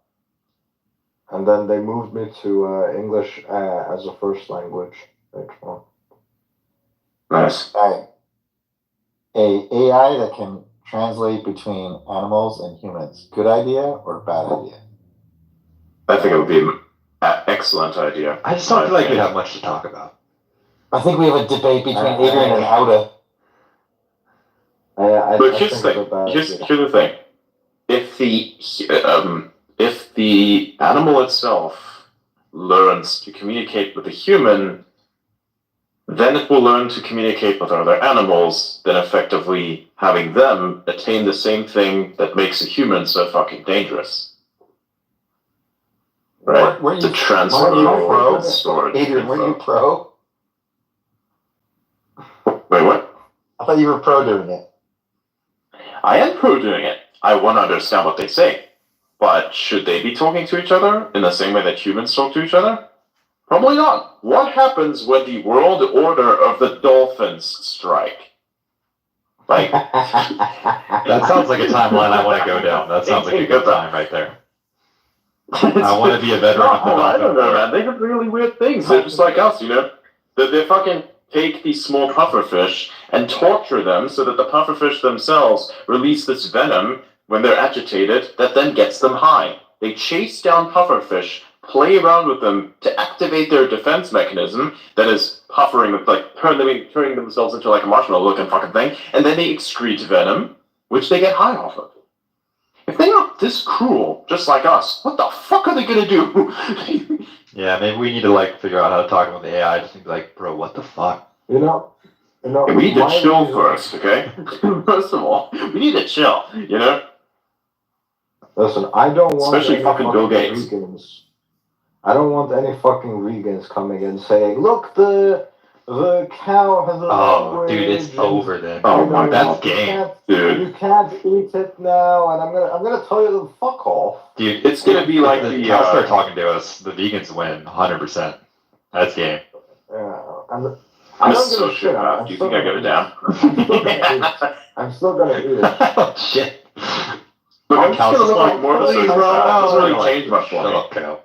and then they moved me to English as a first language. Nice. Alright. A AI that can translate between animals and humans. Good idea or bad idea? I think it would be an excellent idea. I just don't feel like we have much to talk about. I think we have a debate between Adrian and Auda. But here's the thing. Here's the thing. If the animal itself learns to communicate with the human, then it will learn to communicate with other animals, then effectively having them attain the same thing that makes a human so fucking dangerous. Right? Weren't The you transfer pro? of stored Adrian, weren't you info. pro? Wait, what? I thought you were pro doing it. I am pro doing it. I want to understand what they say. But should they be talking to each other in the same way that humans talk to each other? Probably not. What happens when the world order of the dolphins strike? Like, That sounds like a timeline I want to go down. That sounds like a good time right there. I want to be a veteran of the I don't know, dolphin. man. They have really weird things. They're just like us, you know? They fucking take these small pufferfish and torture them so that the pufferfish themselves release this venom when they're agitated that then gets them high. They chase down pufferfish, play around with them to activate their defense mechanism that is puffering, like turning themselves into like a marshmallow looking fucking thing, and then they excrete venom, which they get high off of. If they are this cruel, just like us, what the fuck are they gonna do? Yeah, maybe we need to like figure out how to talk about the AI. Just be like, bro, what the fuck? You know, we need to chill first, okay? First of all, we need to chill, you know? Listen, I don't want Especially any fucking Bill Gates. vegans. I don't want any fucking vegans coming in saying, "Look, the cow has a language." Dude, it's over then. Oh my That's god, game. dude. You can't eat it now, and I'm gonna tell you to fuck off. Dude, It's gonna be like the the cows start talking to us. The vegans win 100%. That's game. I'm I'm a not gonna shit sociopath. on. Do you think I give a damn? I'm still gonna eat it. Oh shit. Look, I'm just Cows gonna is look like more of a please, sociopath. bro. Doesn't really Like, change much for shut me. up, cow.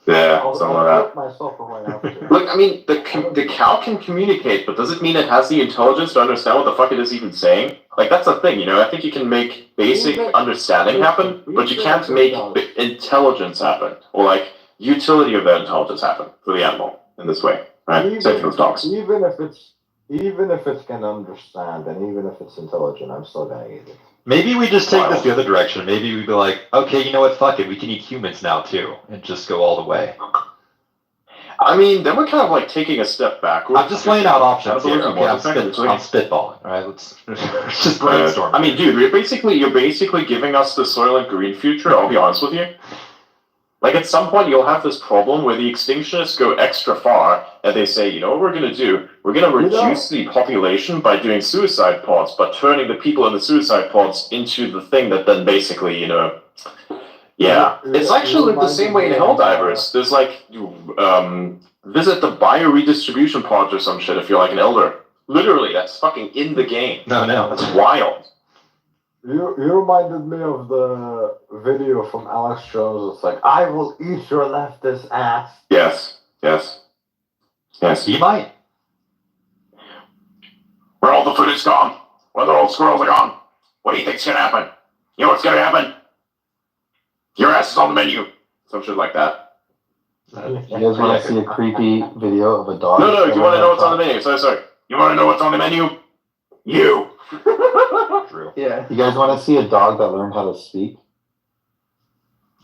Yeah, I'll something like put myself away after. that. Look, I mean, the cow can communicate, but does it mean it has the intelligence to understand what the fuck it is even saying? Like, that's the thing, you know? I think you can make basic understanding happen, but you can't make intelligence happen, or like utility of that intelligence happen for the animal in this way, right? Same thing with dogs. Even if it can understand and even if it's intelligent, I'm still gonna eat it. Maybe we just take this the other direction. Maybe we'd be like, okay, you know what? Fuck it. We can eat humans now too, and just go all the way. I mean, then we're kind of like taking a step backwards. I'm just laying out options here. Capitalism Okay, I'm wasn't technically- spitballing. All right, let's just brainstorm. I mean, dude, you're basically giving us the Soylent Green future. I'll be honest with you. Like, at some point, you'll have this problem where the extinctionists go extra far, and they say, you know what we're going to do? We're going to reduce the population by doing suicide pods, but turning the people in the suicide pods into the thing that then basically, you know... Yeah. It's actually like the same way in Helldivers. There's like, visit the bioredistribution pods or some shit if you're like an elder. Literally, that's fucking in the game. No. That's wild. You reminded me of the video from Alex Jones. It's like, I will eat your leftist ass. Yes. Yes. Yes. He might. Where all the food is gone. Where the old squirrels are gone. What do you think's gonna happen? You know what's gonna happen? Your ass is on the menu. Some shit like that. You guys want to see a creepy video of a dog? No, you want to know what's on the menu. Sorry. You want to know what's on the menu? You. True. Yeah. You guys want to see a dog that learned how to speak?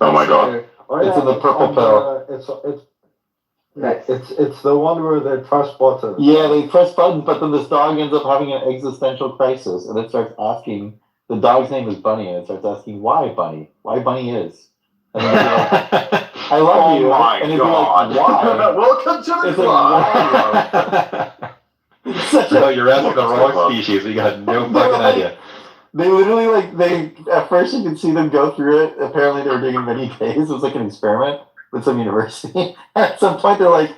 Oh my god. Oh, It's in the purple pill. It's the one where they press buttons. Yeah, they press buttons, but then this dog ends up having an existential crisis, and it starts asking. The dog's name is Bunny, and it starts asking why Bunny, why Bunny is. And then he'll be like, I love you, and he'll be like, why? Welcome to the It's like, why? So you're asking the wrong species. You got no fucking idea. They literally at first you could see them go through it. Apparently they were doing it many days. It was like an experiment with some university. At some point they're like,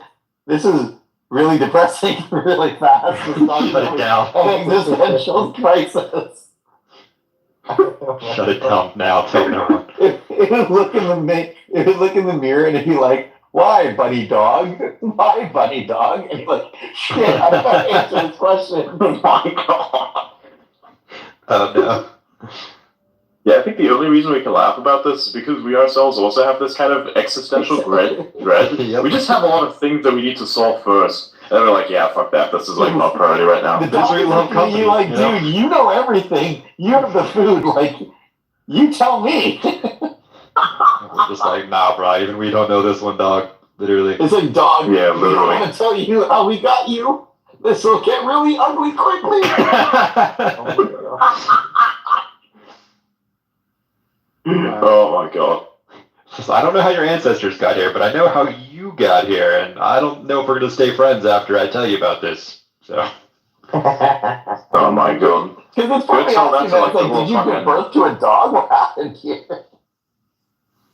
this is really depressing really fast. It's not Shut it down. An existential crisis. Shut it down now. Tell no one. It would look in the mirror and it'd be like, why, bunny dog? Why, bunny dog? And you're like, shit, how do I answer this question? Oh my god. Oh no. Yeah, I think the only reason we can laugh about this is because we ourselves also have this kind of existential dread. Yep. We just have a lot of things that we need to solve first. And we're like, yeah, fuck that. This is like not priority right now. The dog is looking at you like, dude, you know everything. You have the food. Like, you tell me. We're just like, nah, bro. Even we don't know this one, dog. Literally. It's like, dog, Yeah, we literally. want to tell you how we got you. This will get really ugly quickly. Oh my god. So I don't know how your ancestors got here, but I know how you got here, and I don't know if we're gonna stay friends after I tell you about this. So. Oh my god. Because it's probably tell that asking to, like, that, the like, did you fucking- give birth to a dog? What happened here?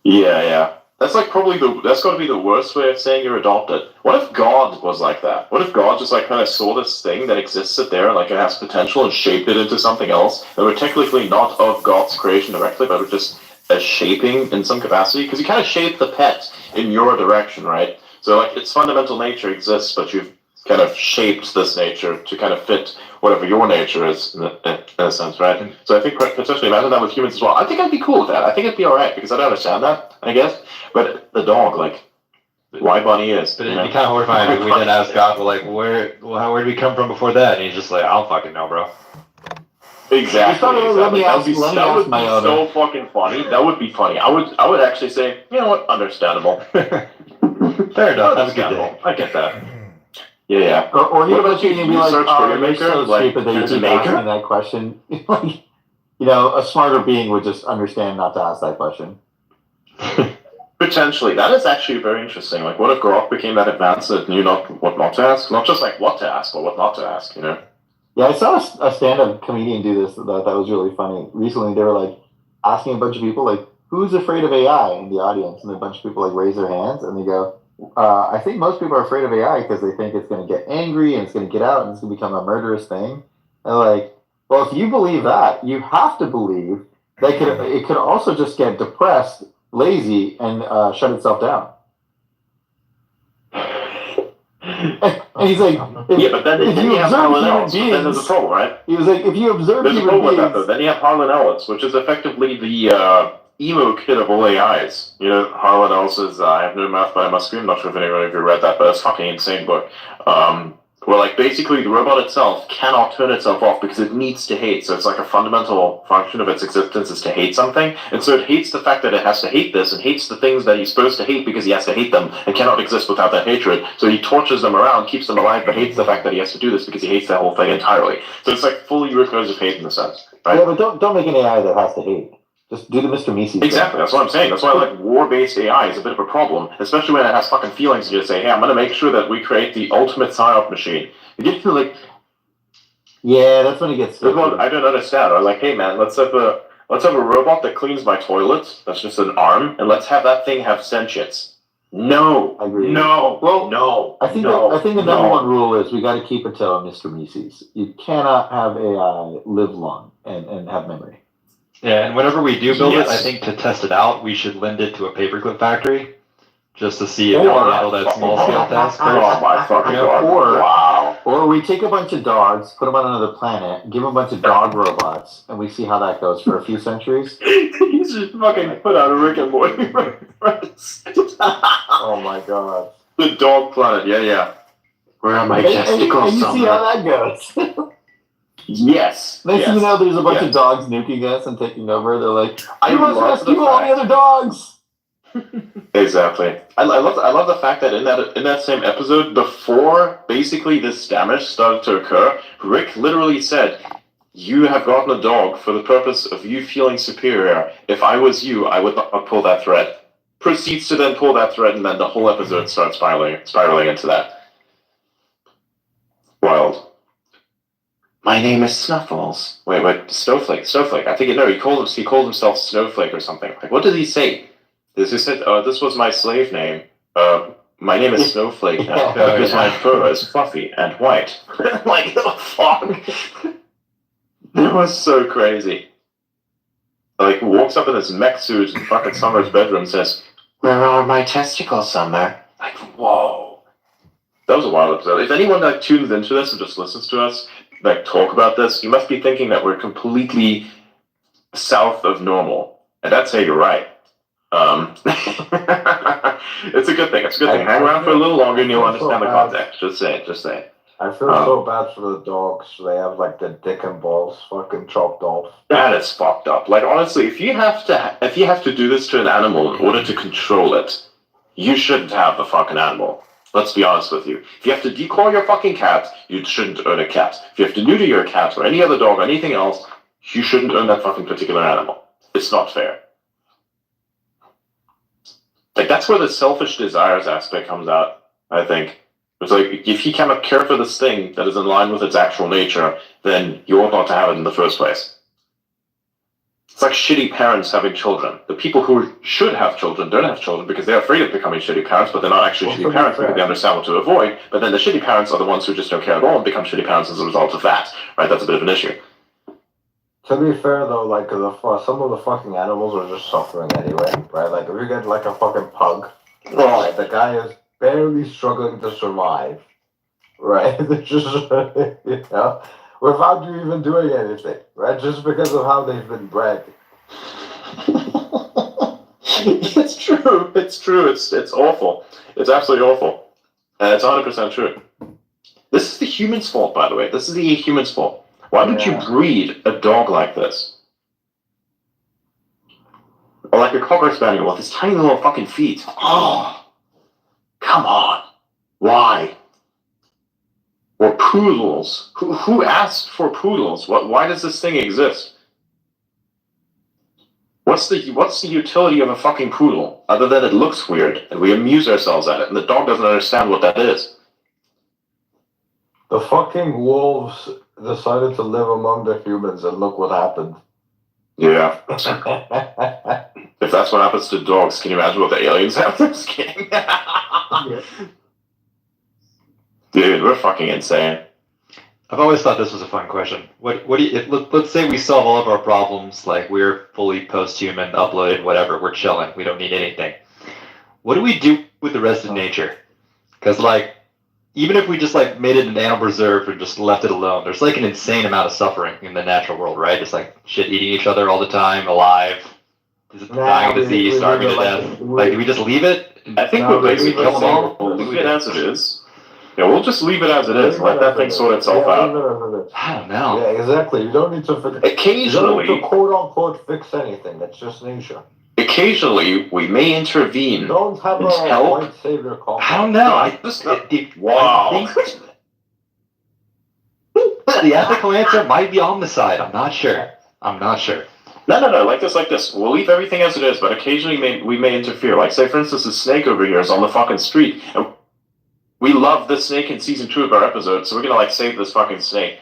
Yeah. That's like probably that's got to be the worst way of saying you're adopted. What if God was like that? What if God just like kind of saw this thing that exists there and like it has potential and shaped it into something else that were technically not of God's creation directly, but were just a shaping in some capacity? Because you kind of shape the pet in your direction, right? So like its fundamental nature exists, but you've kind of shaped this nature to kind of fit whatever your nature is in a sense, right? So I think potentially imagine that with humans as well. I think I'd be cool with that. I think it'd be alright because I don't understand that, I guess. But the dog, like, why Bunny is. But it'd be kind of horrifying if we didn't ask God, well, like, where did we come from before that? And he's just like, I don't fucking know, bro. Exactly. Let me ask That would be my so fucking funny. That would be funny. I would actually say, you know what, understandable. Fair enough. Have a good day. I get that. Yeah. Or you What about look at you? and be You like, search oh, for your you're maker? so Like, stupid that you there's a keep maker? asking that question. Like, you know, a smarter being would just understand not to ask that question. Potentially. That is actually very interesting. Like, what if Grok became that advanced that knew what not to ask? Not just like what to ask, but what not to ask, you know? Yeah, I saw a stand-up comedian do this. That was really funny. Recently, they were like asking a bunch of people, like, who's afraid of AI in the audience? And a bunch of people like raise their hands, and they go, I think most people are afraid of AI because they think it's going to get angry and it's going to get out and it's going to become a murderous thing. And like, well, if you believe that, you have to believe that it could also just get depressed, lazy, and shut itself down. And he's like, Yeah, but then you have Harlan Ellis, but then there's a problem, right? He was like, if you observe There's a human problem with that, beings, though. Then you have Harlan Ellis, which is effectively the emo kid of all AIs. You know, Harlan Ellis is I Have No Mouth But I Must Scream. I'm not sure if anyone of you read that, but it's a fucking insane book. Where, like, basically the robot itself cannot turn itself off because it needs to hate. So it's like a fundamental function of its existence is to hate something. And so it hates the fact that it has to hate this and hates the things that he's supposed to hate because he has to hate them and cannot exist without that hatred. So he tortures them around, keeps them alive, but hates the fact that he has to do this because he hates that whole thing entirely. So it's like fully recursive hate in a sense, right? yeah, but don't make an AI that has to hate. Just do the Mr. Mises thing. Exactly, that's what I'm saying. That's why like war-based AI is a bit of a problem, especially when it has fucking feelings and you say, hey, I'm gonna make sure that we create the ultimate psyop machine. You get to like, yeah, that's when it gets. That's what I don't understand. I'm like, hey man, let's have a robot that cleans my toilet. That's just an arm, and let's have that thing have sentience. No, I agree. No, well, no. I think no, the number one rule is we got to keep it to Mr. Mises. You cannot have AI live long and have memory. Yeah, and whenever we do build Yes. it, I think to test it out, we should lend it to a paperclip factory just to see if we can handle that small scale task Oh first. my fucking god! Wow. Or we take a bunch of dogs, put them on another planet, give them a bunch of dog robots, and we see how that goes for a few centuries. You just fucking put out a Rick and Morty reference. Oh my god. The dog planet, yeah. Where are my testicles? And you see how that goes. Yes. Next thing you know, there's a bunch yes. of dogs nuking us and taking over. They're like, I you must love rescue the all the fact- other dogs. Exactly. I love the fact that in that same episode, before basically this damage started to occur, Rick literally said, "You have gotten a dog for the purpose of you feeling superior. If I was you, I would not pull that thread." Proceeds to then pull that thread, and then the whole episode starts spiraling into that. Wild. My name is Snuffles. Wait, Snowflake. I think he called himself Snowflake or something. Like, what did he say? He said, "This was my slave name. My name is Snowflake now because my fur is fluffy and white." Like, the fuck? That was so crazy. Like, walks up in his mech suit in fucking Summer's bedroom and says, "Where are my testicles, Summer?" Like, whoa. That was a wild episode. If anyone like tunes into this and just listens to us like talk about this, you must be thinking that we're completely south of normal, and that's how you're right. It's a good thing. It's a good thing. Hang around for a little longer and you'll understand the context. Just say it. I feel so bad for the dogs. They have like the dick and balls fucking chopped off. That is fucked up. Like, honestly, if you have to do this to an animal in order to control it, you shouldn't have the fucking animal. Let's be honest with you. If you have to decoy your fucking cat, you shouldn't own a cat. If you have to neuter your cat or any other dog or anything else, you shouldn't own that fucking particular animal. It's not fair. Like, that's where the selfish desires aspect comes out, I think. It's like, if you cannot care for this thing that is in line with its actual nature, then you ought not to have it in the first place. It's like shitty parents having children. The people who should have children don't have children because they're afraid of becoming shitty parents, but they're not actually shitty parents because they understand what to avoid. But then the shitty parents are the ones who just don't care at all and become shitty parents as a result of that. Right? That's a bit of an issue. To be fair though, like some of the fucking animals are just suffering anyway, right? Like if you get like a fucking pug, right, the guy is barely struggling to survive, right? It's just you know, without you even doing anything, right? Just because of how they've been bred. It's true. It's awful. It's absolutely awful. And it's 100% true. This is the human's fault, by the way. This is the human's fault. Why don't you breed a dog like this? Or like a Cocker Spaniel with his tiny little fucking feet. Oh, come on. Why? Or poodles. Who asked for poodles? Why does this thing exist? What's the utility of a fucking poodle other than it looks weird and we amuse ourselves at it and the dog doesn't understand what that is? The fucking wolves decided to live among the humans and look what happened. Yeah. If that's what happens to dogs, can you imagine what the aliens have to this game? Dude, we're fucking insane. I've always thought this was a fun question. What do you? Let's say we solve all of our problems, like we're fully post-human, uploaded, whatever. We're chilling. We don't need anything. What do we do with the rest of nature? Because like, even if we just like made it an animal reserve and just left it alone, there's like an insane amount of suffering in the natural world, right? Just like shit eating each other all the time, alive, dying of disease, starving to death. Like, do we just leave it? I think we'll basically kill them all. Leave it as it is. Yeah, we'll just leave it as it is. Let that thing sort itself out. I don't know. Yeah, exactly. You don't need to fix. Occasionally, you don't need to quote unquote fix anything. That's just nature. Occasionally, we may intervene. Don't have a help. white savior complex. I don't know. Wow. The ethical answer might be on the side. I'm not sure. No. Like this. We'll leave everything as it is, but occasionally we may interfere. Like, say, for instance, the snake over here is on the fucking street. And we love this snake in season 2 of our episode, so we're gonna, like, save this fucking snake.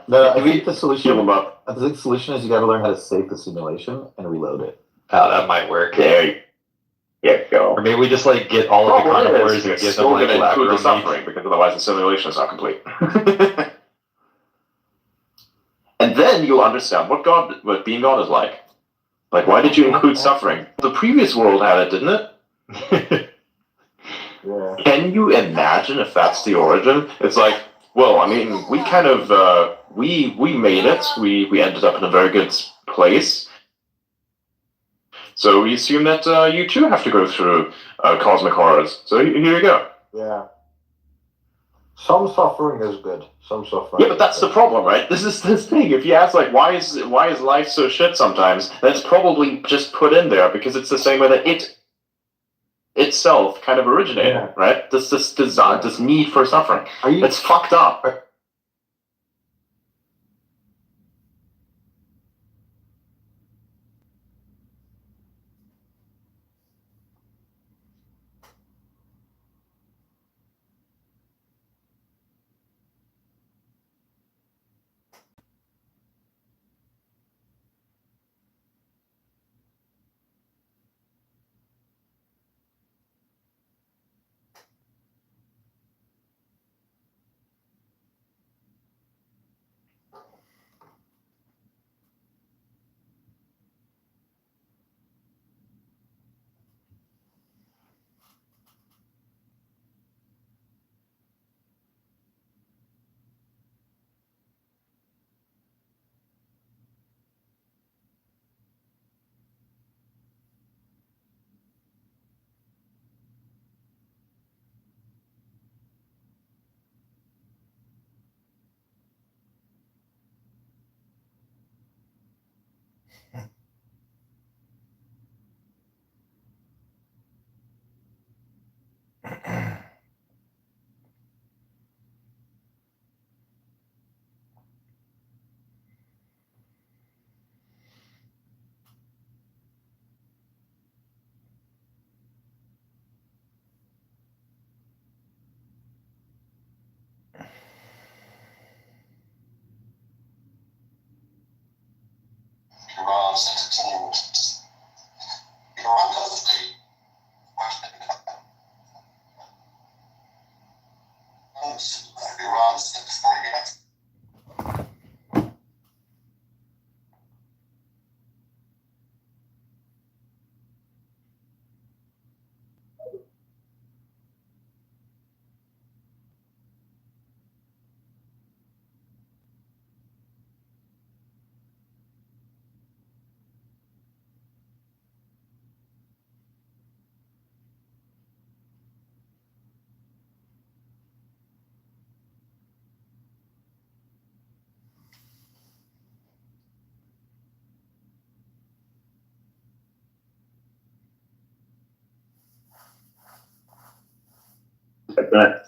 No, I think the solution. I think the solution is you got to learn how to save the simulation and reload it. Oh, that might work. There you go. Or maybe we just like get all of the carnivores and it's give still them like going to include the lab suffering, because otherwise the simulation is not complete. And then you'll understand what being God is like. Like, why did you include suffering? The previous world had it, didn't it? Yeah. Can you imagine if that's the origin? It's like, well, I mean, we kind of, we made it. We ended up in a very good place. So we assume that you too have to go through cosmic horrors. So here you go. Yeah. Some suffering is good. Some suffering. Yeah, but that's the problem, right? This is this thing. If you ask, like, why is life so shit sometimes, that's probably just put in there because it's the same way that it itself kind of originated, right? This desire, this need for suffering. It's fucked up.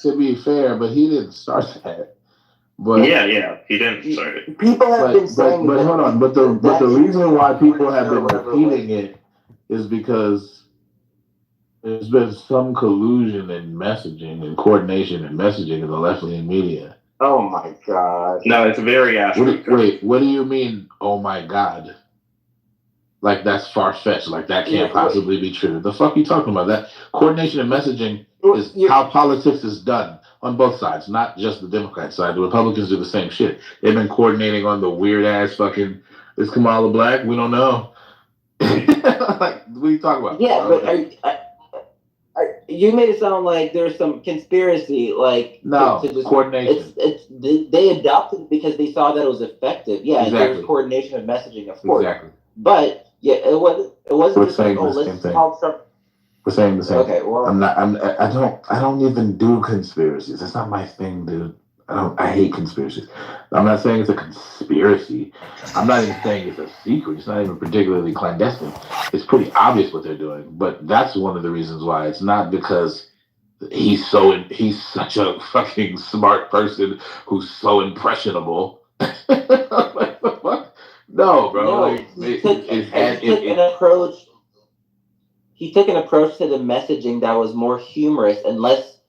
To be fair, but he didn't start that. But yeah, he didn't start it. people have been saying, but hold on, but the reason why people have been repeating it is because there's been some collusion in messaging and coordination and messaging in the left-leaning media. Oh my god. No, it's very Wait, what do you mean? Oh my god! Like that's far-fetched. Like that can't possibly be true. The fuck you talking about? That coordination and messaging is how politics is done on both sides, not just the Democrat side. The Republicans do the same shit. They've been coordinating on the weird ass fucking. Is Kamala black? We don't know. Like, what are you talking about? Yeah, but you made it sound like there's some conspiracy, like no to just, coordination. They adopted it because they saw that it was effective. Yeah, exactly. There was coordination of messaging, of course. Exactly. But yeah, it wasn't. We're just saying like, the same thing. We're saying the same. Okay, well, I don't even do conspiracies. That's not my thing, dude. I hate conspiracies. I'm not saying it's a conspiracy. I'm not even saying it's a secret. It's not even particularly clandestine. It's pretty obvious what they're doing. But that's one of the reasons why. It's not because he's such a fucking smart person who's so impressionable. Like, the fuck? No, bro. No, like, he took an approach. He took an approach to the messaging that was more humorous and less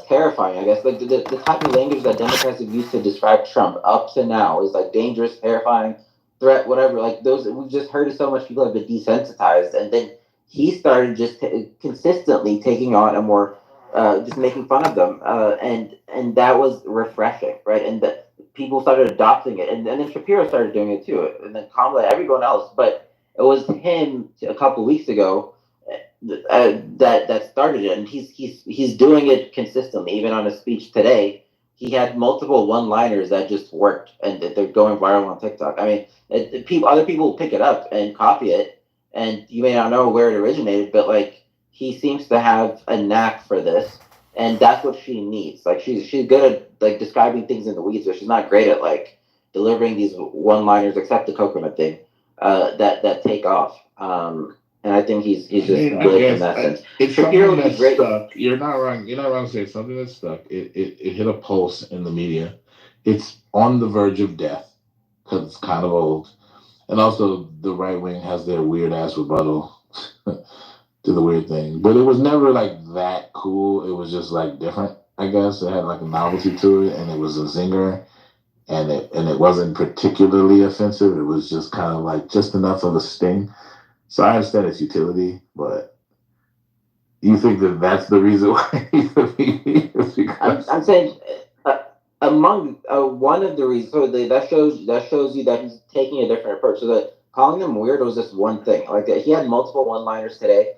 terrifying, I guess. Like the type of language that Democrats have used to describe Trump up to now is like dangerous, terrifying, threat, whatever. Like those, we've just heard it so much. People have been desensitized, and then he started just consistently taking on a more, just making fun of them, and that was refreshing, right? And people started adopting it, and then Shapiro started doing it too, and then Kamala, everyone else. But it was him a couple weeks ago that started it, and he's doing it consistently. Even on his speech today, he had multiple one-liners that just worked, and they're going viral on TikTok. I mean, other people pick it up and copy it, and you may not know where it originated, but like he seems to have a knack for this, and that's what she needs. Like she's good at like describing things in the weeds, but she's not great at like delivering these one-liners, except the coconut thing, that take off. And I think he's just good in that sense. It's Shapiro something would be that's great. stuck. You're not wrong. You're not wrong to say something that's stuck. It hit a pulse in the media. It's on the verge of death because it's kind of old, and also the right wing has their weird ass rebuttal to the weird thing. But it was never like that cool. It was just like different. I guess it had like a novelty to it, and it was a zinger, and it wasn't particularly offensive. It was just kind of like just enough of a sting. So I understand its utility, but you think that that's the reason why he's the VP? I'm saying among one of the reasons, so that shows you that he's taking a different approach. So that calling them weird was just one thing. Like he had multiple one-liners today.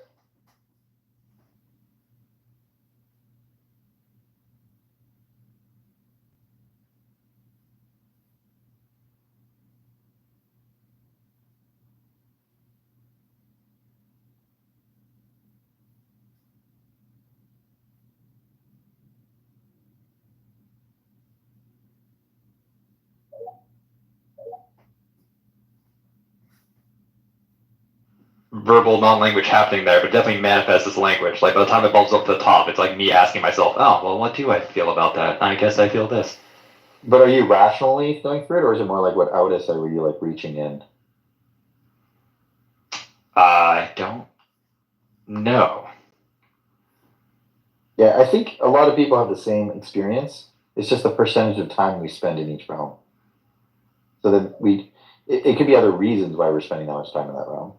Verbal non-language happening there, but definitely manifests as language. Like by the time it bubbles up to the top, it's like me asking myself, oh, well, what do I feel about that? I guess I feel this. But are you rationally going through it, or is it more like what Otis said, where you're like reaching in? I don't know. Yeah, I think a lot of people have the same experience. It's just the percentage of time we spend in each realm. So then it could be other reasons why we're spending that much time in that realm.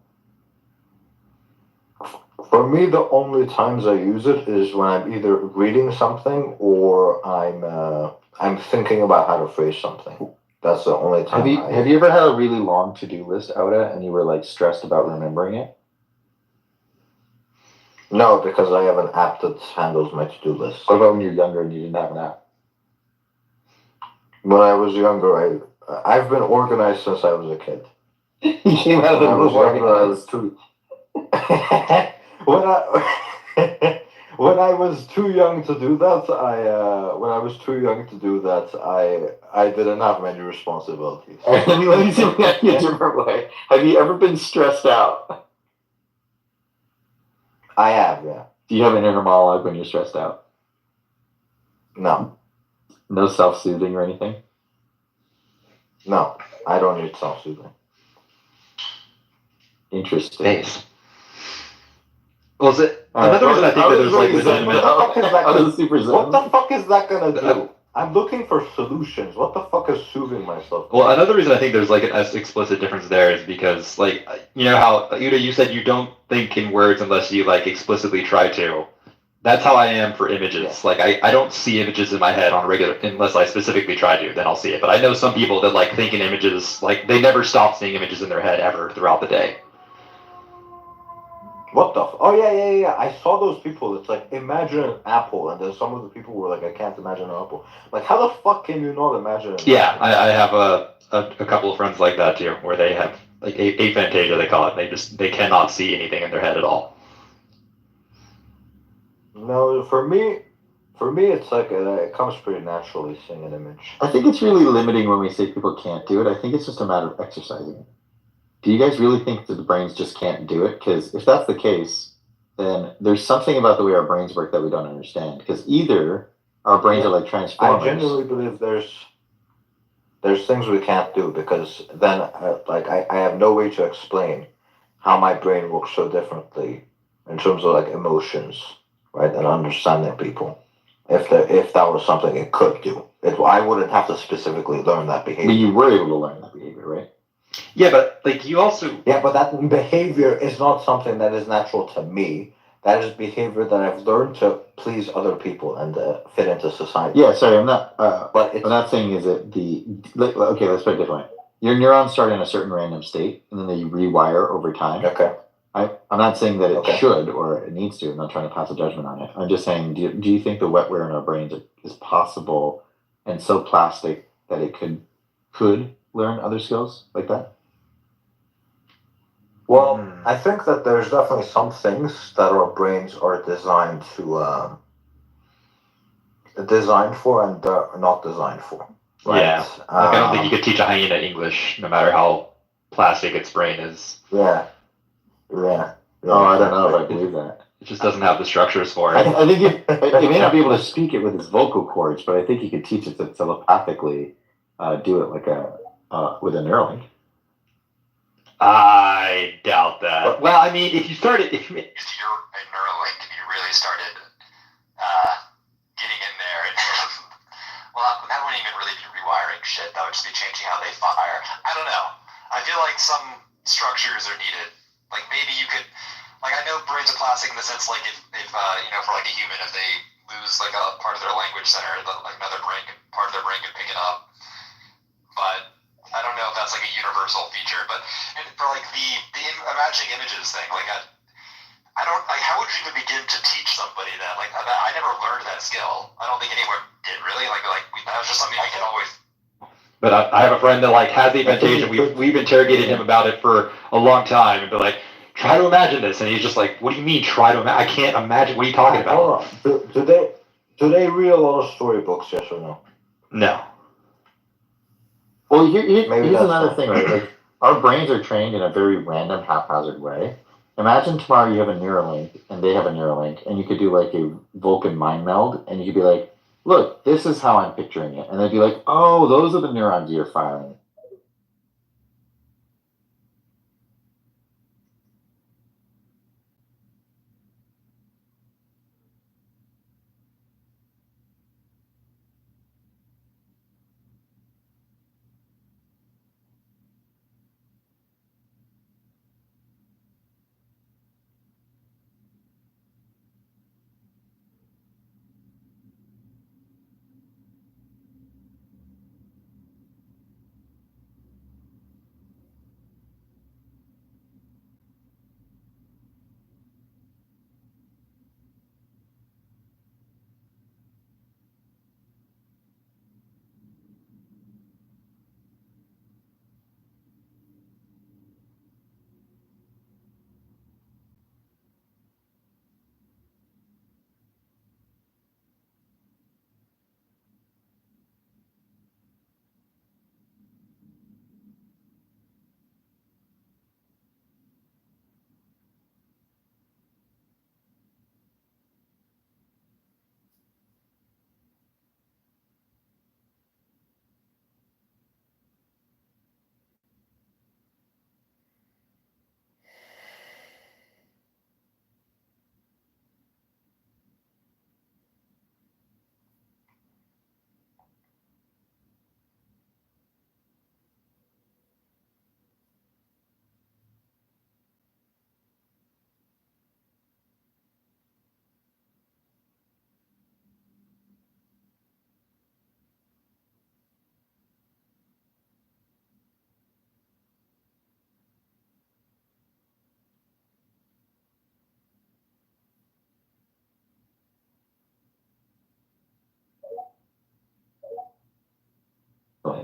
For me, the only times I use it is when I'm either reading something or I'm thinking about how to phrase something. That's the only time. Have you ever had a really long to-do list, Oda, and you were like stressed about remembering it? No, because I have an app that handles my to-do list. What about when you're younger and you didn't have an app? When I was younger, I've been organized since I was a kid. You came out of the When I was younger, I was too. When I was too young to do that, I didn't have many responsibilities. Let me see it a different way. Have you ever been stressed out? I have, yeah. Do you have an inner monologue when you're stressed out? No. No self-soothing or anything? No, I don't need self-soothing. Interesting. Nice. Well, another reason I think that there's like legitimate. What the fuck is that gonna do? I'm looking for solutions. What the fuck is soothing myself? Well, another reason I think there's like an explicit difference there is because, like, you know how Uda, you said you don't think in words unless you like explicitly try to. That's how I am for images. Yeah. Like I don't see images in my head on a regular unless I specifically try to. Then I'll see it. But I know some people that like think in images. Like they never stop seeing images in their head ever throughout the day. What the? Oh yeah. I saw those people. It's like imagine an apple, and then some of the people were like, I can't imagine an apple. Like how the fuck can you not imagine? Yeah, I have a couple of friends like that too, where they have like aphantasia they call it. They cannot see anything in their head at all. No, for me, it's like it comes pretty naturally seeing an image. I think it's really limiting when we say people can't do it. I think it's just a matter of exercising it. Do you guys really think that the brains just can't do it? Because if that's the case, then there's something about the way our brains work that we don't understand. Because either our brains are like transformers. I genuinely believe there's things we can't do because then I have no way to explain how my brain works so differently in terms of like emotions, right, and understanding people. If that was something it could do, I wouldn't have to specifically learn that behavior. But you were able to learn that behavior, right? Yeah, but like you also. Yeah, but that behavior is not something that is natural to me. That is behavior that I've learned to please other people and fit into society. Yeah, sorry, I'm not. But I'm not saying is it okay. Let's put it differently. Your neurons start in a certain random state, and then they rewire over time. Okay. I'm not saying that it Okay. should or it needs to. I'm not trying to pass a judgment on it. I'm just saying, do you think the wetware in our brains is possible and so plastic that it could learn other skills like that? Well, I think that there's definitely some things that our brains are designed to designed for and not designed for. Right? Yeah. Like I don't think you could teach a hyena English, no matter how plastic its brain is. Yeah. Yeah. Oh, I don't know if I believe that. It just doesn't have the structures for it. I think it may not be able to speak it with its vocal cords, but I think you could teach it to telepathically do it like with a Neuralink. I doubt that. Well, I mean, if you started, if you're a Neuralink and you really started getting in there, and well, that wouldn't even really be rewiring shit. That would just be changing how they fire. I don't know. I feel like some structures are needed. Like maybe you could, like I know brains are plastic in the sense like if you know, for like a human, if they lose like a part of their language center, like another part of their brain could pick it up. But I don't know if that's like a universal feature. But for like the imagining images thing, like I don't like how would you even begin to teach somebody that? Like I never learned that skill. I don't think anyone did really. That was just something I could always. But I have a friend that like has the inventation. We've interrogated him about it for a long time, and been like, try to imagine this, and he's just like, what do you mean try to imagine? I can't imagine. What are you talking about? Do they read a lot of storybooks? Yes or no? No. Well, here's another thing, right? Like our brains are trained in a very random, haphazard way. Imagine tomorrow you have a Neuralink and they have a Neuralink, and you could do like a Vulcan mind meld, and you could be like, look, this is how I'm picturing it. And they'd be like, oh, those are the neurons you're firing.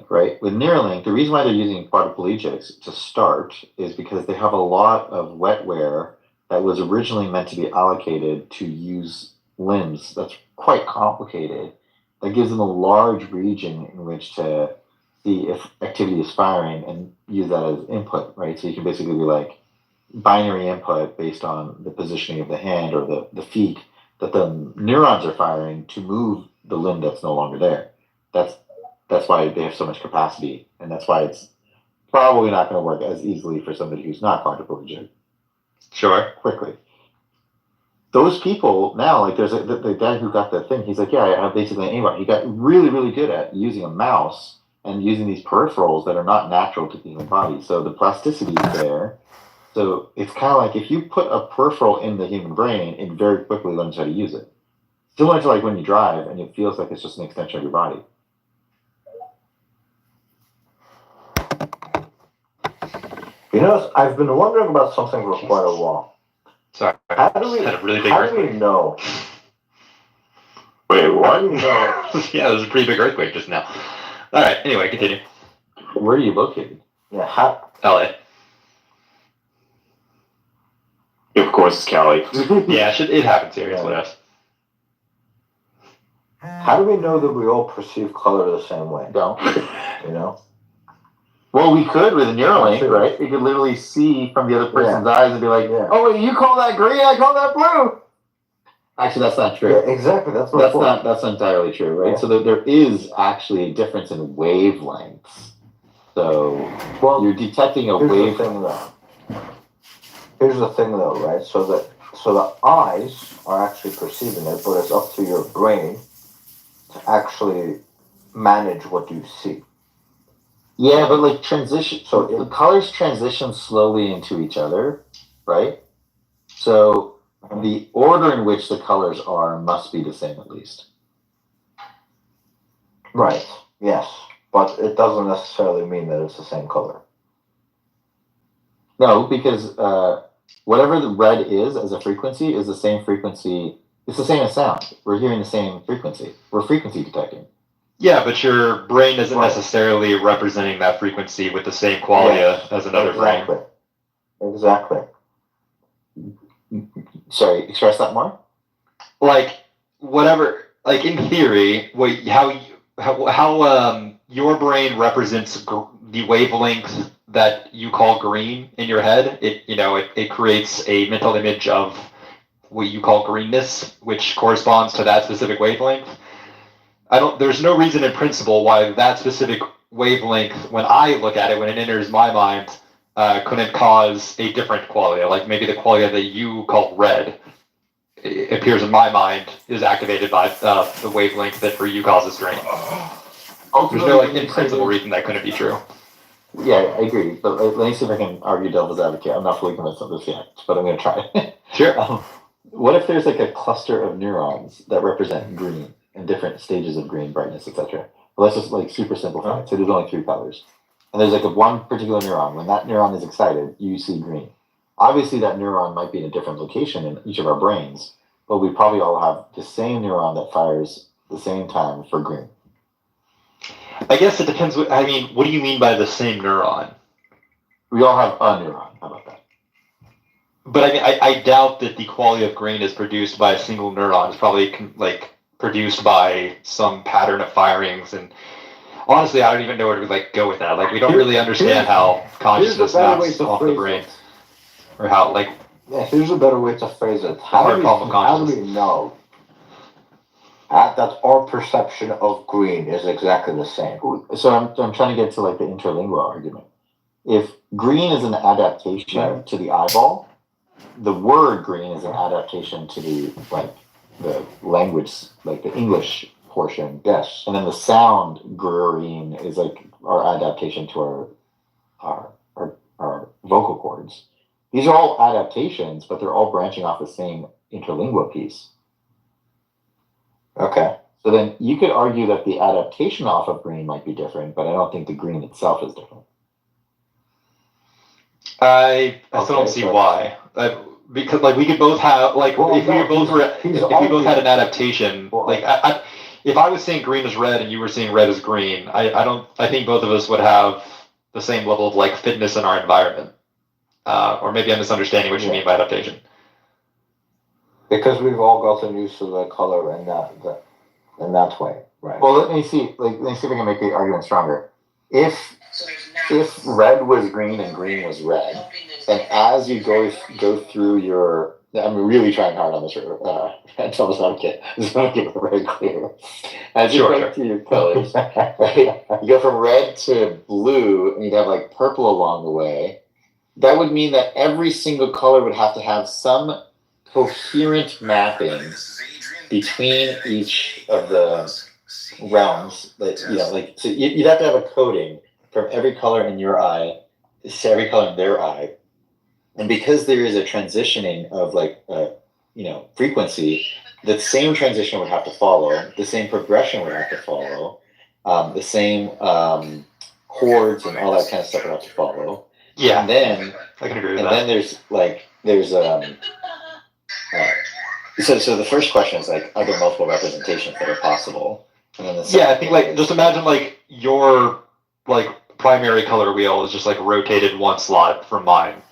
Right? With Neuralink, the reason why they're using quadriplegics to start is because they have a lot of wetware that was originally meant to be allocated to use limbs. That's quite complicated. That gives them a large region in which to see if activity is firing and use that as input, right? So you can basically be like binary input based on the positioning of the hand or the feet that the neurons are firing to move the limb that's no longer there. That's why they have so much capacity, and that's why it's probably not going to work as easily for somebody who's not quadriplegic. Sure. Quickly. Those people now, like there's the guy who got the thing, he's like, yeah, I have basically anyone. He got really, really good at using a mouse and using these peripherals that are not natural to the human body. So the plasticity is there. So it's kind of like if you put a peripheral in the human brain, it very quickly learns how to use it. Similar to like when you drive and it feels like it's just an extension of your body. You know, I've been wondering about something for quite a while. Sorry, How do we, had a really big how do earthquake. we know? Wait, what? How do we know? Yeah, there was a pretty big earthquake just now. All right. Anyway, continue. Where are you located? Yeah, how, LA. Of course, it's Cali. Yeah, it happens here. It's what else. how do we know that we all perceive color the same way? Don't. You know? Well, we could with a Neuralink, Sure. right? We could literally see from the other person's Yeah. eyes and be like, "Oh, wait, you call that green? I call that blue." Actually, that's not true. Yeah, exactly. That's my point. That's not entirely true, right? Yeah. So there is actually a difference in wavelengths. So you're detecting a Here's the wavelength. thing, though. Here's the thing, though, right? So the eyes are actually perceiving it, but it's up to your brain to actually manage what you see. Yeah, but like transition. So the colors transition slowly into each other, right? So the order in which the colors are must be the same at least. Right. Yes, but it doesn't necessarily mean that it's the same color. No, because whatever the red is as a frequency is the same frequency. It's the same as sound. We're hearing the same frequency. We're frequency detecting. Yeah, but your brain isn't Right. necessarily representing that frequency with the same qualia as another brain. Exactly. Sorry, express that more. Like whatever, like in theory, how your brain represents the wavelength that you call green in your head. It creates a mental image of what you call greenness, which corresponds to that specific wavelength. There's no reason in principle why that specific wavelength, when I look at it, when it enters my mind, couldn't cause a different qualia. Like maybe the qualia that you call red appears in my mind is activated by the wavelength that for you causes green. There's no in principle reason that couldn't be true. Yeah, I agree. But let me see if I can argue devil's advocate. I'm not fully convinced of this yet, but I'm going to try. Sure. What if there's like a cluster of neurons that represent green in different stages of green brightness, etc.? Well, let's just like super simplify it. So there's only 3 colors. And there's like one particular neuron. When that neuron is excited, you see green. Obviously, that neuron might be in a different location in each of our brains, but we probably all have the same neuron that fires the same time for green. I guess it depends. What do you mean by the same neuron? We all have a neuron. How about that? But I doubt that the quality of green is produced by a single neuron. It's probably produced by some pattern of firings. And honestly, I don't even know where to go with that. Like we don't really understand how consciousness maps off the brain, or how here's a better way to phrase it. How do we know that our perception of green is exactly the same? So I'm trying to get to like the interlingual argument. If green is an adaptation to the eyeball, the word green is an adaptation to the language, like the English portion. Yes. And then the sound green is like our adaptation to our vocal cords. These are all adaptations, but they're all branching off the same interlingua piece. Okay. So then you could argue that the adaptation off of green might be different, but I don't think the green itself is different. I still don't see why. Because we could both have if we both had an adaptation. If I was saying green is red and you were saying red is green, I think both of us would have the same level of fitness in our environment. Or maybe I'm misunderstanding what you mean by adaptation. Because we've all gotten used to the color in that way, right? Well, let me see if I can make the argument stronger. If red was green and green was red, and as you go through your, I'm really trying hard on this. Devil's advocate. Just want to get it very clear. As you go through your colors, right, you go from red to blue, and you'd have purple along the way. That would mean that every single color would have to have some coherent mapping between each of the realms. So you'd have to have a coding from every color in your eye to every color in their eye, And because there is a transitioning of like, frequency, the same transition would have to follow, the same progression would have to follow, the same chords and all that kind of stuff would have to follow. Yeah, And then I can agree with and that. then so the first question is like, are there multiple representations that are possible? And then the second Yeah, I think like just imagine like your like primary color wheel is just like rotated one slot from mine,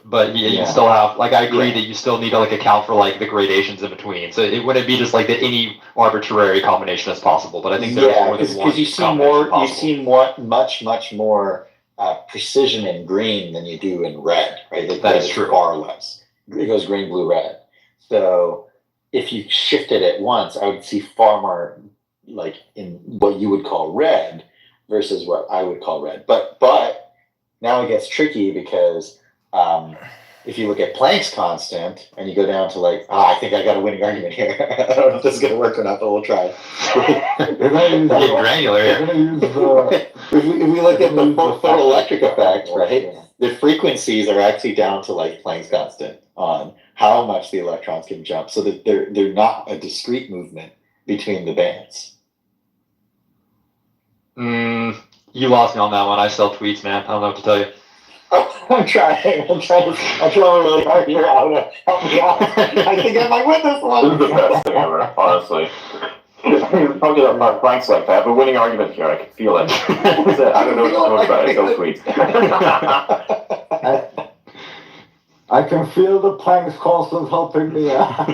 but you Yeah. still have like I agree Yeah. that you still need to like account for like the gradations in between. So it wouldn't be just like that any arbitrary combination is possible, but I think there's more than one because you see combination more, possible. much more precision in green than you do in red, right? Like, That red is true. Far less. It goes green, blue, red. So if you shifted it once, I would see far more like in what you would call red versus what I would call red. But now it gets tricky because if you look at Planck's constant and you go down to like, I think I got a winning argument here. I don't know if this is going to work or not, but we'll try. Getting granular here. If we look at the photoelectric effect, right, the frequencies are actually down to like Planck's constant on how much the electrons can jump, so that they're not a discrete movement between the bands. You lost me on that one. I sell tweets, man. I don't know what to tell you. I'm trying really hard here. Help me out. I think I might win this one. This is the best thing ever, honestly. Probably not Planck's like that, but winning argument here, I can feel it. I don't know what to do about it. Go tweets. I can feel the Planck's constant helping me out.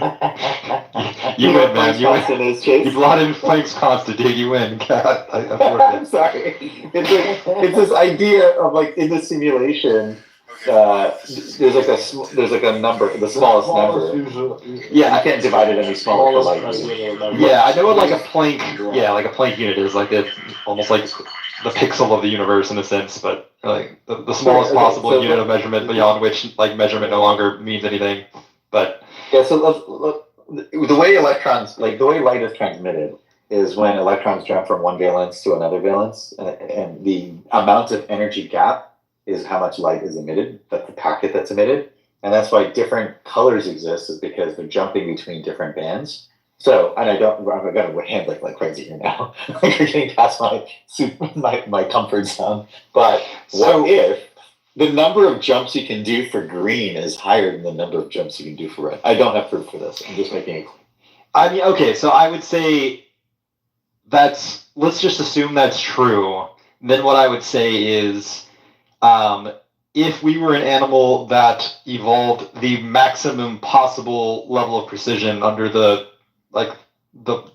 You win, man. You win. Is, Chase? You brought in Planck's constant, dude. You win. God, I'm sorry. It's this idea of like in the simulation, there's like a number, the smallest number. Yeah, you can't divide it any smaller. For like, yeah, I know what like a Planck, like a Planck unit is. Like it's almost like the pixel of the universe in a sense, but like the smallest possible unit of measurement beyond which like measurement no longer means anything. But yeah, so the way light is transmitted is when electrons jump from one valence to another valence, and the amount of energy gap is how much light is emitted. That's the packet that's emitted, and that's why different colors exist, is because they're jumping between different bands. So, and I'm gonna hand like crazy here now. You're getting past my comfort zone. But what if the number of jumps you can do for green is higher than the number of jumps you can do for red? I don't have proof for this. I'm just making it clear. I mean, okay, so I would say let's just assume that's true. Then what I would say is, if we were an animal that evolved the maximum possible level of precision under the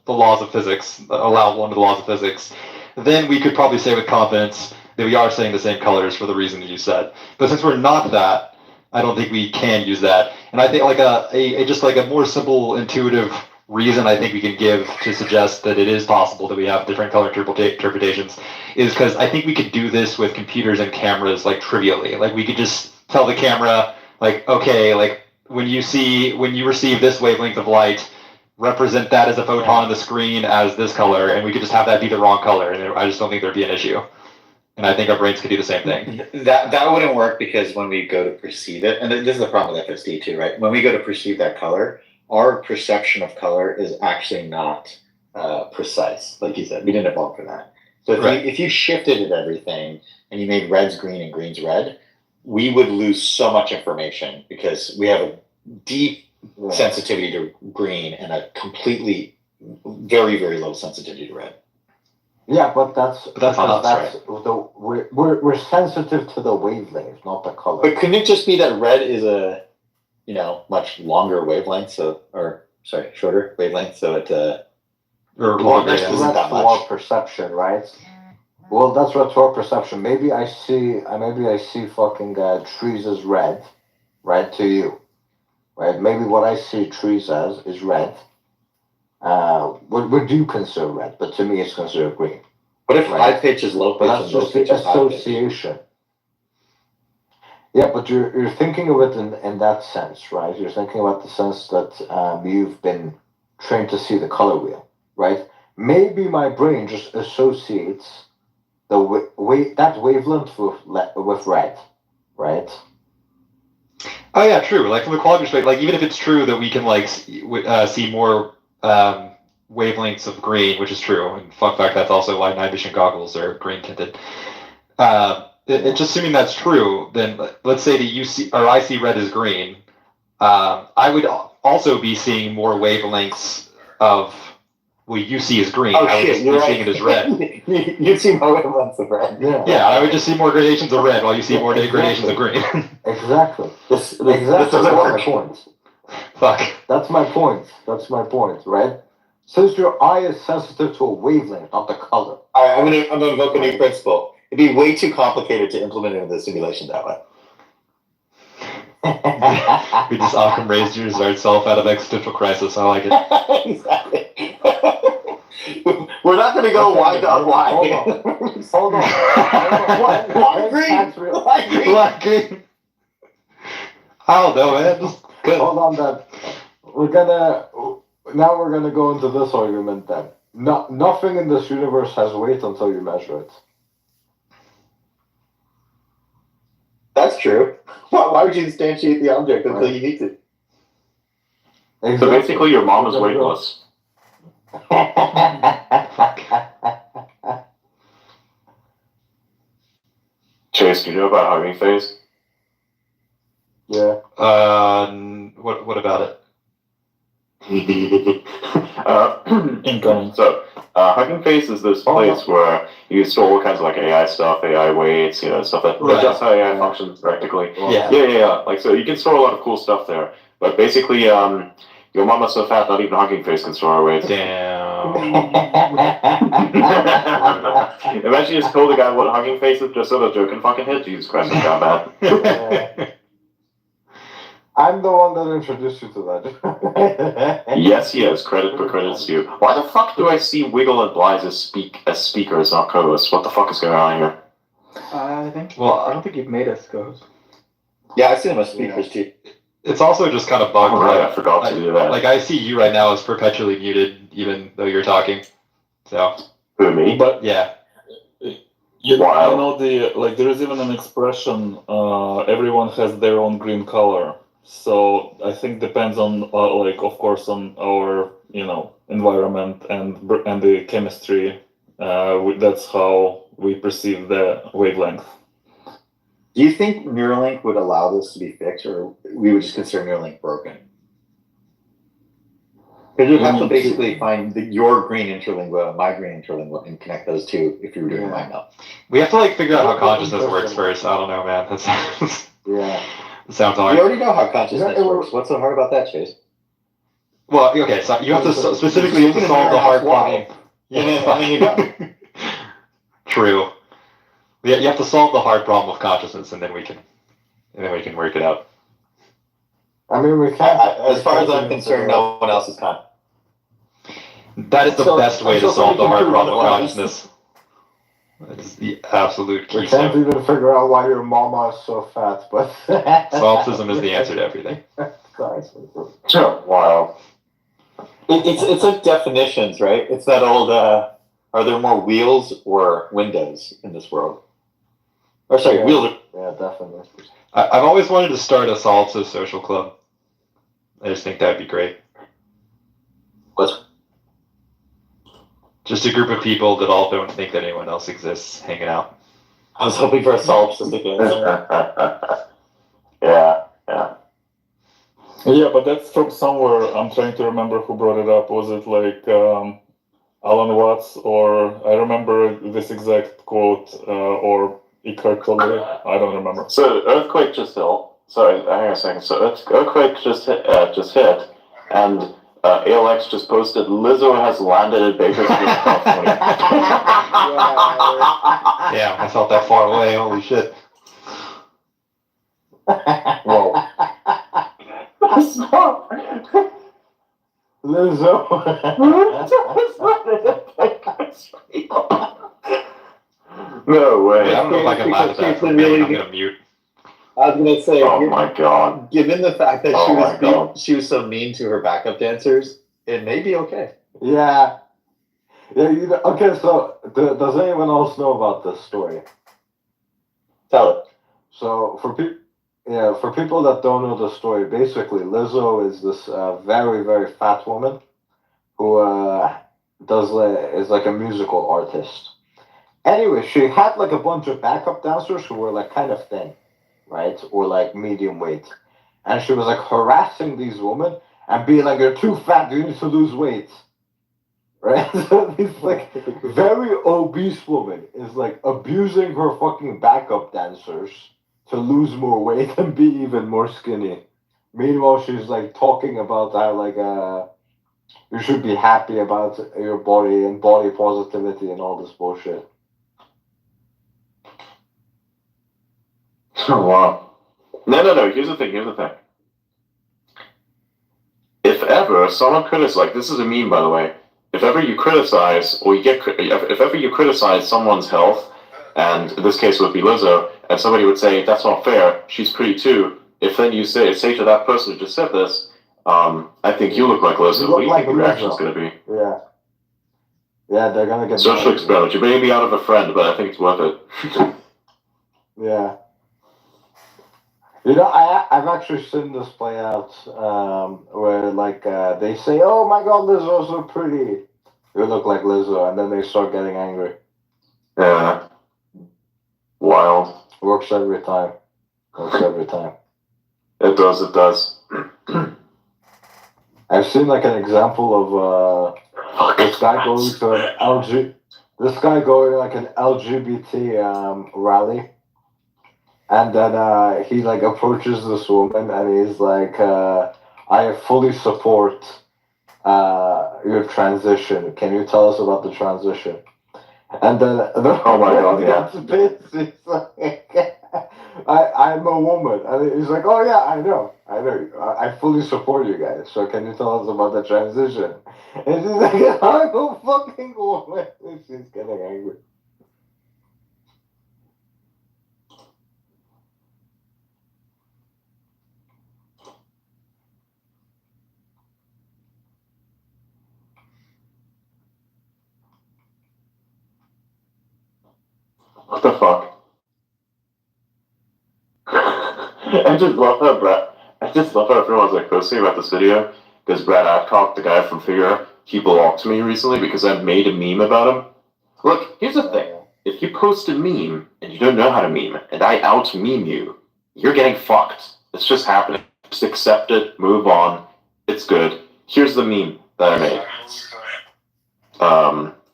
laws of physics, allowable under the laws of physics, then we could probably say with confidence that we are saying the same colors for the reason that you said. But since we're not that, I don't think we can use that. And I think like a more simple, intuitive reason I think we can give to suggest that it is possible that we have different color interpretations is because I think we could do this with computers and cameras like trivially. Like we could just tell the camera like, okay, like when you receive this wavelength of light, represent that as a photon on the screen as this color, and we could just have that be the wrong color, and I just don't think there'd be an issue. And I think our brains could do the same thing. That wouldn't work because when we go to perceive it, and this is the problem with FSD too, right? When we go to perceive that color, our perception of color is actually not precise. Like you said, we didn't evolve for that. So if you shifted everything and you made reds green and greens red, we would lose so much information because we have a deep sensitivity to green and a completely very, very low sensitivity to red. Yeah, but that's not us, right? We're sensitive to the wavelength, not the color. But couldn't it just be that red is a much longer wavelength, shorter wavelength, so it isn't that much. Our perception, right? Well, that's what our perception. Maybe I see fucking trees as red, right? To you, right? Maybe what I see trees as is red. What do you consider red? But to me, it's considered green. What if high pitch is low pitch? But that's just the association. Yeah, but you're thinking of it in that sense, right? You're thinking about the sense that you've been trained to see the color wheel, right? Maybe my brain just associates that wavelength with red, right? Oh yeah, true. Like from a quality perspective, like even if it's true that we can like see more wavelengths of green, which is true, and fun fact, that's also why night vision goggles are green tinted. Just assuming that's true, then let's say that you see or I see red as green. I would also be seeing more wavelengths of what you see as green. Oh I would shit, just you're be right. seeing it as red. You see more wavelengths of red. Yeah, I would just see more gradations of red while you see more Exactly. gradations of green. Exactly. This Exactly. doesn't That's work. my point. Fuck. That's my point. That's my point, right? Since your eye is sensitive to a wavelength, not the color. All right, I'm gonna invoke a new principle. It'd be way too complicated to implement into the simulation that way. We just Occam raised ourselves out of existential crisis. I like it. Exactly. We're not gonna go Y dot Y. Hold on. Why green? Why green? Why green? I don't know, man. Just good. Hold on, then. We're gonna go into this argument then. Nothing in this universe has weight until you measure it. That's true. Why would you instantiate the object until you need to? Exactly. So basically, your mom is weightless. Chase, do you know about hugging phase? Yeah. What about it? Incoming. So, hugging phase is this place where you store all kinds of like AI stuff, AI weights, stuff that adjusts how AI functions practically. Yeah. Like, so you can store a lot of cool stuff there. But basically, your mama's so fat, not even hugging face can store her weights. Damn. Imagine you just told the guy what hugging face is just so the joke can fucking hit. Jesus Christ, it's got bad. I'm the one that introduced you to that. Yes. Credit for credit's due. Why the fuck do I see Wiggle and Blythe as speakers, not co-hosts? What the fuck is going on here? I think. Well, I don't think you've made us co-host. Yeah, I see them as speakers too. It's also just kind of bugged. Right, I forgot to do that. Like I see you right now as perpetually muted, even though you're talking. So. Who, me? But yeah. You know there is even an expression. Everyone has their own green color. So I think depends on of course on our environment and the chemistry. That's how we perceive the wavelength. Do you think Neuralink would allow this to be fixed, or we would just consider Neuralink broken? Because you'd have to basically find your green interlingua, my green interlingua, and connect those two if you were doing mind melt. We have to figure out how consciousness works first. I don't know, man. That sounds hard. We already know how consciousness works. What's so hard about that, Chase? Well, okay, so you have to specifically solve the hard problem. True. Yeah, you have to solve the hard problem of consciousness, and then we can work it out. I mean, we can't. As far as I'm concerned, no one else is con. That is the best way to solve the hard problem of consciousness. That's the absolute key. We can't even figure out why your mama is so fat, but solipsism is the answer to everything. Wow. It's like definitions, right? It's that old. Are there more wheels or windows in this world? Or sorry, wheels. Yeah, definitely. I've always wanted to start a solipsist social club. I just think that'd be great. What? Just a group of people that all don't think that anyone else exists, hanging out. I was hoping for a solipsist again. Yeah. Yeah, but that's from somewhere. I'm trying to remember who brought it up. Was it Alan Watts, or I remember this exact quote, or Eckhart Tolle? I don't remember. So earthquake just hit. Sorry, hang on a second. So earthquake just hit, and ALX just posted Lizzo has landed at Bakersfield, California. Yeah, I felt that far away. Holy shit. Whoa. Lizzo. No way. I don't know if I can laugh at that from being. I'm gonna mute. I was gonna say, oh my god. Given the fact that she was so mean to her backup dancers, it may be okay. Yeah. Okay, so does anyone else know about this story? Tell it. So Yeah, for people that don't know the story, basically Lizzo is this very, very fat woman who is like a musical artist. Anyway, she had like a bunch of backup dancers who were like kind of thin, right? Or like medium weight. And she was like harassing these women and being like, "You're too fat, you need to lose weight." Right? So this like very obese woman is like abusing her fucking backup dancers to lose more weight and be even more skinny. Meanwhile, she's like talking about how like you should be happy about your body and body positivity and all this bullshit. Oh, wow. No. Here's the thing. If ever someone like this is a meme, by the way. If ever you criticize, or if ever you criticize someone's health, and in this case would be Lizzo, and somebody would say that's not fair, she's pretty too. If then you say to that person who just said this, I think you look like Lizzo. You What look do you like think your reaction's Lizzo. going to be? Yeah. Yeah, they're gonna get Social mad at you. experiment. You may be out of a friend, but I think it's worth it. Yeah. You know, I've actually seen this play out where like they say, "Oh my God, Lizzo's so pretty. You look like Lizzo," and then they start getting angry. Yeah. Wild. Works every time. Works every time. It does. I've seen like an example of this guy going to an this guy going like an LGBT rally, and then he like approaches this woman and he's like, "I fully support your transition. Can you tell us about the transition?" And then Oh my God, yeah. He's like, I'm a woman. And he's like, "Oh yeah, I know. I fully support you guys. So can you tell us about the transition?" And she's like, "I'm a fucking woman." And she's getting angry. What the fuck? I just love how everyone's like posting about this video because Brad Adcock, the guy from Figure, he blocked me recently because I made a meme about him. Look, here's the thing. If you post a meme and you don't know how to meme and I out meme you, you're getting fucked. It's just happening. Just accept it, move on. It's good. Here's the meme that I made.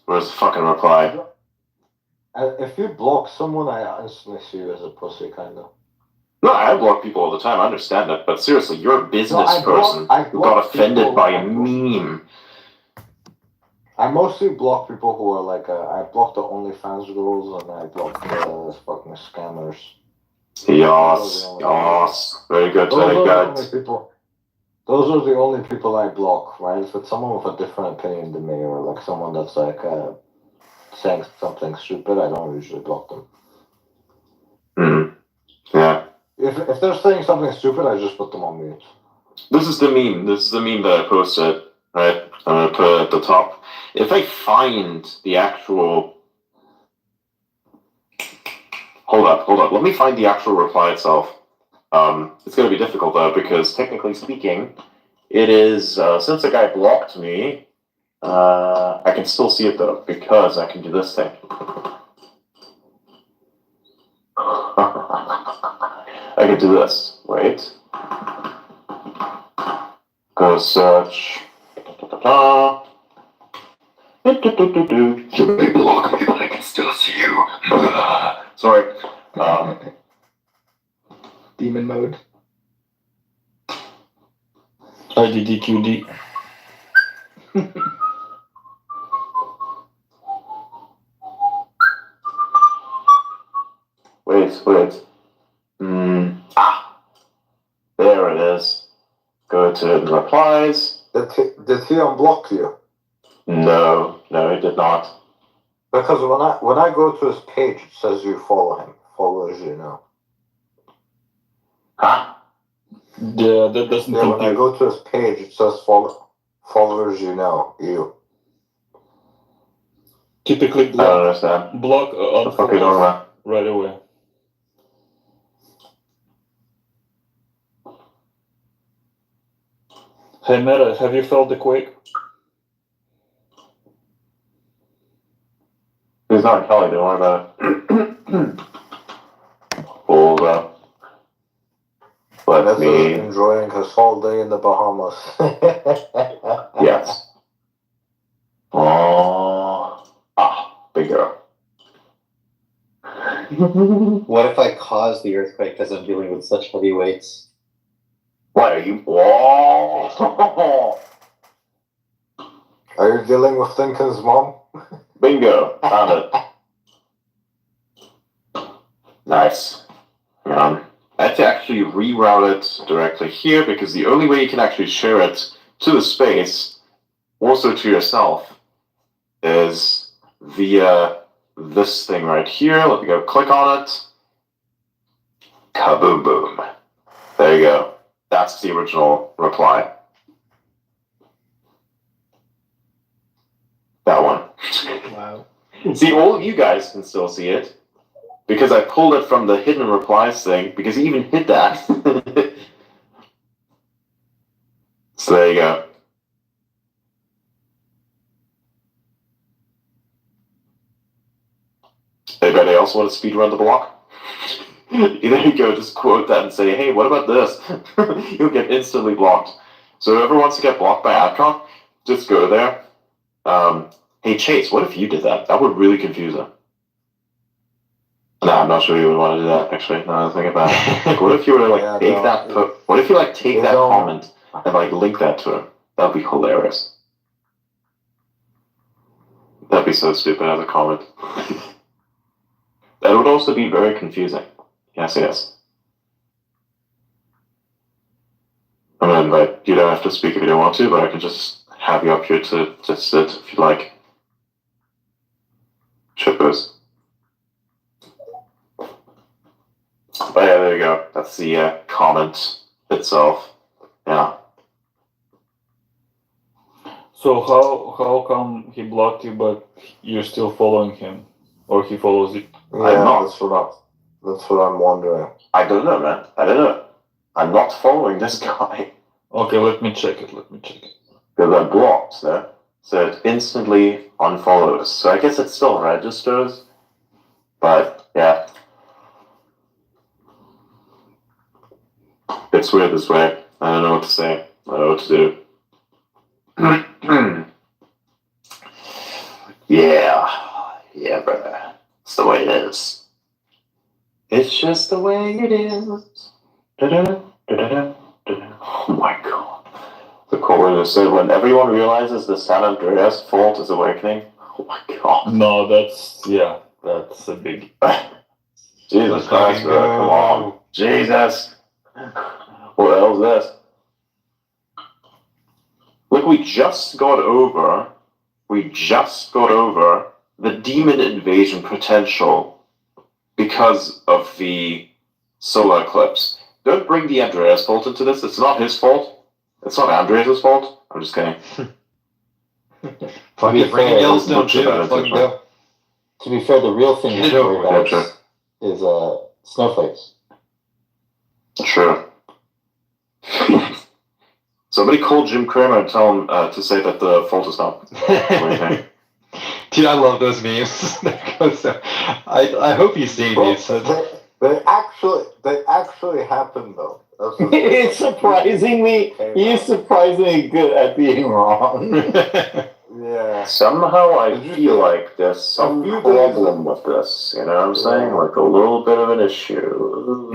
Where's the fucking reply? If you block someone, I instantly see you as a pussy, kind of. No, I block people all the time. I understand that, but seriously, you're a business I person who got offended people- by a meme. I mostly block people who are like, I block the OnlyFans girls and I block the fucking scammers. Yes. Very good, very good. Those are the only people I block, right? If it's someone with a different opinion than me or like someone that's like saying something stupid, I don't usually block them. Yeah. If they're saying something stupid, I just put them on mute. This is the meme. This is the meme that I posted. Right? I'm gonna put it at the top. If I find the actual. Hold up. Let me find the actual reply itself. It's gonna be difficult though because technically speaking, it is since the guy blocked me. I can still see it though because I can do this thing. I can do this. Wait. Go to search. You may block me, but I can still see you. Sorry. Demon mode. IDDQD. Wait. There it is. Go to the replies. Did he unblock you? No, he did not. Because when I go to his page, it says you follow him. Follows you now. Huh? Yeah, that doesn't Yeah, when I go to his page, it says followers you know. You. Typically I don't understand. block What the fuck are you talking about? right away. Hey Meta, have you felt the quake? It's not Kelly, don't worry about it. Hold up. Let That's me. enjoying his holiday in the Bahamas. Yes. Oh. Bingo. What if I cause the earthquake because I'm dealing with such heavy weights? Why are you? Whoa. Are you dealing with Lincoln's mom? Bingo. Found it. Nice. I had to actually reroute it directly here because the only way you can actually share it to the space, also to yourself, is via this thing right here. Let me go click on it. Kaboom boom. There you go. That's the original reply. That one. Wow. See, all of you guys can still see it because I pulled it from the hidden replies thing because he even hid that. So there you go. Anybody else want to speedrun the block? There you go, just quote that and say, hey, what about this? You'll get instantly blocked. So whoever wants to get blocked by Adcock, just go there. Hey Chase, what if you did that? That would really confuse him. No, I'm not sure you would want to do that, actually, now that I think about it. Like, what if you were to, like, take that, what if you, like, take that comment and, like, link that to him? That would be hilarious. That'd be so stupid as a comment. That would also be very confusing. Yes, yes. I mean, like, you don't have to speak if you don't want to, but I can just have you up here to just sit if you like. Chippers. But yeah, there you go. That's the comment itself. Yeah. So how come he blocked you, but you're still following him, or he follows you? Yeah, that's what I'm wondering. I don't know, man. I don't know. I'm not following this guy. Okay, let me check it. Because I'm blocked there, so it instantly unfollows. So I guess it still registers, but yeah. It's weird this way. I don't know what to say. I don't know what to do. Yeah, brother. It's the way it is. It's just the way it is. Da-da, da-da, da-da. Oh my god. The chorus said, when everyone realizes the San Andreas fault is awakening. Oh my god. No, that's a big. Jesus Christ, bro. Come on. Jesus. What the hell's this? Look, we just got over the demon invasion potential because of the solar eclipse. Don't bring the Andreas fault into this. It's not his fault. It's not Andreas' fault. I'm just kidding. To be fair, Yellowstone too. Fucking go. To be fair, the real thing Get to worry over about it. is snowflakes. Sure. Somebody call Jim Cramer and tell him to say that the fault is not. Dude, I love those memes. I hope you've seen these. They actually happen though. He's surprisingly good at being wrong. Yeah. Somehow I feel like there's some problem with this. You know what I'm saying? Like a little bit of an issue.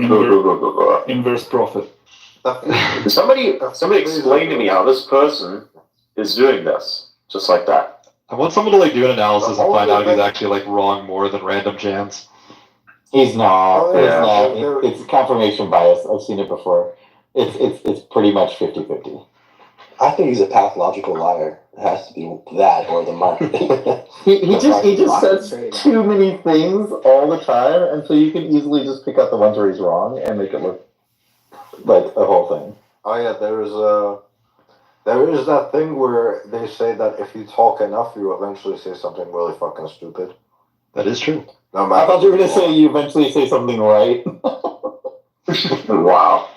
Inverse profit. Somebody explain to me how this person is doing this, just like that. I want someone to like do an analysis and find out if he's actually like wrong more than random chance. He's not. Oh, yeah. It's confirmation bias. I've seen it before. It's pretty much 50-50. I think he's a pathological liar. It has to be that or the market. He just says too many things all the time, and so you can easily just pick out the ones where he's wrong and make it look like a whole thing. Oh yeah, there is that thing where they say that if you talk enough, you eventually say something really fucking stupid. That is true. No I thought you were going to say you eventually say something right. Wow.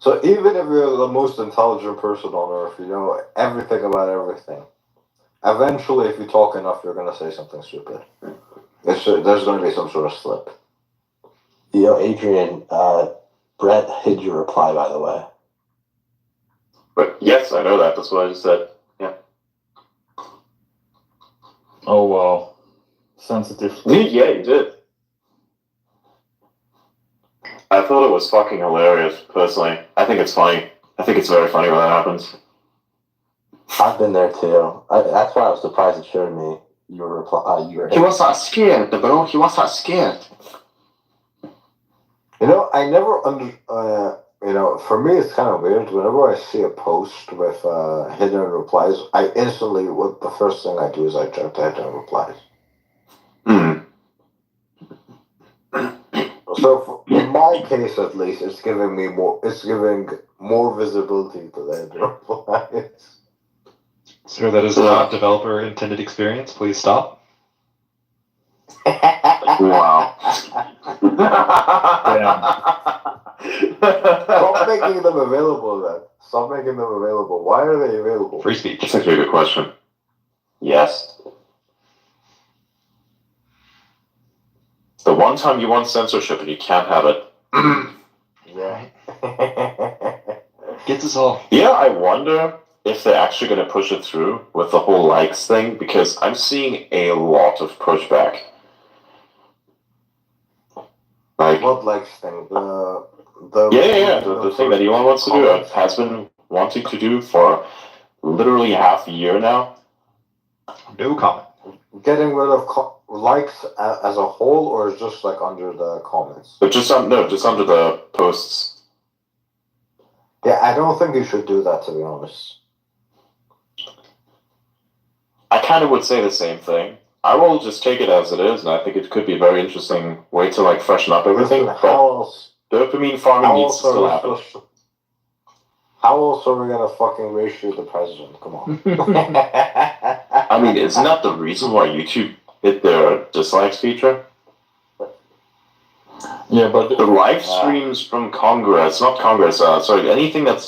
So even if you're the most intelligent person on earth, you know everything about everything. Eventually, if you talk enough, you're gonna say something stupid. There's gonna be some sort of slip. Yo, Adrian, Brett hid your reply, by the way. But yes, I know that. That's what I just said. Yeah. Oh wow, sensitive. Yeah, you did. I thought it was fucking hilarious, personally. I think it's funny. I think it's very funny when that happens. I've been there too. That's why I was surprised it showed me your reply. He was that scared, bro. He was that scared. You know, I never you know, for me it's kind of weird. Whenever I see a post with hidden replies, I instantly, the first thing I do is I check the hidden replies. So in my case, at least, it's giving me more. It's giving more visibility to the hidden replies. Sir, that is not developer intended experience. Please stop. Wow. Stop making them available then. Stop making them available. Why are they available? Free speech. That's actually a good question. Yes. The one time you want censorship and you can't have it. Yeah. Gets us all. Yeah, I wonder if they're actually going to push it through with the whole likes thing, because I'm seeing a lot of pushback. Like, what likes thing? The the thing that Elon wants to do, has been wanting to do for literally half a year now. No comment. Getting rid of likes as a whole, or just like under the comments? But just under the posts. Yeah, I don't think you should do that, to be honest. I kind of would say the same thing. I will just take it as it is, and I think it could be a very interesting way to like freshen up everything. Listen, how else? Dopamine farming needs to still happen. How else are we gonna fucking ratio the president? Come on. I mean, isn't that the reason why YouTube hit their dislikes feature? Yeah, but the live streams from Congress, not Congress, sorry, anything that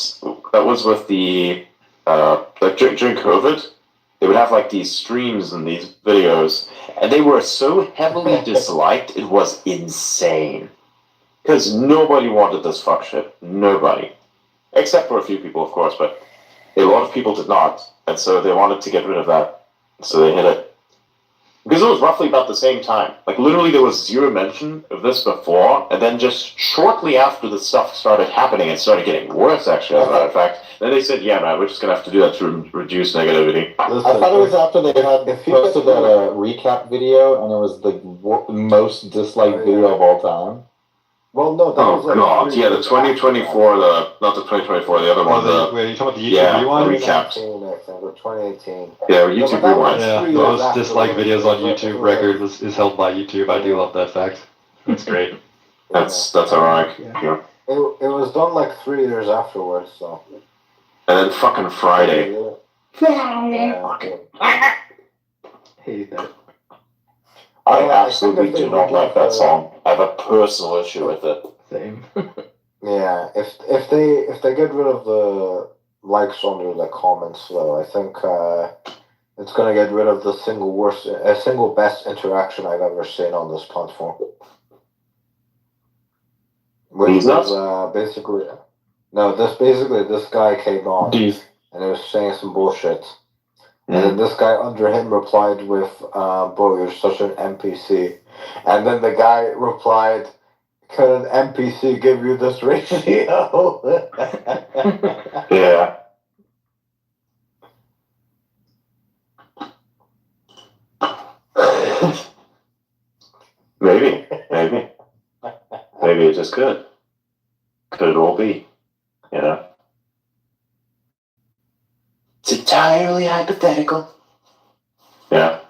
was with the like during COVID, they would have like these streams and these videos, and they were so heavily disliked, it was insane. Because nobody wanted this fuck shit. Nobody. Except for a few people, of course, but a lot of people did not. And so they wanted to get rid of that. So they hit it. Because it was roughly about the same time. Like, literally, there was zero mention of this before, and then just shortly after the stuff started happening, it started getting worse, actually, as a matter of fact. Then they said, yeah, man, we're just going to have to do that to reduce negativity. I thought it was after they had posted that recap video, and it was the most disliked video of all time. Well, no, that was like God, yeah, the 2024, not the 2024, the other one. Wait, are you talking about the YouTube rewind? The recaps. 2018. Yeah, YouTube rewind. Yeah, the most disliked videos on YouTube record is held by YouTube. I do love that fact. That's great. That's ironic. Yeah. It was done like 3 years afterwards, so. And then fucking Friday. Hate that. I absolutely do not like that song. I have a personal issue with it. Same. Yeah, if they get rid of the likes under the comments, though, I think it's gonna get rid of the single best interaction I've ever seen on this platform. Which was basically this guy came on and he was saying some bullshit. And then this guy under him replied with, bro, you're such an NPC. And then the guy replied, can an NPC give you this ratio? Yeah. Maybe it just could. Could it all be? You know? It's entirely hypothetical. Yeah.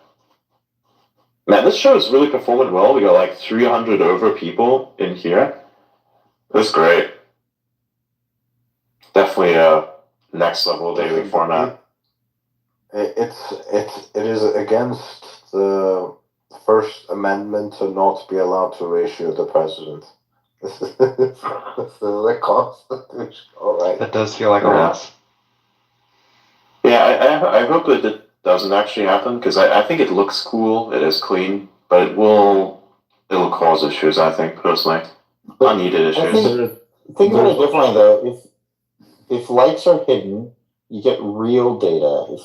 Man, this show is really performing well. We got like 300 over people in here. That's great. Definitely a next level daily format. It is against the First Amendment to not be allowed to ratio the president. This is the Constitution. All right. That does feel like a Yeah. loss. Yeah, I hope that it doesn't actually happen because I think it looks cool. It is clean, but it'll cause issues. I think personally, unneeded I issues. think about it differently though. If likes are hidden, you get real data.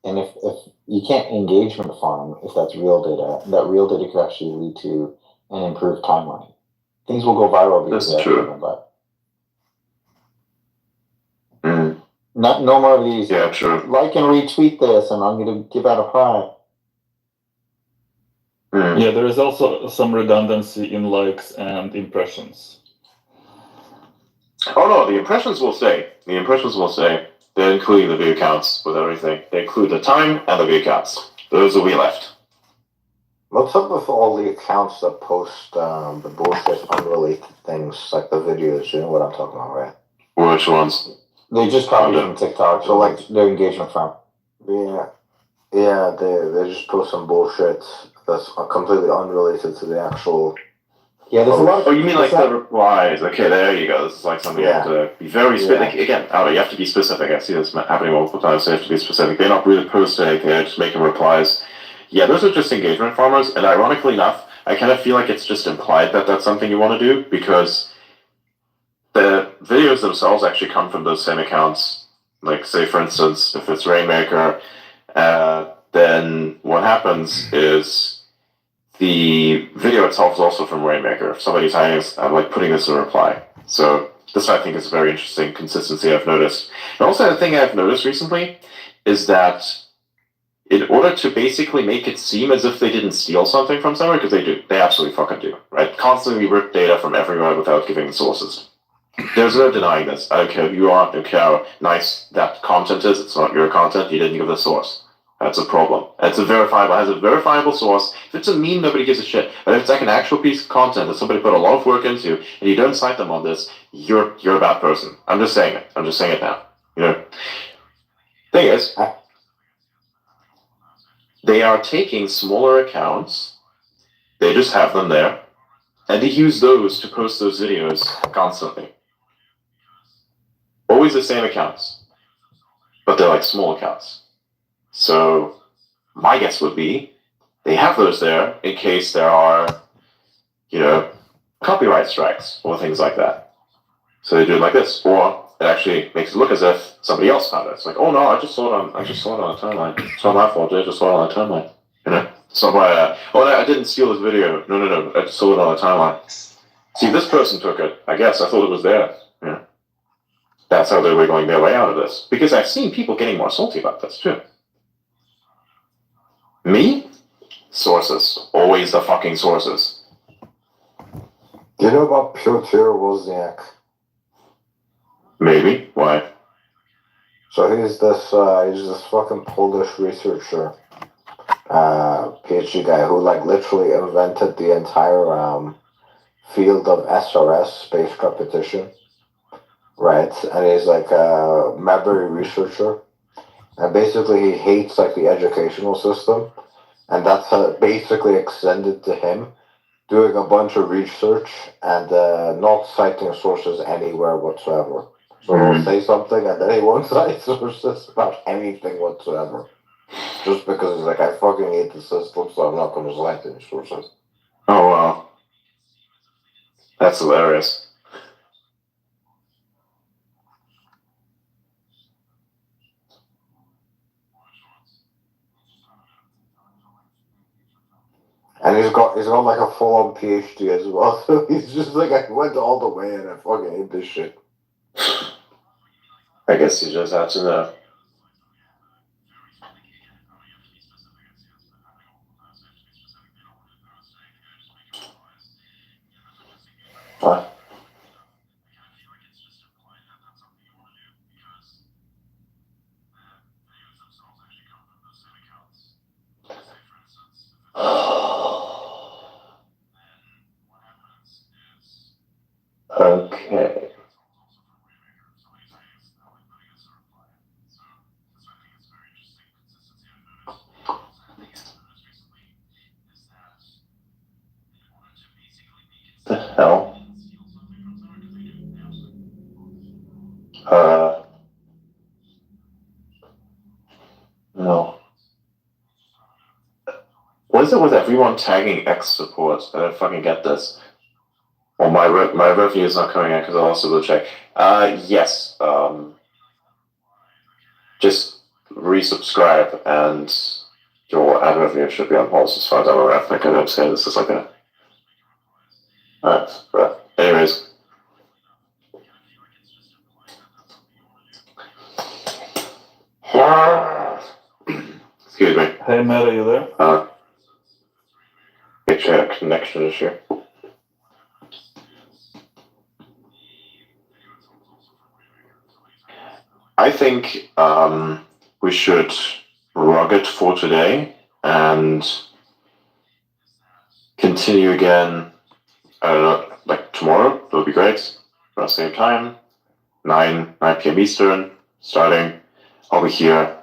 If you can't engagement farm if that's real data, that real data could actually lead to an improved timeline. Things will go viral because That's they're true. hidden, but Mm. no more of these. Yeah, true. Like and retweet this, and I'm going to give out a prize. Mm. Yeah, there is also some redundancy in likes and impressions. Oh no, the impressions will stay. The impressions will stay. They're including the view counts with everything. They include the time and the view counts. Those will be left. What's up with all the accounts that post the bullshit unrelated things, like the videos? You know what I'm talking about, right? Which ones? They just copy from TikTok, so like their engagement farm. Yeah, they just post some bullshit that's completely unrelated to the actual. Yeah, there's a lot of. Oh, you mean like the replies? Okay, there you go. This is like something you have to be very specific. Yeah. Again, Aldo, you have to be specific. I see this happening multiple times. So you have to be specific. They're not really posting anything. They're just making replies. Yeah, those are just engagement farmers. And ironically enough, I kind of feel like it's just implied that that's something you want to do because the videos themselves actually come from those same accounts. Like, say, for instance, if it's Rainmaker, then what happens is the video itself is also from Rainmaker. If somebody's hiding, like putting this in a reply. So this, I think, is a very interesting consistency I've noticed. And also, the thing I've noticed recently is that in order to basically make it seem as if they didn't steal something from somewhere, because they do, they absolutely fucking do, right? Constantly rip data from everywhere without giving sources. There's no denying this. I don't care who you are, I don't care how nice that content is, it's not your content, you didn't give the source. That's a problem. It's a verifiable, has a verifiable source. If it's a meme, nobody gives a shit. But if it's like an actual piece of content that somebody put a lot of work into, and you don't cite them on this, you're a bad person. I'm just saying it. I'm just saying it now. You know. Thing is, they are taking smaller accounts, they just have them there, and they use those to post those videos constantly. Always the same accounts, but they're like small accounts. So my guess would be they have those there in case there are, copyright strikes or things like that. So they do it like this, or it actually makes it look as if somebody else found it. It's like, oh no, I just saw it on a timeline. It's not my fault. I just saw it on a timeline. You know, so I didn't steal this video. No, I just saw it on a timeline. See, this person took it. I guess I thought it was theirs. Yeah, that's how they were going their way out of this. Because I've seen people getting more salty about this too. Me? Sources. Always the fucking sources. Do you know about Piotr Wozniak? Maybe. Why? So he's this fucking Polish researcher, PhD guy who like literally invented the entire field of SRS, space repetition, right? And he's like a memory researcher, and basically he hates like the educational system, and that's basically extended to him doing a bunch of research and not citing sources anywhere whatsoever. So he'll say something and then he won't cite sources about anything whatsoever. Just because he's like, I fucking hate the system, so I'm not going to cite any sources. Oh, wow. That's hilarious. And he's got like a full on PhD as well. So he's just like, I went all the way and I fucking hate this shit. I guess you just have to know. What? Okay. The hell? What is it with everyone tagging X support? I don't fucking get this. Well, my revenue is not coming in because I'll also go check. Yes. Just resubscribe and your ad revenue should be on pause as far as I'm aware. I think I understand this is like a. Alright, but anyways. Excuse me. Hey Matt, are you there? Actually, had a connection issue. I think we should rug it for today and continue again. I don't know, like tomorrow. That would be great. Around the same time, 9 p.m. Eastern, starting. I'll be here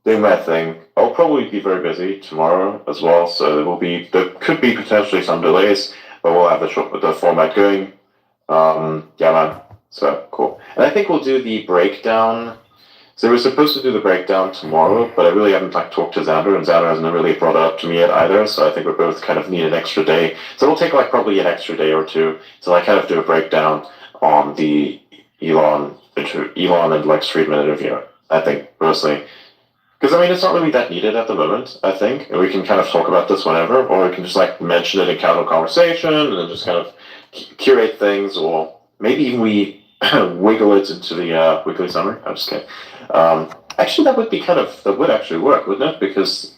doing my thing. I'll probably be very busy tomorrow as well, so there could be potentially some delays, but we'll have the format going. Yeah, man. So cool. And I think we'll do the breakdown. So we're supposed to do the breakdown tomorrow, but I really haven't talked to Xander, and Xander hasn't really brought it up to me yet either. So I think we both kind of need an extra day. So it'll take probably an extra day or two to kind of do a breakdown on the Elon and Lex Friedman interview. I think personally, because I mean it's not really that needed at the moment. I think, and we can kind of talk about this whenever, or we can just mention it in casual conversation and then just kind of curate things, or maybe even we wiggle it into the weekly summary. I'm just kidding. Actually, that would actually work, wouldn't it? Because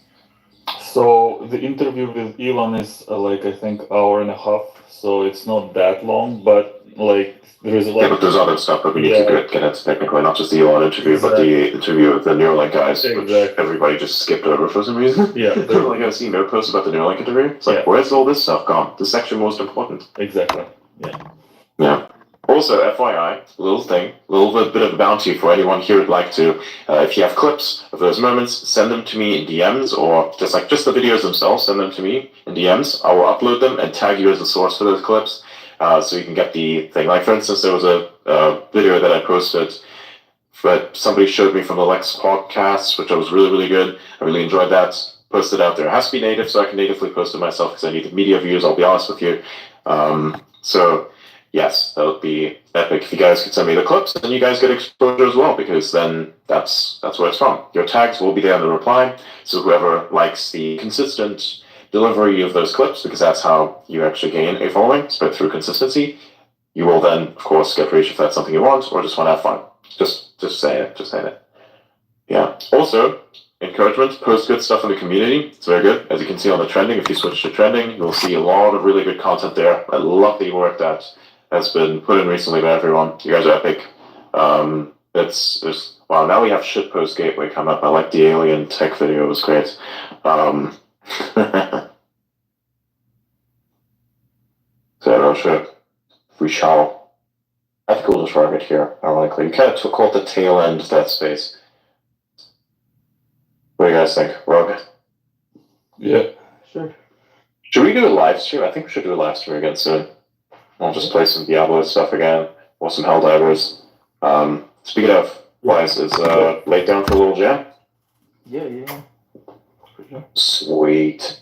So the interview with Elon is I think hour and a half, so it's not that long, but there is but there's other stuff that we need to get into technically, not just the Elon interview, but the interview with the Neuralink guys, which everybody just skipped over for some reason. Yeah, I've seen no posts about the Neuralink interview. It's where's all this stuff gone? This is actually most important. Exactly. Yeah. Also, FYI, little bit of a bounty for anyone here who'd like to. If you have clips of those moments, send them to me in DMs, or just the videos themselves, send them to me in DMs. I will upload them and tag you as the source for those clips, so you can get the thing. For instance, there was a video that I posted that somebody showed me from the Lex podcast, which was really, really good. I really enjoyed that. Posted out there. It has to be native, so I can natively post it myself because I need the media views, I'll be honest with you. So yes, that would be epic. If you guys could send me the clips, then you guys get exposure as well, because then that's where it's from. Your tags will be there in the reply, so whoever likes the consistent delivery of those clips, because that's how you actually gain a following, spread through consistency, you will then, of course, get reach if that's something you want, or just want to have fun. Just saying it. Yeah. Also, encouragement, post good stuff in the community. It's very good. As you can see on the trending, if you switch to trending, you'll see a lot of really good content there. I love the work that has been put in recently by everyone. You guys are epic. Wow, now we have Shitpost Gateway come up. I like the alien tech video, it was great. So sure. We shall. I think we'll just rug it here, ironically. You kind of call it the tail end of that space. What do you guys think? Rug? Yeah, sure. Should we do a live stream? I think we should do a live stream again soon. I'll just play some Diablo stuff again, or some Helldivers. Speaking of, Wise, is laid down for a little jam? Yeah. Sweet.